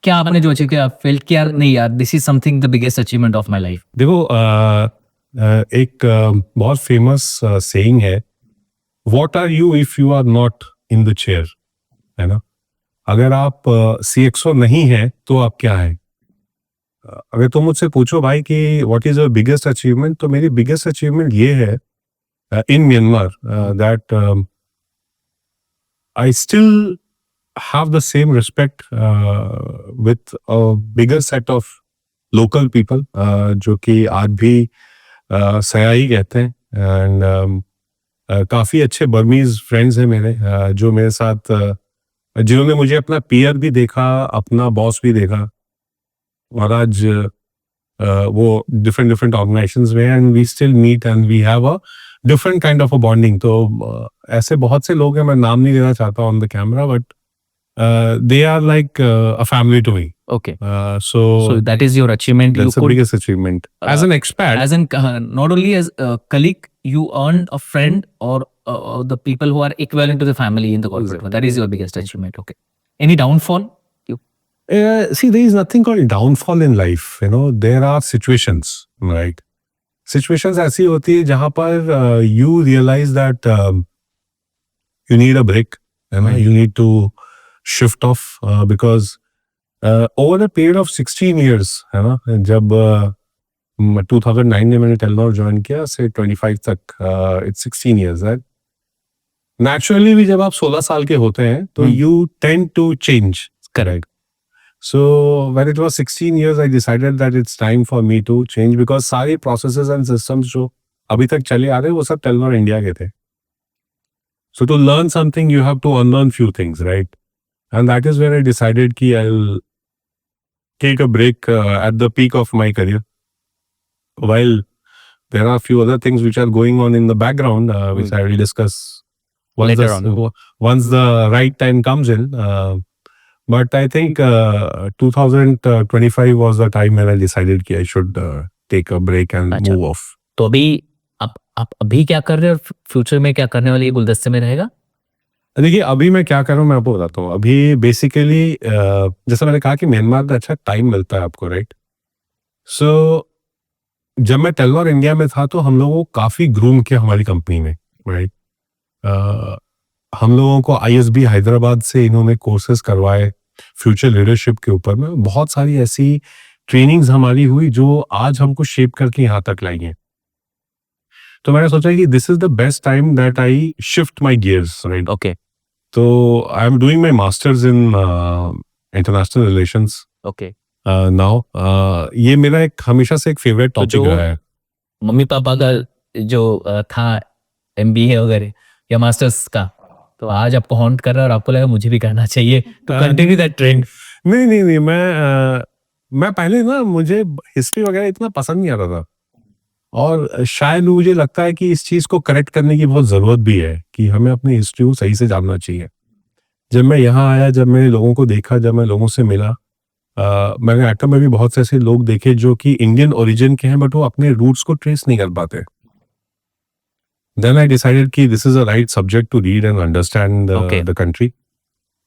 क्या आपने जो अचीव किया, फेल्ट किया नहीं यार this is something the biggest achievement of my life? देखो, एक बहुत फेमस सेइंग है, what are you if you are not in the chair, है ना? अगर आप सीएक्सओ नहीं है तो आप क्या है? अगर तुम मुझसे पूछो भाई कि what is your biggest achievement, तो मेरी बिगेस्ट अचीवमेंट ये है in Myanmar, that I still have the same respect with a bigger set of local people, जो कि आज भी सयाही कहते हैं, एंड काफ़ी अच्छे बर्मीज फ्रेंड्स हैं मेरे, जो मेरे साथ जिन्होंने मुझे अपना पीयर भी देखा, अपना बॉस भी देखा, और आज वो डिफरेंट ऑर्गेनाइजेशंस में, and we still meet and we have a different kind of a bonding. तो ऐसे बहुत से लोग हैं, मैं नाम नहीं लेना चाहता on the camera, but they are like a family to me. Okay, So that is your achievement. that's the You could, biggest achievement. As an expat, as in not only as a colleague, you earned a friend or the people who are equivalent to the family in the corporate world. That is your biggest achievement. Okay. Any downfall? see, there is nothing called downfall in life. You know, there are situations, right? Situations ऐसी होती है जहाँ पर you realize that you need a break, and you need to shift off, because over a period of 16 years, है ना, जब 2009 में मैंने टेलनॉर ज्वाइन किया से 25 तक, it's 16 years, right? Naturally भी जब आप 16 साल के होते हैं तो you tend to change, correct? So when it was 16 years, I decided that it's time for me to change, because सारे processes and systems जो अभी तक चले आ रहे हैं वो सब टेलनॉर इंडिया के थे. So to learn something, you have to unlearn few things, right? And that is where I decided कि I'll take a break at the peak of my career. While there are a few other things which are going on in the background, which I will discuss Later on. Once the right time comes in. But I think 2025 was the time when I decided कि I should take a break and अच्छा. move off. तो अभी आप अभी क्या कर रहे हो और फ्यूचर में क्या करने वाले ये गुलदस्ते में रहेगा? देखिए अभी मैं क्या कर रहा हूँ मैं आपको बताता हूँ। अभी बेसिकली जैसा मैंने कहा कि म्यांमार का अच्छा टाइम मिलता है आपको, राइट? सो जब मैं टेलीनॉर इंडिया में था तो हम लोगों को काफ़ी ग्रूम किया हमारी कंपनी में, राइट? हम लोगों को आईएसबी हैदराबाद से इन्होंने कोर्सेज करवाए फ्यूचर लीडरशिप के ऊपर में। बहुत सारी ऐसी ट्रेनिंग्स हमारी हुई जो आज हमको शेप करके यहाँ तक लाई हैं। तो मैंने सोचा कि this is the best time that I shift my gears, right? Okay तो I am doing my masters in international relations okay. Now. ये मेरा एक हमेशा से एक फेवरेट टॉपिक जो- रहा है। मम्मी पापा का जो था MBA वगैरह या मास्टर्स का, तो आज आपको हॉन्ट कर रहा है और आपको लगा मुझे भी करना चाहिए तो कंटिन्यू दैट ट्रेंड। नहीं मैं पहले ना मुझे हिस्ट्री वगैरह इतना पसंद नहीं आता था, और शायद मुझे लगता है कि इस चीज को करेक्ट करने की बहुत जरूरत भी है कि हमें अपनी हिस्ट्री को सही से जानना चाहिए। जब मैं यहाँ आया, जब मैंने लोगों को देखा, जब मैं लोगों से मिला, मैंने एटम में भी बहुत से ऐसे लोग देखे जो कि इंडियन ओरिजिन के हैं बट वो अपने रूट्स को ट्रेस नहीं कर पाते। देन आई डिसाइडेड कि this is a right subject to read and understand Okay. The country.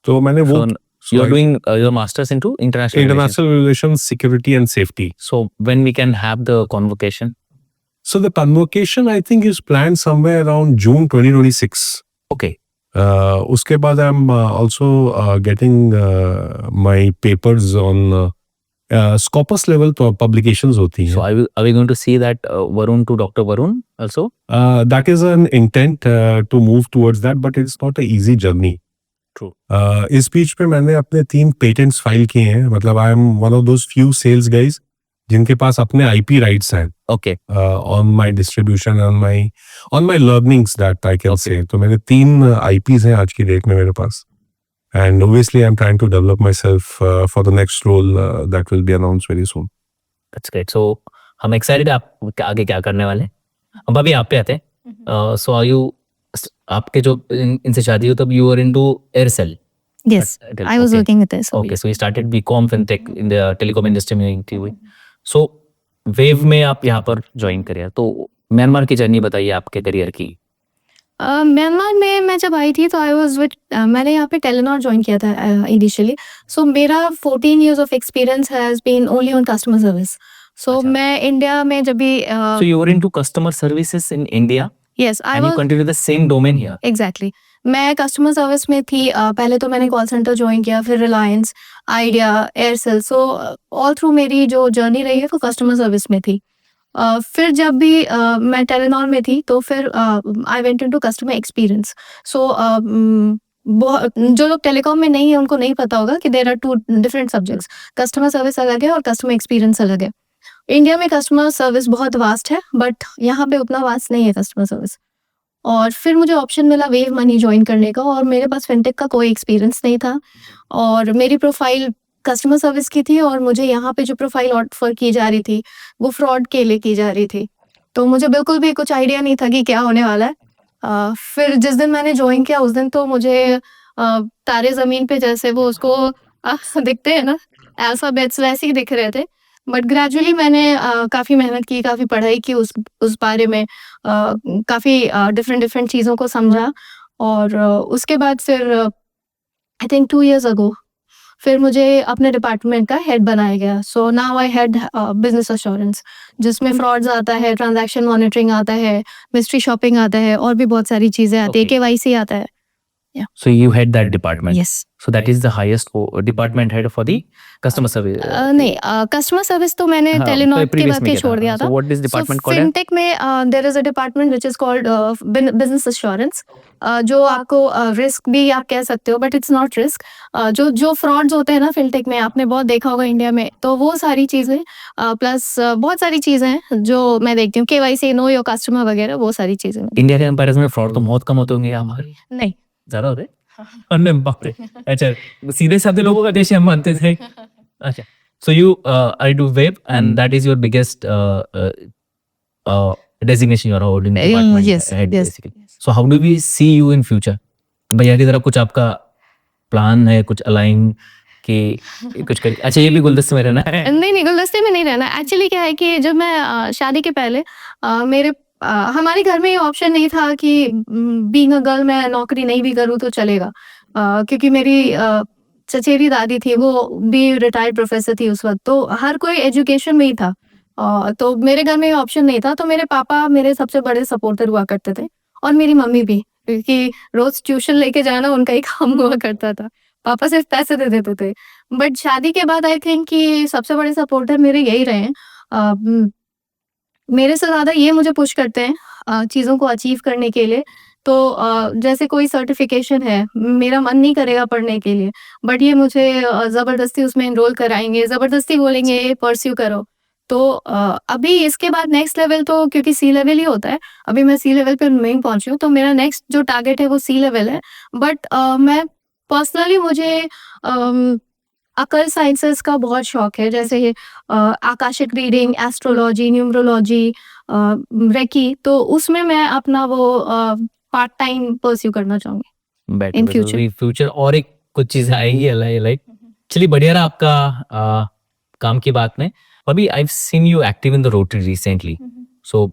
तो मैंने वो So you are doing your masters into international relations. International relations, security and safety. So when we can have the convocation? So the convocation I think is planned somewhere around June 2026. Okay. उसके बाद I am also getting my papers on Scopus level publications होती So हैं। are we going to see that Varun to Dr. Varun also? That is an intent to move towards that, but it's not a easy journey. True. इस बीच पे मैंने अपने 3 patents file किए हैं। मतलब I am one of those few sales guys जिनके पास अपने IP राइट्स हैं Okay. on my distribution, on my learnings that I can Okay. say। तो मेरे 3 IPs हैं आज की डेट में मेरे पास, and obviously I'm trying to develop myself for the next role that will be announced very soon। That's great. So हम excited है आप आगे क्या करने वाले हैं। अब अभी आप पे आते हैं। So are you आपके जो इनसे शादी हो तब you were into Aircel? Yes, I was Okay. working with this. Okay, so you started BCom FinTech in the telecom industry में थी हुई। So वेव में आप यहाँ पर ज्वाइन करिए, तो म्यांमार की जर्नी बताइए आपके करियर की। म्यांमार में मैं जब आई थी तो आई वाज विद मैंने यहाँ पे टेलीनॉर ज्वाइन किया था इनिशियली। सो मेरा 14 years of experience has been only on customer service. So अच्छा। मैं इंडिया में जब भी So you were into customer services in India yes I and you was continued the same domain here. Exactly मैं customer service में थी। पहले तो मैंने कॉल सेंटर ज्वाइन किया, फिर Reliance, idea, Aircel. So all through मेरी जो जर्नी रही है वो कस्टमर सर्विस में थी। फिर जब भी मैं टेलीनॉर में थी तो फिर I went into customer experience. So जो लोग टेलीकॉम में नहीं है उनको नहीं पता होगा कि there are 2 different subjects. Customer service अलग है और कस्टमर एक्सपीरियंस अलग है। इंडिया में कस्टमर सर्विस बहुत वास्ट है बट यहाँ पे उतना वास्ट नहीं है कस्टमर सर्विस। और फिर मुझे ऑप्शन मिला वेव मनी ज्वाइन करने का, और मेरे पास फिनटेक का कोई एक्सपीरियंस नहीं था और मेरी प्रोफाइल कस्टमर सर्विस की थी, और मुझे यहाँ पे जो प्रोफाइल ऑफर की जा रही थी वो फ्रॉड के लिए की जा रही थी। तो मुझे बिल्कुल भी कुछ आइडिया नहीं था कि क्या होने वाला है। फिर जिस दिन मैंने ज्वाइन किया उस दिन तो मुझे तारे ज़मीन पे जैसे वो उसको दिखते हैं ना, अल्फ़ाबेट्स वैसे ही दिख रहे थे। बट ग्रेजुअली मैंने काफ़ी मेहनत की, काफ़ी पढ़ाई की उस बारे में, काफ़ी डिफरेंट चीज़ों को समझा, और उसके बाद फिर आई थिंक 2 years अगो फिर मुझे अपने डिपार्टमेंट का हेड बनाया गया। So now I head business assurance, जिसमें फ्रॉड्स आता है, ट्रांजैक्शन मॉनिटरिंग आता है, मिस्ट्री शॉपिंग आता है, और भी बहुत सारी चीज़ें आती है, Okay. KYC आता है। So you head that department. Yes So that is the highest department head for the customer service. नहीं, कस्टमर सर्विस तो मैंने हाँ, टेलीनॉर तो के previous बाद में के क्या छोड़ दिया था। So what this department called है? फिनटेक में there is a department which is called business assurance, जो आपको रिस्क भी आप कह सकते हो बट इट्स नॉट रिस्क। जो फ्रॉड्स होते हैं ना फिनटेक में, आपने बहुत देखा होगा इंडिया में, तो वो सारी चीज़ें प्लस बहुत सारी चीज़ें हैं जो मैं देखती हूँ, KYC, नो योर कस्टमर वगैरह, वो सारी चीज़ें। इंडिया के कंपैरिजन में फ्रॉड तो बहुत कम होते होंगे यहाँ पर। नहीं, ज्यादा होते? अरे बाप रे। अच्छा, सीधे साधे लोगों का देश हम मानते थे। अच्छा, so you I do web and that is your biggest designation you are holding department yes, head yes. basically. So how do we see you in future? भैया की तरफ कुछ आपका प्लान है, कुछ अलाइन के कुछ कर, अच्छा ये भी गुलदस्ते में रहना है? नहीं गुलदस्ते में नहीं रहना। एक्चुअली क्या है कि जब मैं शादी के पहले मेरे हमारे घर में ये ऑप्शन नहीं था कि बीइंग अ गर्ल मैं नौकरी नहीं भी करूँ तो चलेगा। क्योंकि मेरी चचेरी दादी थी, वो भी रिटायर्ड प्रोफ़ेसर थी उस वक़्त, तो हर कोई एजुकेशन में ही था। तो मेरे घर में ये ऑप्शन नहीं था, तो मेरे पापा मेरे सबसे बड़े सपोर्टर हुआ करते थे और मेरी मम्मी भी, क्योंकि रोज़ ट्यूशन लेके जाना उनका ही काम हुआ करता था। पापा सिर्फ़ पैसे दे देते थे। बट शादी के बाद आई थिंक कि सबसे बड़े सपोर्टर मेरे यही रहे हैं। मेरे से ज़्यादा ये मुझे पुश करते हैं चीज़ों को अचीव करने के लिए। तो जैसे कोई सर्टिफ़िकेशन है, मेरा मन नहीं करेगा पढ़ने के लिए, बट ये मुझे ज़बरदस्ती उसमें एनरोल कराएँगे, ज़बरदस्ती बोलेंगे ये परस्यू करो। तो अभी इसके बाद नेक्स्ट लेवल तो क्योंकि सी लेवल ही होता है, अभी मैं सी लेवल पे नहीं पहुँची हूँ, तो मेरा नेक्स्ट जो टारगेट है वो सी लेवल है। बट मैं पर्सनली मुझे अकल साइंसेस का बहुत शौक है, जैसे akashic reading, astrology, numerology, reiki, तो उसमें मैं अपना वो पार्ट टाइम परस्यू करना चाहूँगी better in better future. Future और एक कुछ चीजें आएंगी लाइक चलिए बढ़िया रहा आपका काम की बात में। अभी I seen you active in the rotary recently, so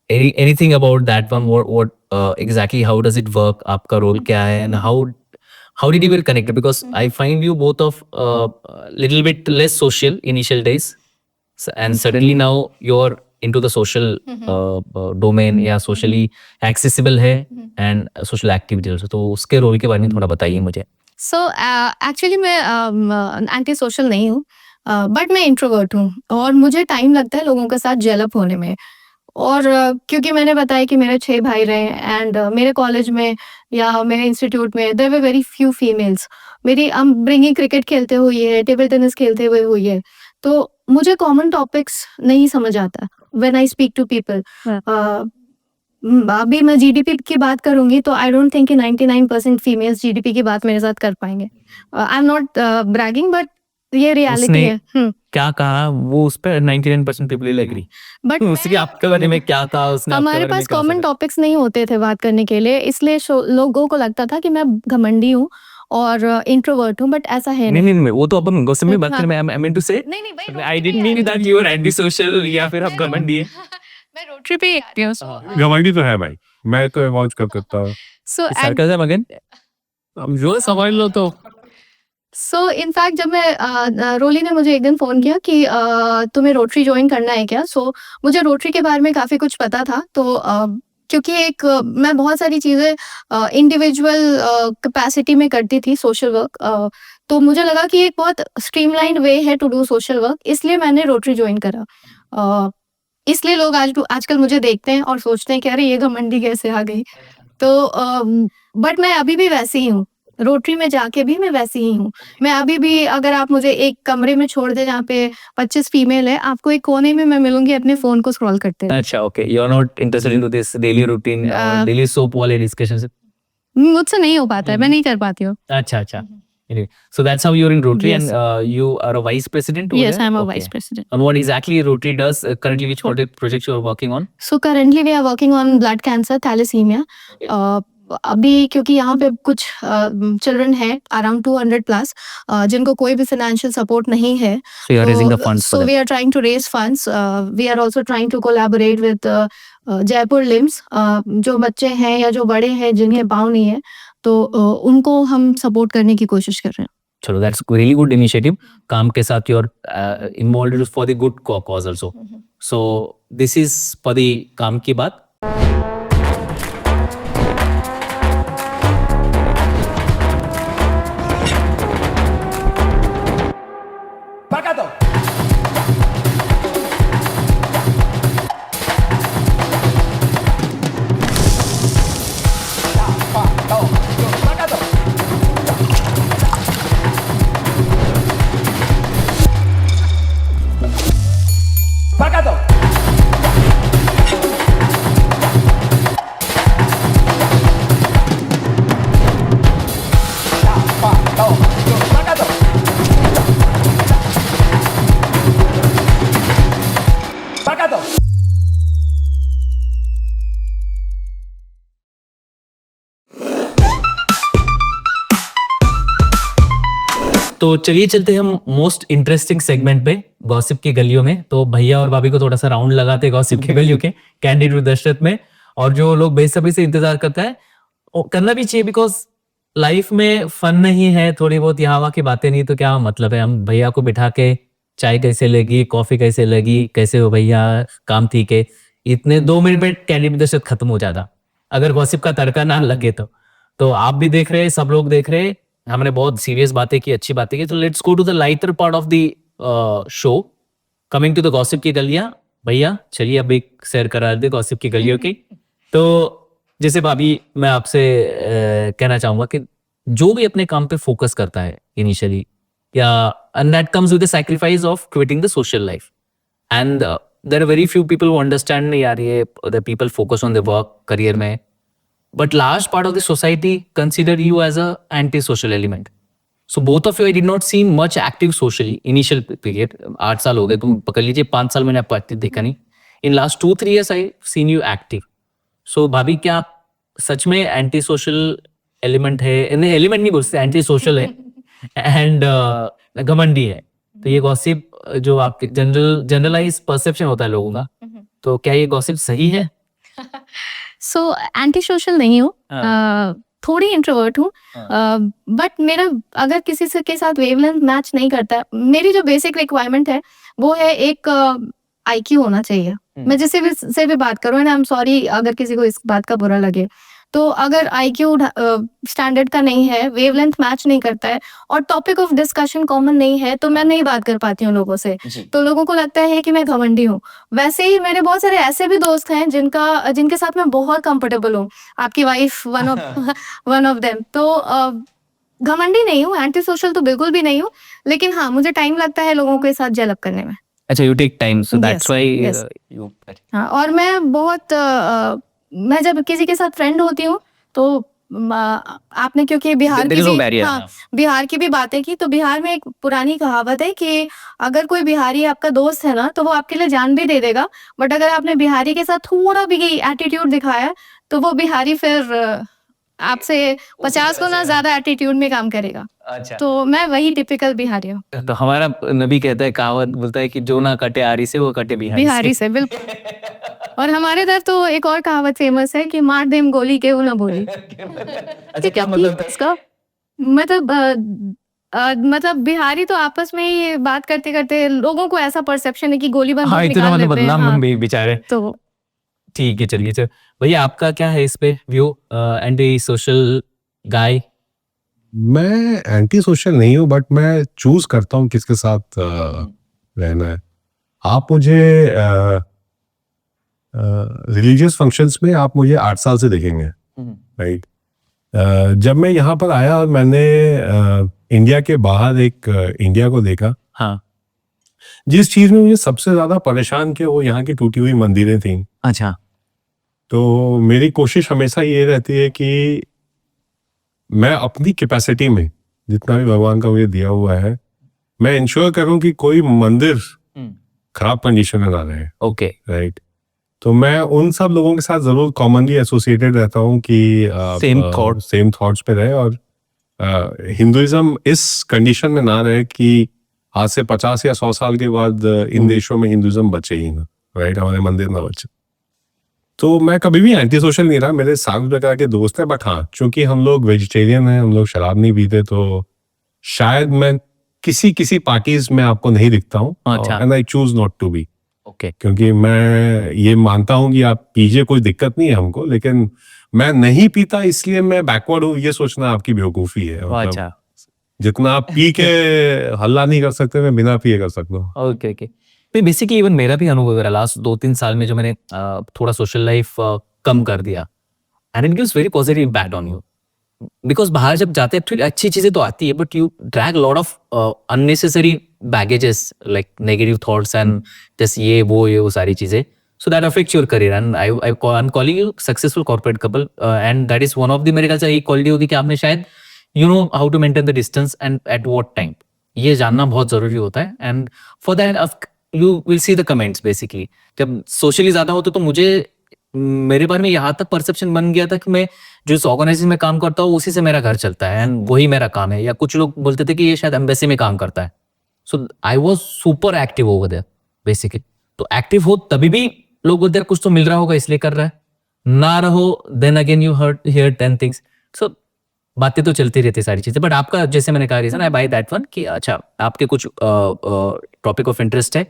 anything about that one, what exactly how does it work, आपका रोल क्या है and how did you get connected? Because I find you both of little bit less social initial days, and suddenly now you're into the social domain या socially accessible है and social activity also, तो उसके role के बारे में थोड़ा बताइए मुझे। सो एक्चुअली मैं एंटी सोशल नहीं हूँ, बट मैं इंट्रोवर्ट हूँ और मुझे टाइम लगता है लोगों के साथ जेल अप होने में। और क्योंकि मैंने बताया कि मेरे 6 भाई रहे एंड मेरे कॉलेज में या मेरे इंस्टीट्यूट में there were very few females. मेरी अपब्रिंगिंग क्रिकेट खेलते हुई है, टेबल टेनिस खेलते हुई है, तो मुझे कॉमन टॉपिक्स नहीं समझ आता when I speak to people. अभी मैं जीडीपी की बात करूंगी तो आई डोंट थिंक कि 99% फीमेल्स जीडीपी की बात मेरे साथ कर पाएंगे। I am not bragging, but ये रियलिटी उसने है। क्या कहा वो उस पर 99% पीपल विल एग्री, बट उसके आपके बारे में क्या कहा उसने, आपके हमारे बारे में पास क्या कॉमन सोचा? टॉपिक्स नहीं होते थे बात करने के लिए, इसलिए लोगों को लगता था कि मैं घमंडी हूँ और इंट्रोवर्ट हूँ, बट ऐसा है नहीं नहीं। नहीं, वो तो अपन गॉसिप में बात हाँ। करें, आई मीन टू से नहीं नहीं भाई, I didn't mean that you are anti social या फिर आप घमंडी है। मैं रोटरी पे ही आती हूँ। घमंडी तो है भाई, मैं तो अवॉइड कर सकता हूँ। सो सरकाज़म अगेन, अब जो समझ लो तो सो इनफैक्ट जब मैं रोली ने मुझे एक दिन फ़ोन किया कि तुम्हें रोटरी ज्वाइन करना है क्या? सो मुझे रोटरी के बारे में काफ़ी कुछ पता था, तो क्योंकि मैं बहुत सारी चीज़ें इंडिविजुअल कैपेसिटी में करती थी सोशल वर्क, तो मुझे लगा कि एक बहुत स्ट्रीमलाइंड वे है टू डू सोशल वर्क, इसलिए मैंने रोटरी ज्वाइन करा। इसलिए लोग आजकल मुझे देखते हैं और सोचते हैं कि अरे ये घमंडी कैसे आ गई? तो बट मैं अभी भी वैसी ही हूँ। रोटरी में जाके भी मैं वैसी ही हूँ। मैं अभी भी, अगर आप मुझे एक कमरे में छोड़ दें जहाँ पे 25 फीमेल है, आपको एक कोने में मैं मिलूँगी अपने फ़ोन को स्क्रॉल करते हुए। अच्छा okay, you are not interested into this daily routine और डेली सोप वाले डिस्कशंस। मुझसे नहीं हो पाता है, मैं नहीं कर पाती हूँ। अच्छा अच्छा, anyway, so that's how you're in Rotary. Yes. And you are a vice president over Yes, there? I'm a Okay. vice president. And what exactly Rotary does currently, which project you are working on? So currently we are working on blood cancer, thalassemia. अभी क्योंकि यहाँ पे कुछ children है around 200 plus जिनको कोई भी financial support नहीं है, So you are raising the funds for so them. we are trying to raise funds. We are also trying to collaborate with Jaipur limbs. जो बच्चे हैं या जो बड़े हैं जिन्हें पाँव नहीं है, तो उनको हम सपोर्ट करने की कोशिश कर रहे हैं। चलो, that's really good initiative. काम के साथ you are involved for the good cause also. So this is for the काम की बात। तो चलिए चलते हैं हम मोस्ट इंटरेस्टिंग सेगमेंट पे, गॉसिप की गलियों में। तो भैया और भाभी को थोड़ा सा राउंड लगाते हैं गॉसिप की गलियों के कैंडिड विद दशरथ में। और जो लोग बेसब्री से इंतजार करता है वो करना भी चाहिए, बिकॉज लाइफ में फन नहीं है थोड़ी बहुत यहाँ वहाँ की बातें नहीं तो क्या मतलब है। हम भैया को बिठा के चाय कैसे लगी, कॉफी कैसे लगी, कैसे हो भैया, काम ठीक है, इतने 2 मिनट में कैंडिड विद दशरथ खत्म हो जाता अगर गॉसिप का तड़का ना लगे तो आप भी देख रहे हैं, सब लोग देख रहे हैं, हमने बहुत सीरियस बातें की, अच्छी बातें की। तो let's go to the lighter part of the show, coming to the gossip की गलियां। भैया चलिए अब एक शेयर करा दे गॉसिप की गलियों की। तो जैसे भाभी मैं आपसे कहना चाहूंगा कि जो भी अपने काम पे फोकस करता है इनिशियली, या and that comes with the sacrifice of quitting the social life, and there are very few people who understand नहीं यार, ये the people focus on the work career में, but large part of the society consider you as a anti-social element. So both of you, I did not see much active socially initial period. 8 साल हो गए, तुम पकड़ लीजिए 5 साल मैंने आपको एक्टिव देखा नहीं. In last 2-3 years I seen you active. So भाभी क्या आप सच में एंटी सोशल एलिमेंट है? नहीं एलिमेंट नहीं बोलते, एंटी सोशल है एंड घमंडी है. तो ये गॉसिप जो आपके जनरलाइज परसेप्शन होता है लोगों का, तो क्या ये गॉसिप सही है? सो एंटी सोशल नहीं हूँ, थोड़ी इंट्रोवर्ट हूँ, बट मेरा अगर किसी से के साथ वेवलेंथ मैच नहीं करता, मेरी जो बेसिक रिक्वायरमेंट है वो है एक आईक्यू होना चाहिए. मैं जिससे भी से भी बात करूँ, एंड आई एम सॉरी अगर किसी को इस बात का बुरा लगे, तो अगर आईक्यू स्टैंडर्ड का नहीं है, वेवलेंथ मैच नहीं करता है और टॉपिक ऑफ डिस्कशन कॉमन नहीं है, तो मैं नहीं बात कर पाती हूँ लोगों से. तो लोगों को लगता है कि मैं घमंडी हूँ. वैसे ही मेरे बहुत सारे ऐसे भी दोस्त हैं जिनके साथ मैं बहुत कंफर्टेबल हूँ. आपकी वाइफ वन ऑफ देम. तो घमंडी नहीं हूँ, एंटी सोशल तो बिल्कुल भी नहीं हूँ, लेकिन हाँ मुझे टाइम लगता है लोगों के साथ जेल अप करने में. अच्छा, you take time, so that's why you. हाँ, और मैं बहुत मैं जब किसी के साथ फ्रेंड होती हूँ तो आपने क्योंकि बिहार की भी बिहार की भी बातें की, तो बिहार में एक पुरानी कहावत है कि अगर कोई बिहारी आपका दोस्त है ना, तो वो आपके लिए जान भी दे देगा, बट अगर आपने बिहारी के साथ थोड़ा भी एटीट्यूड दिखाया तो वो बिहारी फिर आपसे 50 गुना ज्यादा एटीट्यूड में काम करेगा. अच्छा. तो मैं वही टिपिकल बिहारी हूँ. तो हमारा नबी कहता है, कहावत बोलता है कि जो ना कटे आरी से वो कटे बिहारी से. बिल्कुल. और हमारे इधर तो एक और कहावत फेमस है कि मार देम गोली के वो ना बोली. अच्छा, क्या मतलब है इसका? मतलब बिहारी तो आपस में ही बात करते करते लोगों को ऐसा परसेप्शन है कि गोली बंदूक निकाल लेते हैं. बदनाम हम बेचारे. तो ठीक है, चलिए. चल भैया, आपका क्या है इस पे व्यू, एंटी सोशल गाय? मैं एंटी सोशल नहीं हूँ, बट मैं चूज करता हूँ किसके साथ रहना है. आप मुझे रिलीजियस फंक्शंस में आप मुझे 8 साल से देखेंगे, राइट. जब मैं यहाँ पर आया और मैंने इंडिया के बाहर एक इंडिया को देखा, हाँ, जिस चीज में मुझे सबसे ज्यादा परेशान किया वो यहाँ की टूटी हुई मंदिरें थी. अच्छा. तो मेरी कोशिश हमेशा ये रहती है कि मैं अपनी कैपेसिटी में जितना भी भगवान का मुझे दिया हुआ है, मैं इंश्योर करूं कि कोई मंदिर खराब कंडीशन में ना रहे. Okay, right. तो मैं उन सब लोगों के साथ जरूर कॉमनली एसोसिएटेड रहता हूँ कि सेम थॉट्स पे रहे, और हिंदुइज्म इस कंडीशन में ना रहे कि आज से 50 या 100 साल के बाद इन देशों में हिंदुइज्म बचे ही ना, राइट, हमारे मंदिर ना बचे. तो मैं कभी भी एंटी सोशल नहीं रहा. मेरे 7 प्रकार के दोस्त हैं, बट हाँ, चूंकि हम लोग वेजिटेरियन हैं, हम लोग शराब नहीं पीते, तो शायद मैं किसी पार्टीज में आपको नहीं दिखता हूँ. And I choose not to be. Okay. क्योंकि मैं ये मानता हूँ कि आप पीजिए, कोई दिक्कत नहीं है हमको, लेकिन मैं नहीं पीता इसलिए मैं बैकवर्ड हूँ, ये सोचना आपकी बेवकूफी है. अच्छा. जितना आप पी के हल्ला नहीं कर सकते, मैं बिना पिए कर सकता हूँ. Okay okay. बेसिकली इवन मेरा भी अनुभव है लास्ट 2-3 साल में, जो मैंने थोड़ा सोशल लाइफ कम कर दिया, and it gives very positive impact on you. Because बाहर जब जाते हैं एक्चुअली अच्छी चीजें तो आती है, but you drag lot of unnecessary baggages like negative thoughts and just ये वो सारी चीजें. So that affects your career, and I am calling you successful corporate couple, and that is one of the, मेरे ख्याल से एक quality होगी कि आपने शायद you know how to maintain the distance and at what time. ये जानना बहुत जरूरी होता है. And for that you will see the comments. Basically जब सोशली ज्यादा होते तो मेरे बारे में यहाँ तक परसेप्शन बन गया था कि मैं जिस ऑर्गेनाइजेशन में काम करता हूँ उसी से मेरा घर चलता है एंड वही मेरा काम है। या कुछ लोग बोलते थे कि ये शायद एम्बेसी में काम करता है। So I was super active over there basically. तो एक्टिव हो तभी भी लोग बोलते हैं कुछ तो मिल रहा होगा इसलिए कर रहा है, ना रहो then again you hear 10 things. So बातें तो चलती रहती सारी चीजें। बट आपका जैसे मैंने कहा reason I buy that one कि अच्छा आपके कुछ टॉपिक ऑफ इंटरेस्ट है,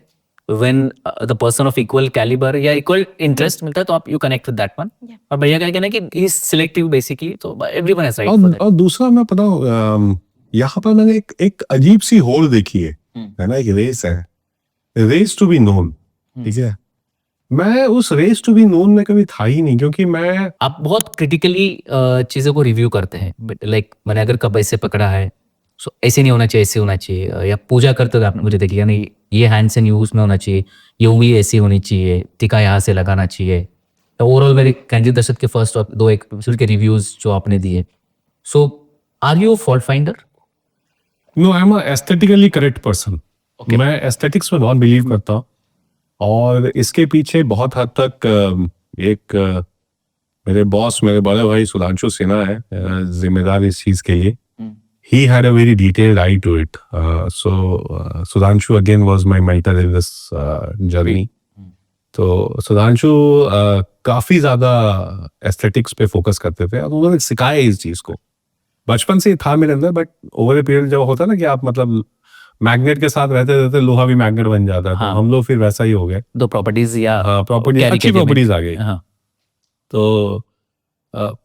when the person of equal calibre या इक्वल इंटरेस्ट मिलता है तो आप you connect with that one. और भैया का कहना है कि ही इज सिलेक्टिव बेसिकली, तो everyone has right for that. और दूसरा मैं बताऊं, यहाँ पर मैंने एक अजीब सी होड़ देखी है ना, एक रेस है, रेस टू बी नोन, ठीक है। मैं उस रेस टू बी नोन में कभी था ही नहीं, क्योंकि मैं आप बहुत क्रिटिकली चीजों को रिव्यू करते हैं। लाइक मैंने अगर कब ऐसे पकड़ा है सो ऐसे नहीं होना चाहिए, ऐसे होना चाहिए। या पूजा करते हो आपने मुझे देखी, यानी ये हैंड्स एंड यूज में होना चाहिए, ये उंगली ऐसी होनी चाहिए, टीका यहाँ से लगाना चाहिए। तो ओवरऑल मेरे कैंडी दशरथ के फर्स्ट 2 एपिसोड के रिव्यूज जो आपने दिए, so are you fault finder? No, I am aesthetically correct person. मैं एस्थेटिक्स में बहुत बिलीव करता हूँ, और इसके पीछे बहुत हद तक मेरे बॉस, मेरे बड़े भाई सुधांशु सिन्हा है जिम्मेदार इस चीज के लिए। he had a very detailed eye to it. So Sudhanshu again was my mentor in this journey. तो सुधांशु काफी ज्यादा एस्थेटिक्स पे फोकस करते थे, और उन्होंने सिखाया इस चीज को। बचपन से ही था मेरे अंदर, बट ओवर ए पीरियड जब होता ना कि आप मतलब मैग्नेट के साथ रहते रहते लोहा भी मैग्नेट बन जाता है। हाँ। तो हम लोग फिर वैसा ही हो गए, दो प्रॉपर्टीज या प्रॉपर्टी अच्छी प्रॉपर्टीज आ गई। हाँ। तो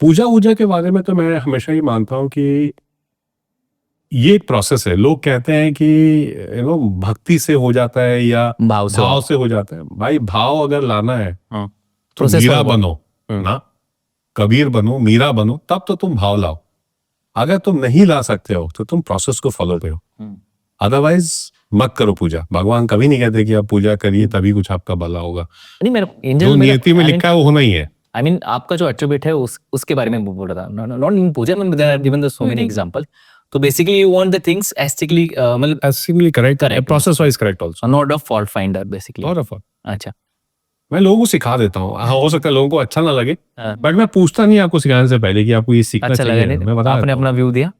पूजा के बारे में तो मैं हमेशा ही मानता हूँ कि ये एक प्रोसेस है। लोग कहते हैं कि भक्ति से हो जाता है या भाव से हो जाता है। भाई भाव अगर लाना है हाँ। तो Process मीरा होगा। बनो ना, कबीर बनो, मीरा बनो, तब तो तुम भाव लाओ। अगर तुम नहीं ला सकते हो तो तुम प्रोसेस को फॉलो करो, अदरवाइज मत करो पूजा। भगवान कभी नहीं कहते कि आप पूजा करिए तभी कुछ आपका भला होगा। नहीं मेरा जो एंजल नियति में लिखा है वो होना ही है। आई मीन आपका जो एट्रीब्यूट है उसके बारे में बोल रहा था, नॉट इन पूजा, मैं given the so many example. तो basically you want the things aesthetically मतलब aesthetically correct, process wise correct also, not a fault finder basically. Not a fault. अच्छा, मैं लोगों को सिखा देता हूँ। हो सकता है लोगों को अच्छा ना लगे, हाँ। बट मैं पूछता नहीं आपको सिखाने से पहले कि आपको ये सीखना अच्छा लगा चाहिए। नहीं, मैं बता आपने देता हूँ। अपना व्यू दिया,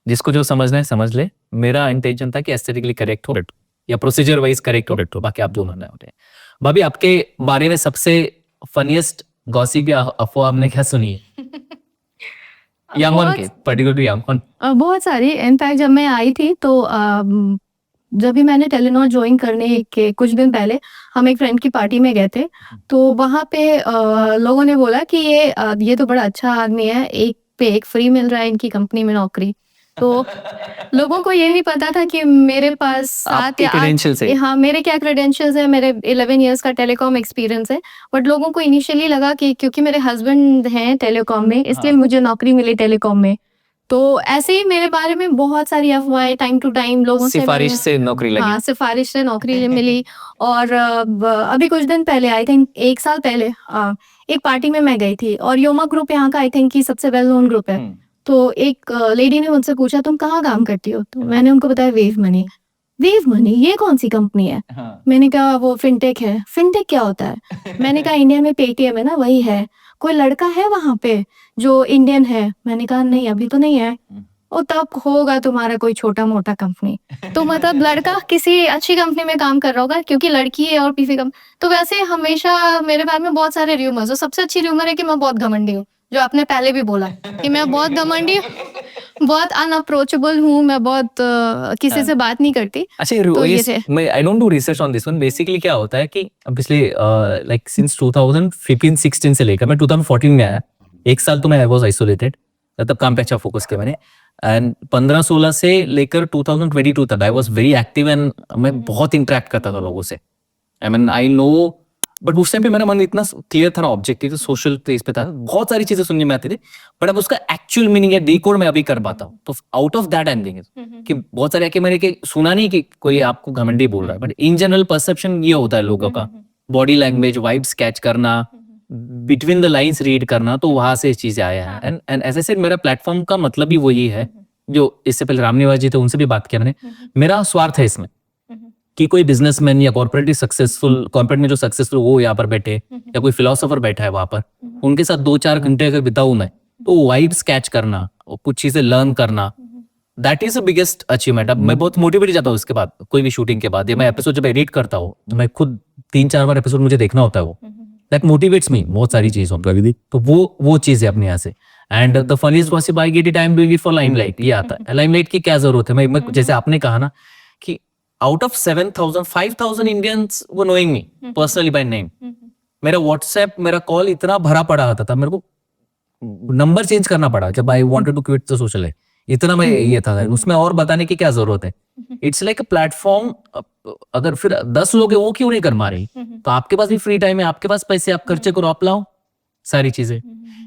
जिसको जो समझना है समझ ले। मेरा इंटेंशन था कि एस्थेटिकली करेक्ट हो या प्रोसीजर वाइज करेक्ट हो, बाकी आप जो मानना है। भाभी आपके बारे में सबसे फनीएस्ट गॉसिप या अफवाह आपने क्या सुनी है? यंग वन के, पर्टिकुलरली यंग वन। बहुत सारी। इनफैक्ट जब मैं आई थी तो जब भी मैंने टेलीनॉर ज्वाइन करने के कुछ दिन पहले हम एक फ्रेंड की पार्टी में गए थे, तो वहाँ पे लोगों ने बोला कि ये तो बड़ा अच्छा आदमी है, एक पे एक फ्री मिल रहा है इनकी कंपनी में नौकरी। तो लोगों को ये नहीं पता था कि मेरे पास 7 आपके या 8 credentials है। हाँ, मेरे क्या क्रेडेंशियल्स है। मेरे 11 इयर्स का टेलीकॉम एक्सपीरियंस है। बट लोगों को इनिशियली लगा कि क्योंकि मेरे हस्बैंड हैं टेलीकॉम में, इसलिए मुझे नौकरी मिली टेलीकॉम में। तो ऐसे ही मेरे बारे में बहुत सारी अफवाहें टाइम टू टाइम लोगों से सिफारिश से नौकरी लगी। हाँ, सिफारिश से नौकरी मिली। और अभी कुछ दिन पहले, आई थिंक 1 साल पहले, एक पार्टी में मैं गई थी, और योमा ग्रुप यहाँ का आई थिंक की सबसे वेल नोन ग्रुप है। तो एक लेडी ने मुझसे पूछा तुम कहाँ काम करती हो? तो मैंने उनको बताया वेव मनी। वेव मनी ये कौन सी कंपनी है? मैंने कहा वो फिनटेक है। फिनटेक क्या होता है? मैंने कहा इंडिया में पेटीएम है ना, वही है। कोई लड़का है वहां पे जो इंडियन है? मैंने कहा नहीं, अभी तो नहीं है। और तब होगा तुम्हारा कोई छोटा मोटा कंपनी। तो मतलब लड़का किसी अच्छी कंपनी में काम कर रहा होगा, क्योंकि लड़की है और पीसी तो वैसे हमेशा मेरे बारे में बहुत सारे र्यूमर्स। और सबसे अच्छी र्यूमर है कि मैं बहुत घमंडी हूँ, जो आपने पहले भी बोला कि मैं बहुत घमंडी, बहुत अनअप्रोचेबल हूँ। मैं बहुत किसी से बात नहीं करती। अच्छा, तो ये थे। मैं I don't do research on this one. Basically क्या होता है कि पिछले लाइक सिंस 2015-16 से लेकर मैं 2014 में आया, 1 साल तो मैं आई वाज आइसोलेटेड, तब काम पे अच्छा फोकस किया मैंने। एंड 15-16 से लेकर 2022 तक I was very active and मैं बहुत इंटरेक्ट करता था लोगों से। I mean I know, but उस टाइम पे मेरा मन इतना क्लियर था, ऑब्जेक्टिव तो सोशल प्लेस पे था, बहुत सारी चीजें सुनने में आती थी, बट अब उसका एक्चुअल मीनिंग या डिकोड मैं अभी कर पाता हूँ। तो out of that I am thinking कि बहुत सारे मैंने के सुना नहीं कि कोई आपको घमंडी बोल रहा है, बट इन जनरल परसेप्शन ये होता है लोगों का, बॉडी लैंग्वेज, वाइब्स कैच करना, बिटवीन द लाइंस रीड करना, तो वहां से चीजें आया है। एंड एज आई सेड, मेरा प्लेटफॉर्म का मतलब भी वही है, जो इससे पहले रामनिवास जी थे उनसे भी बात किया मैंने। मेरा स्वार्थ है इसमें कि कोई बिजनेसमैन या कॉर्पोरेट सक्सेसफुल, कॉर्पोरेट में जो सक्सेसफुल वो यहाँ पर बैठे, या कोई फिलोसोफर बैठा है वहां पर, उनके साथ 2-4 घंटे अगर बिताऊं मैं, तो वाइब्स कैच करना और कुछ चीजें लर्न करना, that is the biggest achievement. अब मैं बहुत मोटिवेट जाता हूँ उसके बाद, कोई भी शूटिंग के बाद, या मैं एपिसोड जब एडिट करता हूँ, मैं खुद 3-4 बार एपिसोड मुझे देखना होता है, वो दैट मोटिवेट्स मी बहुत सारी चीजों पर. तो वो चीज है अपने यहाँ से. And the funniest gossip I get it, I am doing it for limelight. ये आता है, लाइमलाइट की क्या जरूरत है. मैं जैसे आपने कहा ना कि आउट ऑफ 7,000 5,000 इंडियंस वो knowing me personally by name. मेरा व्हाट्सएप, मेरा कॉल इतना भरा पड़ा आता था, मेरे को नंबर चेंज करना पड़ा जब I wanted to quit the social life. इतना मैं ये था, उसमें और बताने की क्या जरूरत है. It's like a platform. अगर फिर 10 लोग हैं, वो क्यों नहीं कर पा रहे, तो आपके पास भी फ्री टाइम है, आपके पास पैसे, आप खर्चे करो, आप लाओ सारी चीजें.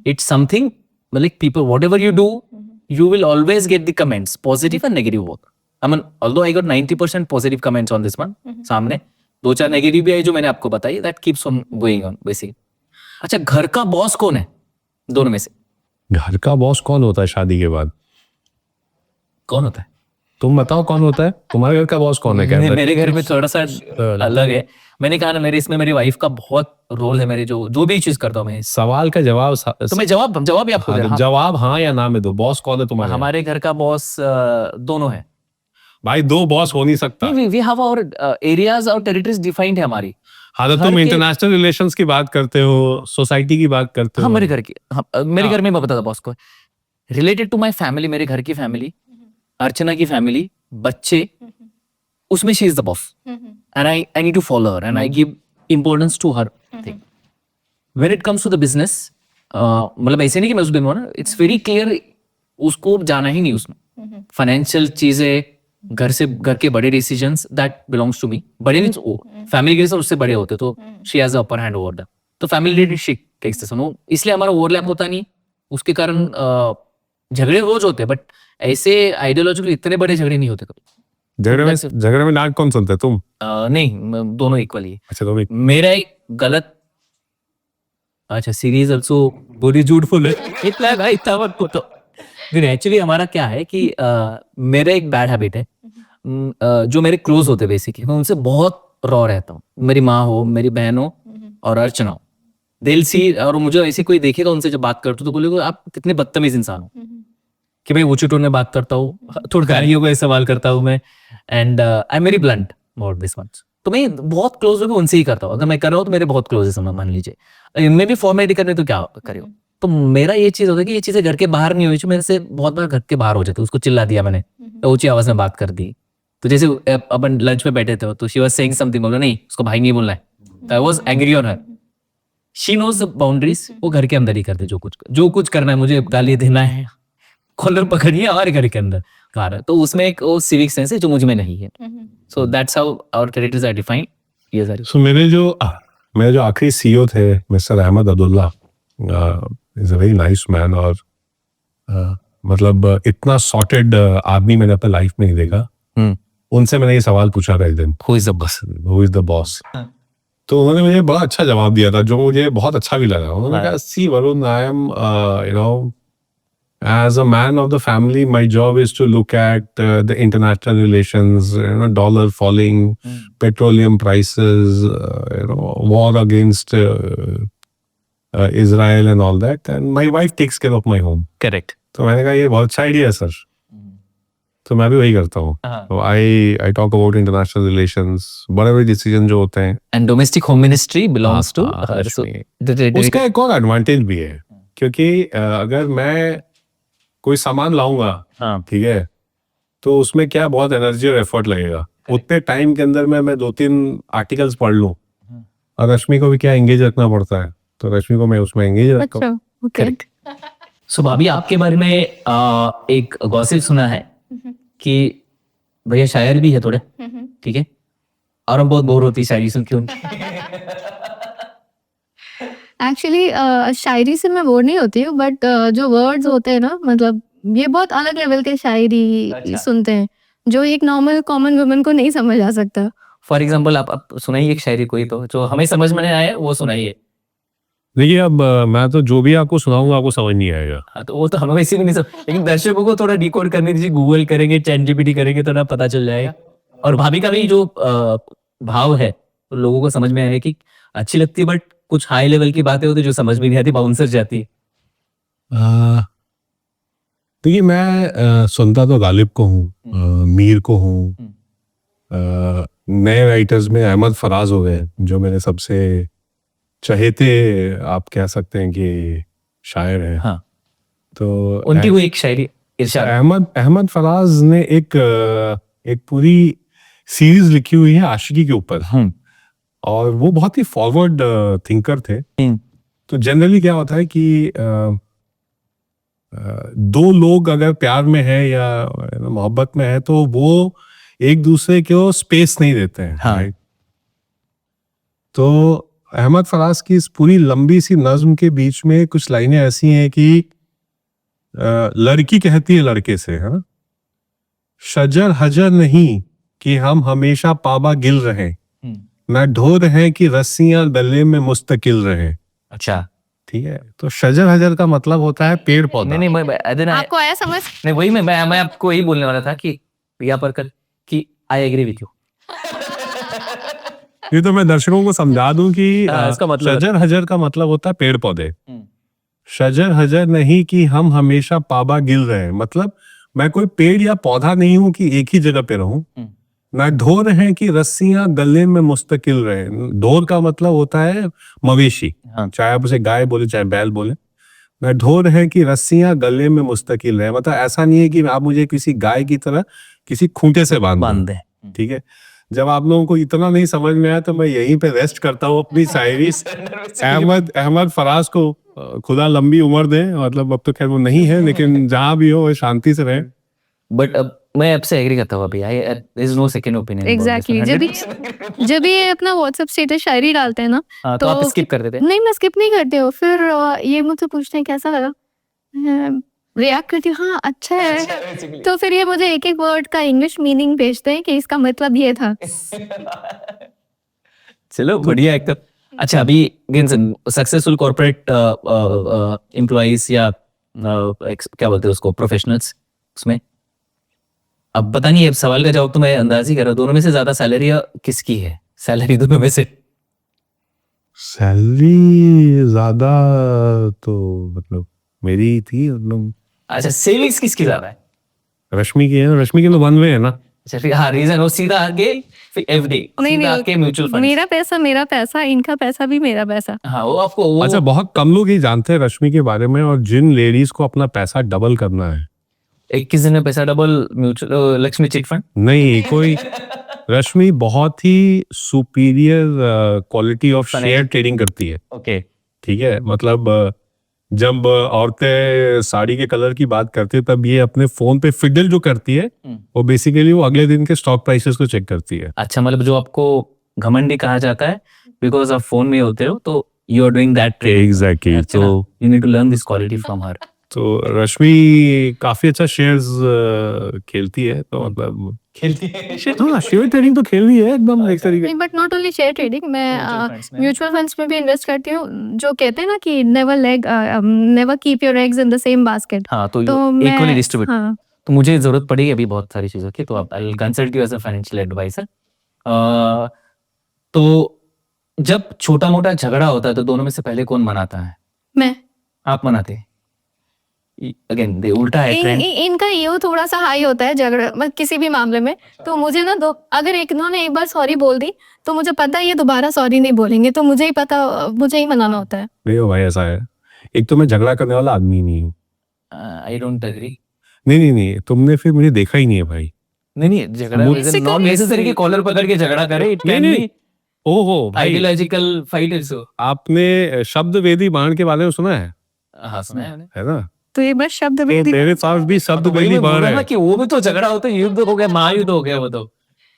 It's something like people, whatever you do, you will always get the comments, positive and negative both. I mean, although I got 90% positive comments on this one, सामने 2-4 नेगेटिव भी आई जो मैंने आपको बताई. that keeps on going on basically. अच्छा, घर का boss कौन है दोनों में से? घर का बॉस कौन होता है शादी के बाद? कौन होता है? तुम बताओ कौन होता है? तुम्हारे घर का बॉस कौन है? क्या मेरे घर में थोड़ा सा अलग है. मैंने कहा ना, मेरे इसमें मेरी वाइफ का बहुत रोल है. मेरे जो भी चीज करता हूँ मैं, सवाल का जवाब तो मैं जवाब ही आपको दे रहा हूँ. जवाब हाँ या ना में दो. बॉस कौन है तुम्हारे? हमारे घर का बॉस दोनों है भाई. 2 बॉस हो नहीं सकता. वी हैव आवर एरियाज और टेरिटरीज डिफाइंड है हमारी. हाँ, तो तुम इंटरनेशनल रिलेशंस की बात करते हो, सोसाइटी की बात करते हो. हाँ, मेरे घर की, मेरे घर में मैं बताता बॉस को. रिलेटेड टू माय फैमिली, मेरे घर की फैमिली, अर्चना की फैमिली, बच्चे, उसमें she is the boss. And I need to follow her and I give importance to her thing. When it comes to the business, मतलब ऐसे नहीं कि मैं उस दिन ना, इट्स वेरी क्लियर, उसको जाना ही नहीं उसमें. फाइनेंशियल चीजें, घर के बड़े decisions, that belongs to me. बड़े नहीं, फैमिली के उससे बड़े होते, तो she has upper hand over that. तो family related she takes this one. इसलिए हमारा ओवरलैप होता नहीं. उसके कारण झगड़े रोज होते हैं, बट ऐसे आइडियोलॉजिकल इतने बड़े झगड़े नहीं होते कभी. झगड़े में नाक कौन सुनता है? तुम? नहीं, दोनों इक्वली. अच्छा, तुम मेरा एक गलत, अच्छा, सीरीज ऑल्सो बड़ी झूठफुल है. इतना है भाई, इतना मत पूछो. फिर एक्चुअली हमारा क्या है कि मेरा एक बैड हैबिट है. जो मेरे क्लोज होते बेसिकली, मैं उनसे बहुत रॉ रहता हूँ. मेरी माँ हो, मेरी बहन हो और अर्चना हो, दिल सी, और मुझे ऐसे कोई देखेगा उनसे जब बात करता हूँ तो बोलेगा आप कितने बदतमीज इंसान हो, कि मैं ऊंची टोन में बात करता हूँ, थोड़ा गालियों को सवाल करता हूँ मैं. And I am very blunt about this one. तो मैं बहुत क्लोज होकर उनसे ही करता हूँ. अगर मैं कर रहा हूँ तो मेरे बहुत क्लोज है, समझ मान लीजिए. मैं भी फॉर्मेलिटी करने तो क्या करे हो. तो मेरा ये चीज होता है कि ये चीजें घर के बाहर नहीं हुई. मेरे से बहुत बार घर के बाहर हो जाते. उसको चिल्ला दिया मैंने, ऊंची आवाज में बात कर दी. तो जैसे अपन लंच में बैठे थे, तो शी वाज सेइंग समथिंग, बोला नहीं उसको भाई नहीं बोलना है. I was angry on her. She knows the boundaries. वो घर के अंदर ही करते, जो कुछ करना है. मुझे गाली देना है, कॉलर पकड़िए हमारे घर के अंदर कार. तो उसमें एक वो सिविक सेंस है जो मुझ में नहीं है. So that's how our territories are defined. ये सारी. सो मेरे जो आखिरी सीईओ थे, mister Ahmed Abdullah, is a very nice man. और मतलब इतना सॉर्टेड आदमी मैंने अपने लाइफ में नहीं देखा. उनसे मैंने ये सवाल पूछा था एक दिन, who is the boss, who is the boss. तो उन्होंने मुझे बड़ा अच्छा जवाब दिया था, जो मुझे बहुत अच्छा भी लगा. उन्होंने कहा, see Varun, I am as a man of the family, my job is to look at the international relations, dollar falling, petroleum prices, war against Israel and all that, and my wife takes care of my home. Correct. तो मैंने कहा ये बहुत अच्छा idea है sir. तो मैं भी वही करता हूँ. तो I talk about international relations, बड़े बड़े डिसीजन जो होते हैं. And domestic home ministry belongs to her. So उसका एक और एडवांटेज भी है, क्योंकि अगर मैं कोई सामान लाऊंगा, ठीक है, तो उसमें क्या बहुत एनर्जी और एफर्ट लगेगा. उतने टाइम के अंदर मैं 2-3 आर्टिकल्स पढ़ लूं. और रश्मि को भी क्या एंगेज रखना पड़ता है, तो रश्मि को मैं उसमें एंगेज रखता हूँ. करेक्ट. सो भाभी, आपके बारे में एक गॉसिप सुना है कि भैया शायर भी है थोड़े, ठीक है, और हम बहुत बोर होती है शायरी सुन के उनकी. एक्चुअली शायरी से मैं बोर नहीं होती हूँ, बट जो वर्ड्स होते हैं ना, मतलब ये बहुत अलग लेवल के शायरी सुनते हैं, जो एक नॉर्मल कॉमन वुमन को नहीं समझ आ सकता. फॉर एग्जाम्पल आप सुनाइए एक शायरी कोई, तो जो हमें समझ में नहीं आया वो सुनाइए. देखिए, अब मैं तो जो भी आपको सुनाऊंगा आपको समझ नहीं आएगा. तो वो तो हमें वैसे भी नहीं समझ, लेकिन दर्शकों को थोड़ा डिकोड करने दीजिए. गूगल करेंगे, चैटजीपीटी करेंगे तो ना पता चल जाएगा. और भाभी का भी जो भाव है तो लोगों को समझ में आया कि अच्छी लगती है, बट कुछ हाई लेवल की बातें होती है जो समझ में नहीं आती, बाउंसर जाती है. देखिए मैं सुनता तो गालिब को हूँ, मीर को हूँ, नए राइटर्स में अहमद फराज हो गए जो मेरे सबसे चहेते आप कह सकते हैं कि शायर हैं। हाँ, तो उनकी वो एक शायरी इरशाद। अहमद फराज ने एक पूरी सीरीज लिखी हुई है आशिकी के ऊपर, और वो बहुत ही फॉरवर्ड थिंकर थे। तो जनरली क्या होता है कि दो लोग अगर प्यार में है या मोहब्बत में है तो वो एक दूसरे को स्पेस नहीं देते हैं। हाँ। राइट? तो अहमद फराज की इस पूरी लंबी सी नज्म के बीच में कुछ लाइनें ऐसी हैं कि लड़की कहती है लड़के से, हाँ, शजर हजर नहीं कि हम हमेशा पाबा गिल रहे, ना ढोर है कि रस्सियां गले में मुस्तकिल रहे। अच्छा, ठीक है, तो शजर हजर का मतलब होता है पेड़ पौधा। नहीं नहीं, आपको आया समझ? नहीं वही मैं आपको यही बोलने वाला था कि यहाँ पर कल कि आई एग्री विथ यू। ये तो मैं दर्शकों को समझा दूं कि इसका मतलब शजर हजर का मतलब होता है पेड़ पौधे। शजर हजर नहीं कि हम हमेशा पाबा गिल रहे, मतलब मैं कोई पेड़ या पौधा नहीं हूं कि एक ही जगह पे रहूं, ना ढोर है कि रस्सियां गले में मुस्तकिल रहे। ढोर का मतलब होता है मवेशी, हाँ। चाहे आप उसे गाय बोले चाहे बैल बोले। ना ढोर है कि रस्सियां गले में मुस्तकिल रहे, मतलब ऐसा नहीं है कि आप मुझे किसी गाय की तरह किसी खूंटे से बांध दें। ठीक है, जब आप लोगों को इतना नहीं समझ में आया तो मैं यहीं पे रेस्ट करता हूँ अपनी शायरी। अहमद फराज को खुदा लंबी उम्र दे, मतलब अब तो खैर वो नहीं है, लेकिन जहां भी हो वो शांति से रहे। बट अब मैं आपसे एग्री करता हूँ अभी, there is no second opinion. Exactly, जब ये अपना व्हाट्सएप स्टेटस शायरी डालते हैं ना, तो आप स्किप कर देते हैं? नहीं, मैं स्किप नहीं करती हूँ। फिर ये मुझसे पूछते हैं कैसा लगा, रिएक्ट करती हूँ हाँ अच्छा है। तो फिर ये मुझे एक एक वर्ड का इंग्लिश मीनिंग भेजते हैं कि इसका मतलब ये था। चलो बढ़िया एकदम। अच्छा, अभी सक्सेसफुल कॉर्पोरेट एम्प्लॉइज या क्या बोलते हैं उसको, प्रोफेशनल्स, उसमें अब पता नहीं, अब सवाल का जवाब तो मैं अंदाज ही कर रहा हूँ, दोनों में से ज्यादा सैलरी किसकी है? सैलरी दोनों में से? सैलरी ज्यादा तो मतलब मेरी थी। अच्छा, सेविंग्स किसकी ज्यादा है? रश्मि की है, रश्मि की तो 1 वे है ना। अच्छा, फिर हाँ, रीजन वो सीधा आगे एफडी, सीधा आगे म्यूचुअल फंड। मेरा पैसा, इनका पैसा भी मेरा पैसा। हाँ, वो आपको वो अच्छा, बहुत कम लोग ही जानते हैं रश्मि के बारे में, और जिन लेडीज को अपना पैसा डबल करना है, 21 दिन में पैसा double, mutual Lakshmi chit fund. नहीं कोई रश्मि बहुत ही superior quality of share trading करती है। ओके, ठीक है, मतलब जब औरतें साड़ी के कलर की बात करती है तब ये अपने फोन पे फिडल जो करती है वो बेसिकली वो अगले दिन के स्टॉक प्राइसेस को चेक करती है। अच्छा, मतलब जो आपको घमंडी कहा जाता है बिकॉज आप फोन में होते हो, तो you are doing that trade. Exactly, तो you need to learn this quality from her. तो रश्मि काफी अच्छा शेयर्स खेलती है, तो मतलब खेलती है शेयर ट्रेडिंग तो खेल रही है एकदम एक तरीके। नहीं, but not only share trading, मैं म्यूचुअल फंड्स में भी इन्वेस्ट करती हूँ। जो कहते हैं ना कि never keep your eggs in the same basket. हाँ, तो मैं इक्वली डिस्ट्रीब्यूट। हाँ, तो मुझे जरूरत पड़ेगी अभी बहुत सारी चीजों की, तो I will consult you as a financial adviser. तो जब छोटा मोटा झगड़ा होता है तो दोनों में से पहले कौन मनाता है? मैं। आप मनाते? अगेन दे उल्टा है ट्रेंड। इनका ईगो थोड़ा सा हाई होता है झगड़ा मतलब किसी भी मामले में। तो मुझे ना अगर इन्होंने एक बार सॉरी बोल दी तो मुझे पता है ये दोबारा सॉरी नहीं बोलेंगे, तो मुझे ही मनाना होता है। नहीं हो भाई, ऐसा है, एक तो मैं झगड़ा करने वाला आदमी नहीं हूँ। I don't agree. नहीं, तुमने फिर मुझे देखा ही नहीं है भाई। नहीं, झगड़ा नॉट नेसेसरी कि कॉलर पकड़ के झगड़ा करे, इट कैन बी ओहो भाई, आइडियोलॉजिकल फाइट आल्सो। आपने शब्द वेदी बाण के बारे में सुना है? हाँ, सुना है मैंने। है ना, तो ये बस शब्द तो मेरे पास भी शब्द वेदी बाण है कि वो भी तो झगड़ा होता है, युद्ध हो गया, महायुद्ध हो गया वो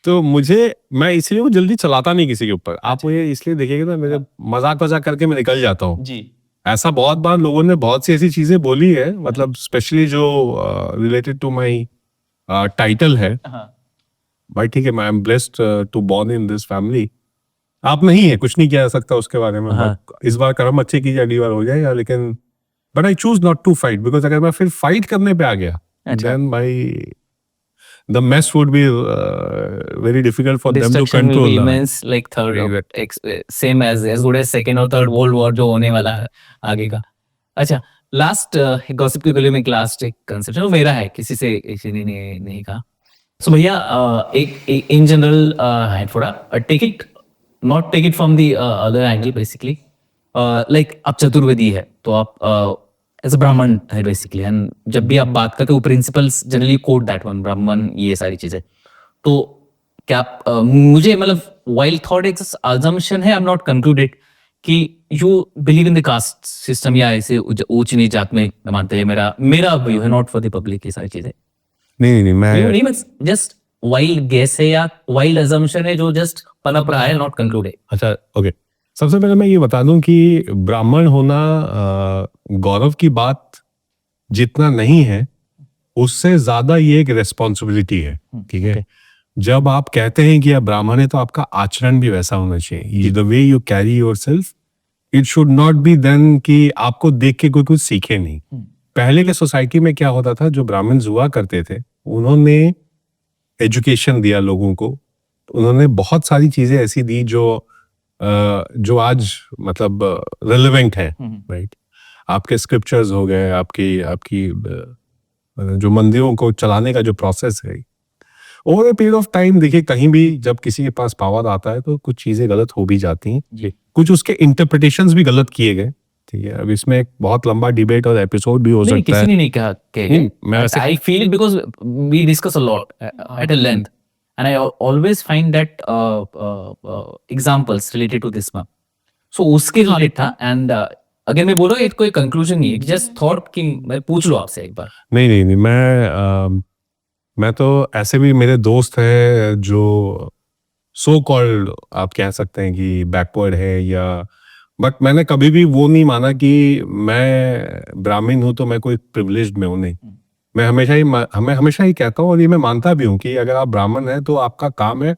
तो मैं इसलिए वो जल्दी चलाता नहीं किसी के ऊपर। आप मुझे इसलिए देखिएगा ना, मेरे मजाक करके मैं निकल जाता हूँ जी। ऐसा बहुत बार लोगों ने बहुत सी ऐसी चीजें बोली है, मतलब स्पेशली जो रिलेटेड टू माय टाइटल है। भाई ठीक है, मैं am blessed to born in this family. आप नहीं है, कुछ नहीं किया जा सकता उसके बारे में। इस बार कर्म अच्छे कीजिए, अगली बार हो जाएगा, लेकिन but I choose not to fight, because अगर मैं फिर फाइट करने पे आ गया देन भाई the mess would be very difficult for them to Destruction will control. be immense, like third, same as good as second और third world war जो होने वाला है आगे का। अच्छा, लास्ट गॉसिप की गली में एक लास्ट एक कंसेप्ट वो मेरा है, किसी ने नहीं कहा। सो भैया एक इन जनरल है थोड़ा take it not take it from the other angle basically, like आप चतुर्वेदी है तो आप एज अ ब्राह्मण है बेसिकली, एंड जब भी आप बात करते हो principles generally coat that one ब्राह्मण ये सारी चीजें, तो क्या आप मुझे मतलब वाइल्ड थॉट एक अजम्पशन है, आई एम नॉट कंक्लूडेड कि you believe in the caste system या ऐसे ऊंच नीच जात में मानते हैं, मेरा व्यू है, नॉट फॉर द पब्लिक ये सारी चीजें नहीं मैं नहीं, जस्ट वाइल्ड गेस है या वाइल्ड अजम्पशन है जो जस्ट पनप रहा है, नॉट कंक्लूडेड। अच्छा ओके, सबसे पहले मैं ये बता दूं कि ब्राह्मण होना गौरव की बात जितना नहीं है, उससे ज्यादा ये एक रेस्पॉन्सिबिलिटी है, ठीक है। जब आप कहते हैं कि आप ब्राह्मण है तो आपका आचरण भी वैसा होना चाहिए, the way you carry yourself, it should not be then कि आपको देख के कोई कुछ सीखे नहीं। पहले के सोसाइटी में क्या होता था, जो ब्राह्मण हुआ करते थे उन्होंने एजुकेशन दिया लोगों को, उन्होंने बहुत सारी चीजें ऐसी दी जो आज मतलब रिलेवेंट है, राइट। आपके स्क्रिप्चर्स हो गए, आपकी जो मंदिरों को चलाने का जो प्रोसेस है, over a period of time देखिए कहीं भी जब किसी के पास पावर आता है तो कुछ चीजें गलत हो भी जाती हैं, कुछ उसके इंटरप्रिटेशंस भी गलत किए गए, ठीक है। अब इसमें एक बहुत लंबा डिबेट और एपिसोड भी हो सकता है। किसी ने नहीं कहा कि I feel it because we discuss a lot at a length and I always find that examples related to this one, so उसके रिलेटेड था। एंड अगेन मैं बोल रहा हूँ ये कोई कंक्लूजन नहीं है, जस्ट थॉट कि मैं पूछ लूं आपसे एक बार। नहीं मैं तो ऐसे भी मेरे दोस्त हैं जो सो कॉल्ड आप कह सकते हैं कि बैकवर्ड है या, बट मैंने कभी भी वो नहीं माना कि मैं ब्राह्मण हूं तो मैं कोई प्रिविलेज्ड में हूं, नहीं। मैं हमेशा ही कहता हूँ और ये मैं मानता भी हूँ कि अगर आप ब्राह्मण हैं तो आपका काम है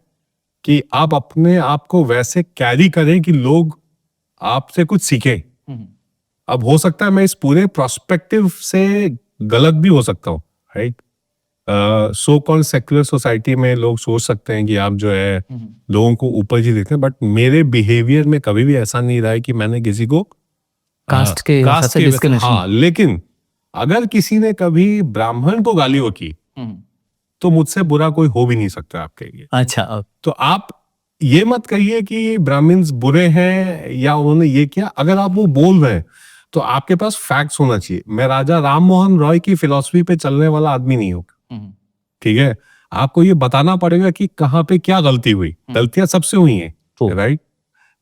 कि आप अपने आप को वैसे कैरी करें कि लोग आपसे कुछ सीखें। अब हो सकता है मैं इस पूरे प्रोस्पेक्टिव से गलत भी हो सकता हूँ, right. So called secular society में लोग सोच सकते हैं कि आप जो है लोगों को ऊपर ही देखते हैं, बट मेरे बिहेवियर में कभी भी ऐसा नहीं रहा है कि मैंने किसी को कास्ट के हाँ, लेकिन अगर किसी ने कभी ब्राह्मण को गालियों की तो मुझसे बुरा कोई हो भी नहीं सकता आपके लिए। अच्छा, तो आप ये मत कहिए कि ब्राह्मण्स बुरे हैं या उन्होंने ये किया, अगर आप वो बोल रहे हैं तो आपके पास फैक्ट्स होना चाहिए। मैं राजा राम मोहन रॉय की फिलॉसफी पे चलने वाला आदमी नहीं हूँ, ठीक है। आपको ये बताना पड़ेगा कि कहाँ पे क्या गलती हुई, गलतियां सबसे हुई हैं, राइट।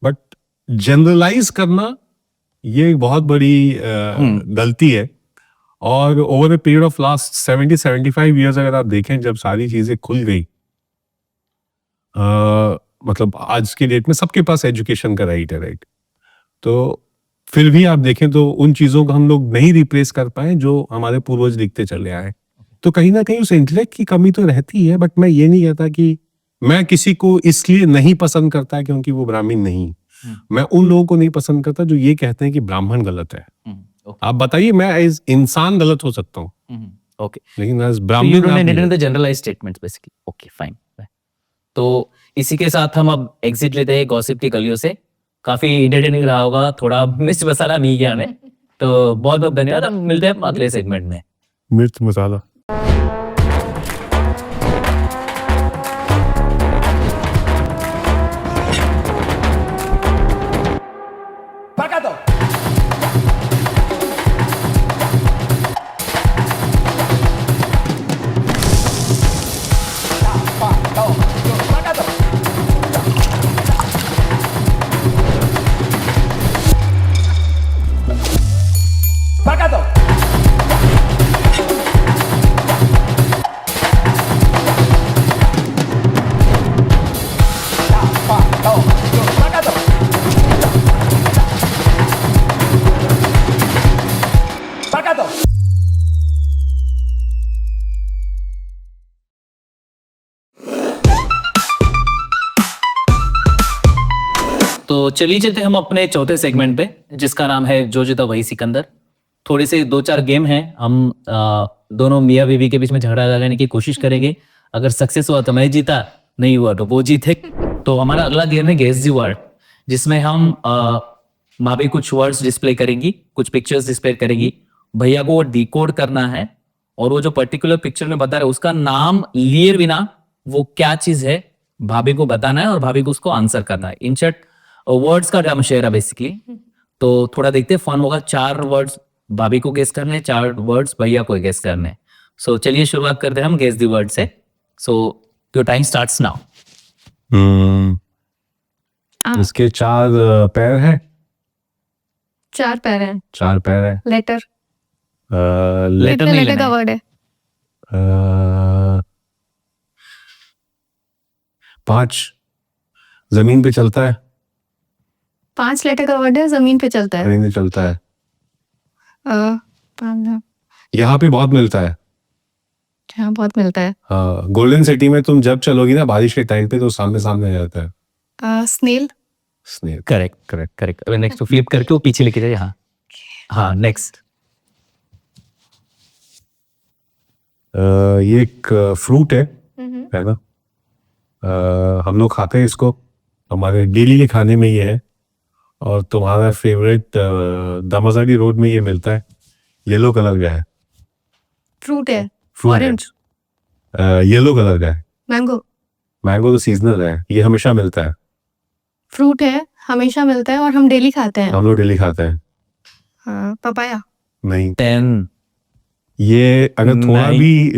बट जनरलाइज करना ये एक बहुत बड़ी गलती है। और over a period of last 70-75 years अगर आप देखें, जब सारी चीजें खुल गई, मतलब आज के डेट में सबके पास एजुकेशन का राइट है, राइट। तो फिर भी आप देखें तो उन चीजों को हम लोग नहीं रिप्लेस कर पाए जो हमारे पूर्वज लिखते चले आए। तो कहीं ना कहीं उस इंटेलेक्ट की कमी तो रहती है, बट मैं ये नहीं कहता कि मैं किसी को इसलिए नहीं पसंद करता क्योंकि वो ब्राह्मण नहीं। मैं उन लोगों को नहीं पसंद करता जो ये कहते हैं कि ब्राह्मण गलत है। आप बताइए, मैं एज इंसान गलत हो सकता हूँ, ओके, लेकिन as Brahmin generalised statements basically. Okay fine. तो इसी के साथ हम अब एग्जिट लेते हैं गॉसिप की गलियों से। काफी एंटरटेनिंग रहा होगा, थोड़ा मिर्च मसाला नहीं किया हमें, तो बहुत बहुत धन्यवाद। हम मिलते हैं अगले सेगमेंट में। मिर्च मसाला। तो चलिए चलते हम अपने चौथे सेगमेंट पे, जिसका नाम है जो जीता वही सिकंदर। थोड़े से 2-4 गेम हैं, हम दोनों मियाँ बीवी के बीच में झगड़ा लगाने की कोशिश करेंगे। अगर सक्सेस हुआ तो मैं जीता, नहीं हुआ तो वो जीते। तो हमारा अगला गेम है गेस द वर्ड, जिसमें हम माँ भी कुछ वर्ड्स डिस्प्ले करेंगी, कुछ पिक्चर्स डिस्प्ले करेंगी भैया को वो डिकोड करना है और वो जो पर्टिकुलर पिक्चर में बता रहे उसका नाम लिए बिना वो क्या चीज है भाभी को बताना है और भाभी को उसको आंसर करना है। इन शॉर्ट वर्ड्स का ड्रामा शेयर है बेसिकली। तो थोड़ा देखते हैं, फन होगा। 4 वर्ड्स भाभी को गेस करने, 4 वर्ड्स भैया को गेस करने। सो चलिए शुरुआत करते हैं हम गेस दी वर्ड से। So your time starts now. इसके 4 पैर है। 4 पैर हैं। 4 पैर है। लेटर। लेटर कितने नहीं लेटर लेना का है। वर्ड है? 5 जमीन पे चलता है। 5 लेटर का वर्ड है, जमीन पे चलता है। जमीन पे चलता है। पाँच- यहाँ पे बहुत मिलता है। हाँ, बहुत मिलता है। हाँ, गोल्डन सिटी में तुम जब चलोगी ना बारिश के टाइम पे तो सामने सामने आ जाता है। Snail. Snake. Correct correct correct. अभी नेक्स्ट फ्लिप करके वो पीछे लेके जाइए। हाँ हाँ नेक्स्ट। ये एक फ्रूट है ना। हम लोग खाते हैं इसको, हमारे डेली के खाने में ये है। और तुम्हारा फेवरेट दामाजाडी रोड में ये मिलता है। येलो कलर का है। फ्रूट है। फ्रूट है। ऑरेंज। येलो कलर का है। मैंगो। मैंगो तो सीजनल है, ये हमेशा मिलता है। फ्रूट है, हमेशा मिलता है और हम डेली खाते हैं। हम लोग डेली खाते हैं। पपाया। नहीं, 10 ये अगर थोड़ा नहीं। भी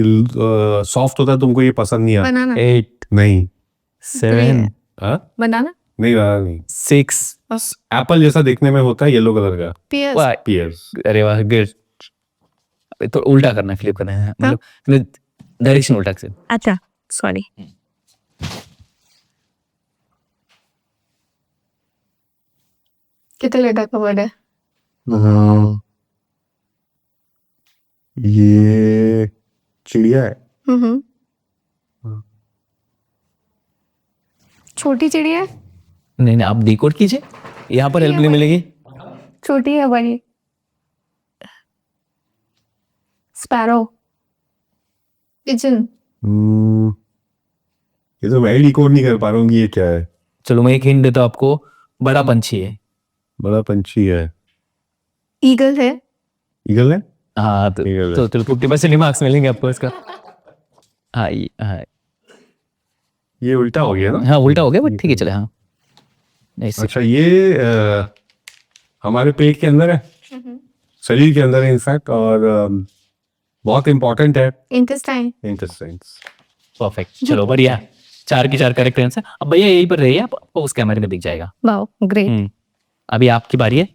सॉफ्ट होता है तुमको ये पसंद नहीं आता। बनाना। 8 नहीं। 7 हाँ? बनाना। नहीं बनाना नहीं। 6। एप्पल जैसा देखने में होता है, येलो कलर का। पियर्स। वाह, पियर्स। अरे वाह गुड। तो उल्टा करना है, फ्लिप करना है, मतलब डायरेक्शन उल्टा से। अच्छा, सॉरी। कितने लेटर का वर्ड है? ये चिड़िया है। छोटी चिड़िया है? नहीं नहीं, आप डिकोड कीजिए, यहाँ पर हेल्प नहीं मिलेगी। छोटी है बड़ी? स्पैरो। पिजन। ये तो मैं डिकोड नहीं कर पा रहा हूँ कि ये क्या है। चलो मैं एक हिंट देता हूँ आपको, बड़ा पंछी है। बड़ा पंछी है। ईगल है? ईगल है। हाँ Eagle है। तो चलो 50% मार्क्स मिलेंगे आपको इसका। हाँ हाँ ये उल्टा हो गया ना। हाँ उल्टा हो गया, बट ठीक है चले। हाँ ऐसे। अच्छा, ये हमारे पेट के अंदर है, शरीर के अंदर है इनफैक्ट, और बहुत इंपॉर्टेंट है। इंटेस्टाइन। इंटेस्टाइन्स। परफेक्ट, चलो बढ़िया। 4 की 4 करेक्ट आंसर। अब भैया यहीं पर रहिए, आपको उस कैमरे में दिख जाएगा। Wow, great. अभी आपकी बारी है।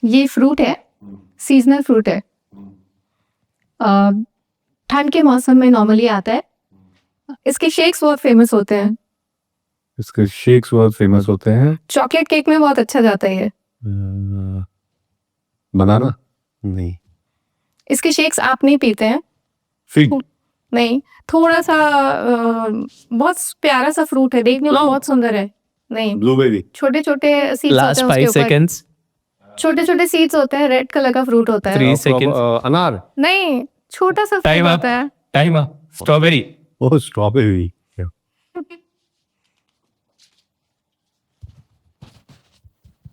ये फ्रूट है, सीजनल फ्रूट है। ठंड के मौसम में नॉर्मली आता है। इसके शेक्स बहुत फेमस होते हैं। इसके शेक्स बहुत फेमस होते हैं। चॉकलेट केक में बहुत अच्छा जाता है ये। बनाना नहीं। इसके शेक्स आप नहीं पीते हैं? फिग। नहीं, थोड़ा सा बहुत प्यारा सा फ्रूट है, देखने में बहुत सुंदर है। नहीं, ब्लूबेरी। छोटे छोटे सीड्स लास्ट होते हैं 5 उसके ऊपर। सेकेंड्स। छोटे छोटे सीड्स होते हैं, रेड कलर का फ्रूट होता है। 3 seconds। अनार। नहीं, छोटा सा टाइम फ्रूट अप, होता है। Time up. स्ट्रॉबेरी। ओह, स्ट्रॉबेरी।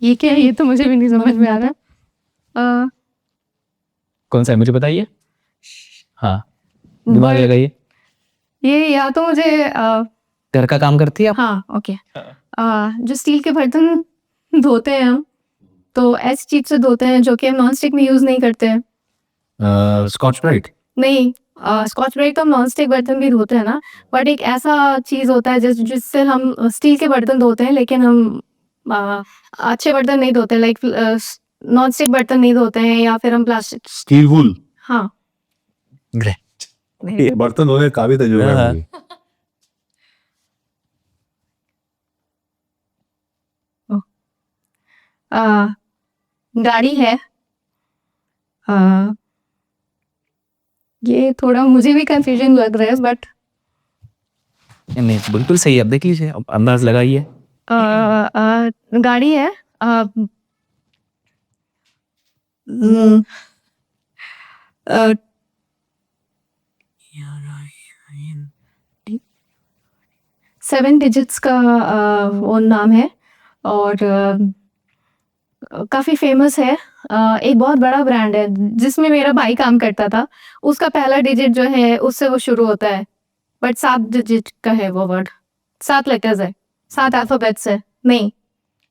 ये क्या है? ये तो मुझे भी नहीं समझ में आ रहा। कौन सा है मुझे बताइए। हाँ दिमाग लगाइए। ये या तो मुझे घर का काम करती है आप? हाँ, ओके। जो स्टील के बर्तन धोते हैं हम, तो ऐसी चीज से धोते हैं जो कि हम नॉन स्टिक में यूज नहीं करते हैं। Scotch Brite. नहीं, स्कॉच ब्राइट तो हम नॉन स्टिक बर्तन भी धोते हैं ना, बट एक ऐसा चीज होता है जिससे हम स्टील के बर्तन धोते हैं, लेकिन हम अच्छे बर्तन नहीं धोते, लाइक नॉन स्टिक बर्तन नहीं धोते हैं, या फिर हम प्लास्टिक। स्टील वूल। हाँ, ग्रेट। बर्तन धोने का भी तजुर्बा हाँ। है मुझे। गाड़ी है। ये थोड़ा मुझे भी कंफ्यूजन लग रहा है, बट नहीं बिल्कुल सही है, अब देख लीजिए, अब अंदाज लगाइए। गाड़ी है। 7 डिजिट्स का वो नाम है, और काफ़ी फेमस है। एक बहुत बड़ा ब्रांड है जिसमें मेरा भाई काम करता था। उसका पहला डिजिट जो है उससे वो शुरू होता है, बट 7 डिजिट का है वो वर्ड, 7 लेटर्स है, 7 अल्फ़ाबेट्स है। नहीं,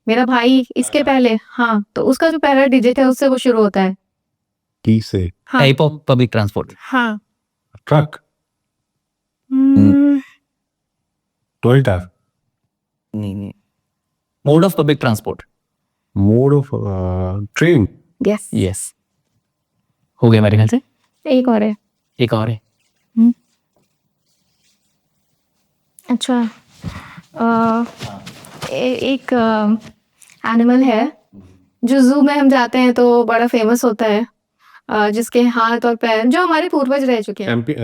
मेरा भाई इसके पहले, हाँ, तो उसका जो पहला डिजिट है उससे वो शुरू होता है। की से हाँ, टाइप ऑफ पब्लिक ट्रांसपोर्ट, हाँ। ट्रक, हम्म, टोल टैक्स, नहीं, mode of public transport, mode of train, yes, yes, हो गया मेरे ख्याल से। एक और है। एक और है, अच्छा, एक एनिमल है जो ज़ू में हम जाते हैं तो बड़ा फेमस होता है, जिसके हाथ और पैर जो हमारे पूर्वज रह चुके हैं। एमपी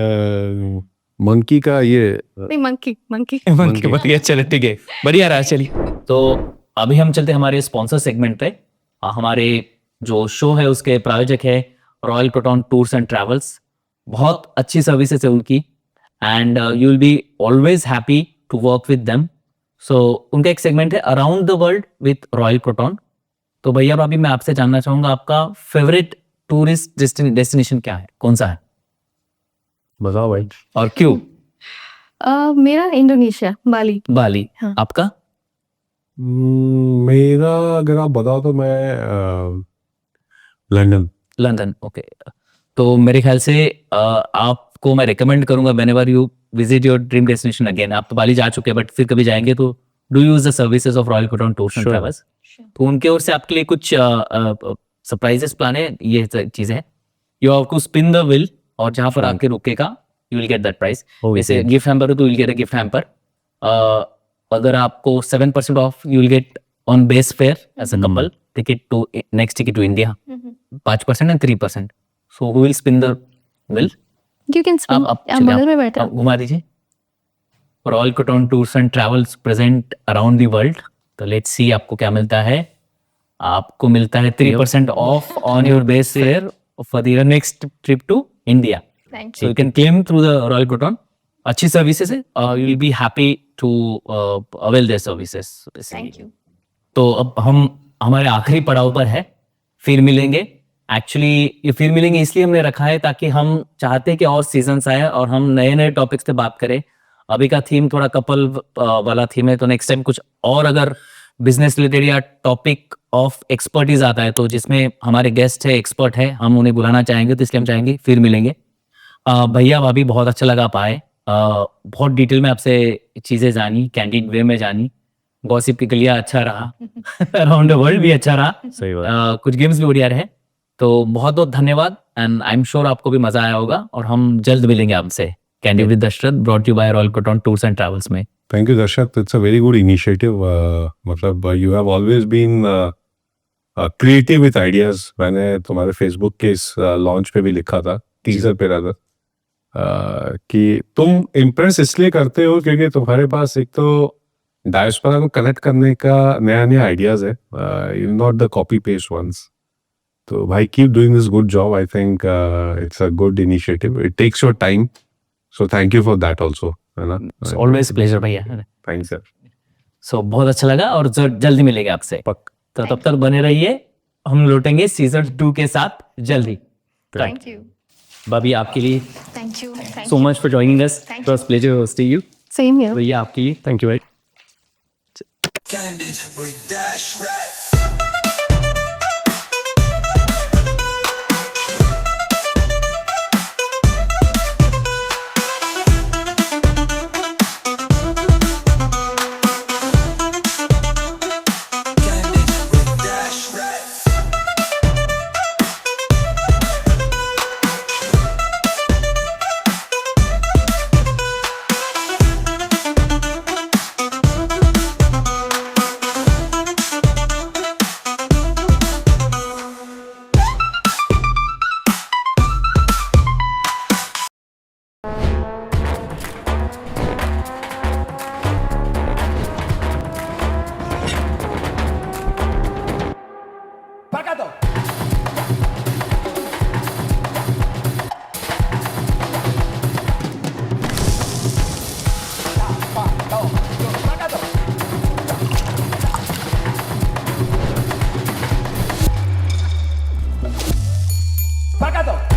मंकी का ये नहीं, मंकी मंकी। Monkey. बढ़िया, चलो ठीक है, बढ़िया रहा। चलिए, तो अभी हम चलते हैं हमारे स्पॉन्सर सेगमेंट पे। हमारे जो शो है उसके प्रायोजक है Royal Proton Tours and Travels. बहुत अच्छी सर्विसेज है उनकी, and you will be always happy to work with them. So उनका एक सेगमेंट है around the world with Royal Proton. तो भैया भाभी, मैं आपसे जानना चाहूंगा आपका फेवरेट टूरिस्ट डेस्टिनेशन क्या है, कौन सा है बताओ भाई। और क्यों? मेरा इंडोनेशिया, बाली। बाली। हाँ। आपका? मेरा अगर आप बताओ तो मैं लंदन। London, okay. तो मेरे ख्याल से आपको मैं रिकमेंड करूंगा whenever you visit your dream destination again. आप तो बाली जा चुके हैं, बट फिर कभी जाएंगे तो do use the services of royal Proton Tours and Sure. Travels. तो उनके ओर से आपके लिए कुछ सरप्राइजेस प्लान है। ये चीजें हैं, you have to spin the wheel, और जहां पर Sure. आपके रुकेगा you will get that price. Oh, जैसे okay. गिफ्ट हैम्पर हो तो you will get a gift hamper. अगर आपको 7% off you will get on base fare as a couple ticket to next ticket to India, 5% and 3%। So who will spin the wheel? You can spin. आप चलिए, बगल में बैठे आप घुमा दीजिए। Royal Proton Tours and Travels present around the world. तो let's see आपको क्या मिलता है। आपको मिलता है 3% off on your base fare for the next trip to India. Thank So you can claim through the Royal Proton. अच्छी services है, you will be happy to avail their services. Thank you. तो अब हम हमारे आखिरी पड़ाव पर है, फिर मिलेंगे। एक्चुअली ये फिर मिलेंगे इसलिए हमने रखा है ताकि हम चाहते हैं कि और सीजन्स आए और हम नए नए टॉपिक्स पे बात करें। अभी का थीम थोड़ा कपल वाला थीम है, तो नेक्स्ट टाइम कुछ और अगर बिजनेस रिलेटेड या टॉपिक ऑफ एक्सपर्टीज आता है तो जिसमें हमारे गेस्ट है, एक्सपर्ट है, हम उन्हें बुलाना चाहेंगे, तो इसलिए हम चाहेंगे फिर मिलेंगे। भैया भाभी, बहुत अच्छा लगा आप आए। बहुत डिटेल में आपसे चीजें जानी, कैंडिड वे में जानी। गॉसिप की गलियां अच्छा रहा, अराउंड द वर्ल्ड भी अच्छा रहा, सही बात। कुछ गेम्स भी बढ़िया रहे। तो बहुत बहुत धन्यवाद, एंड आई एम श्योर आपको भी मजा आया होगा, और हम जल्द मिलेंगे आपसे। Candid with Dasharath brought you by Royal Proton Tours and Travels में। थैंक यू दर्शक, it's a very good initiative. मतलब you have always been creative with ideas. मैंने तुम्हारे फेसबुक के इस लॉन्च पे भी लिखा था, टीजर पे रहा था, कि तुम इम्प्रेस इसलिए करते हो क्योंकि तुम्हारे पास एक तो डायस्पोरा को कनेक्ट करने का नया नया आइडियाज है, you not the copy paste ones. तो भाई keep doing this good job. I think it's a good initiative, it takes your time, so thank you for that also, है ना। ऑलवेज प्लेजर भैया। Thanks sir. सो बहुत अच्छा लगा, और जल्दी मिलेंगे आपसे। तो तब तक बने रहिए, हम लौटेंगे सीजन 2 के साथ जल्दी। Thank you. भाभी, आपके लिए thank you. so much for joining us. Thank It was pleasure hosting you. Same here. भैया आपके लिए थैंक यू भाई। Candid with Dash Rat. भगा दो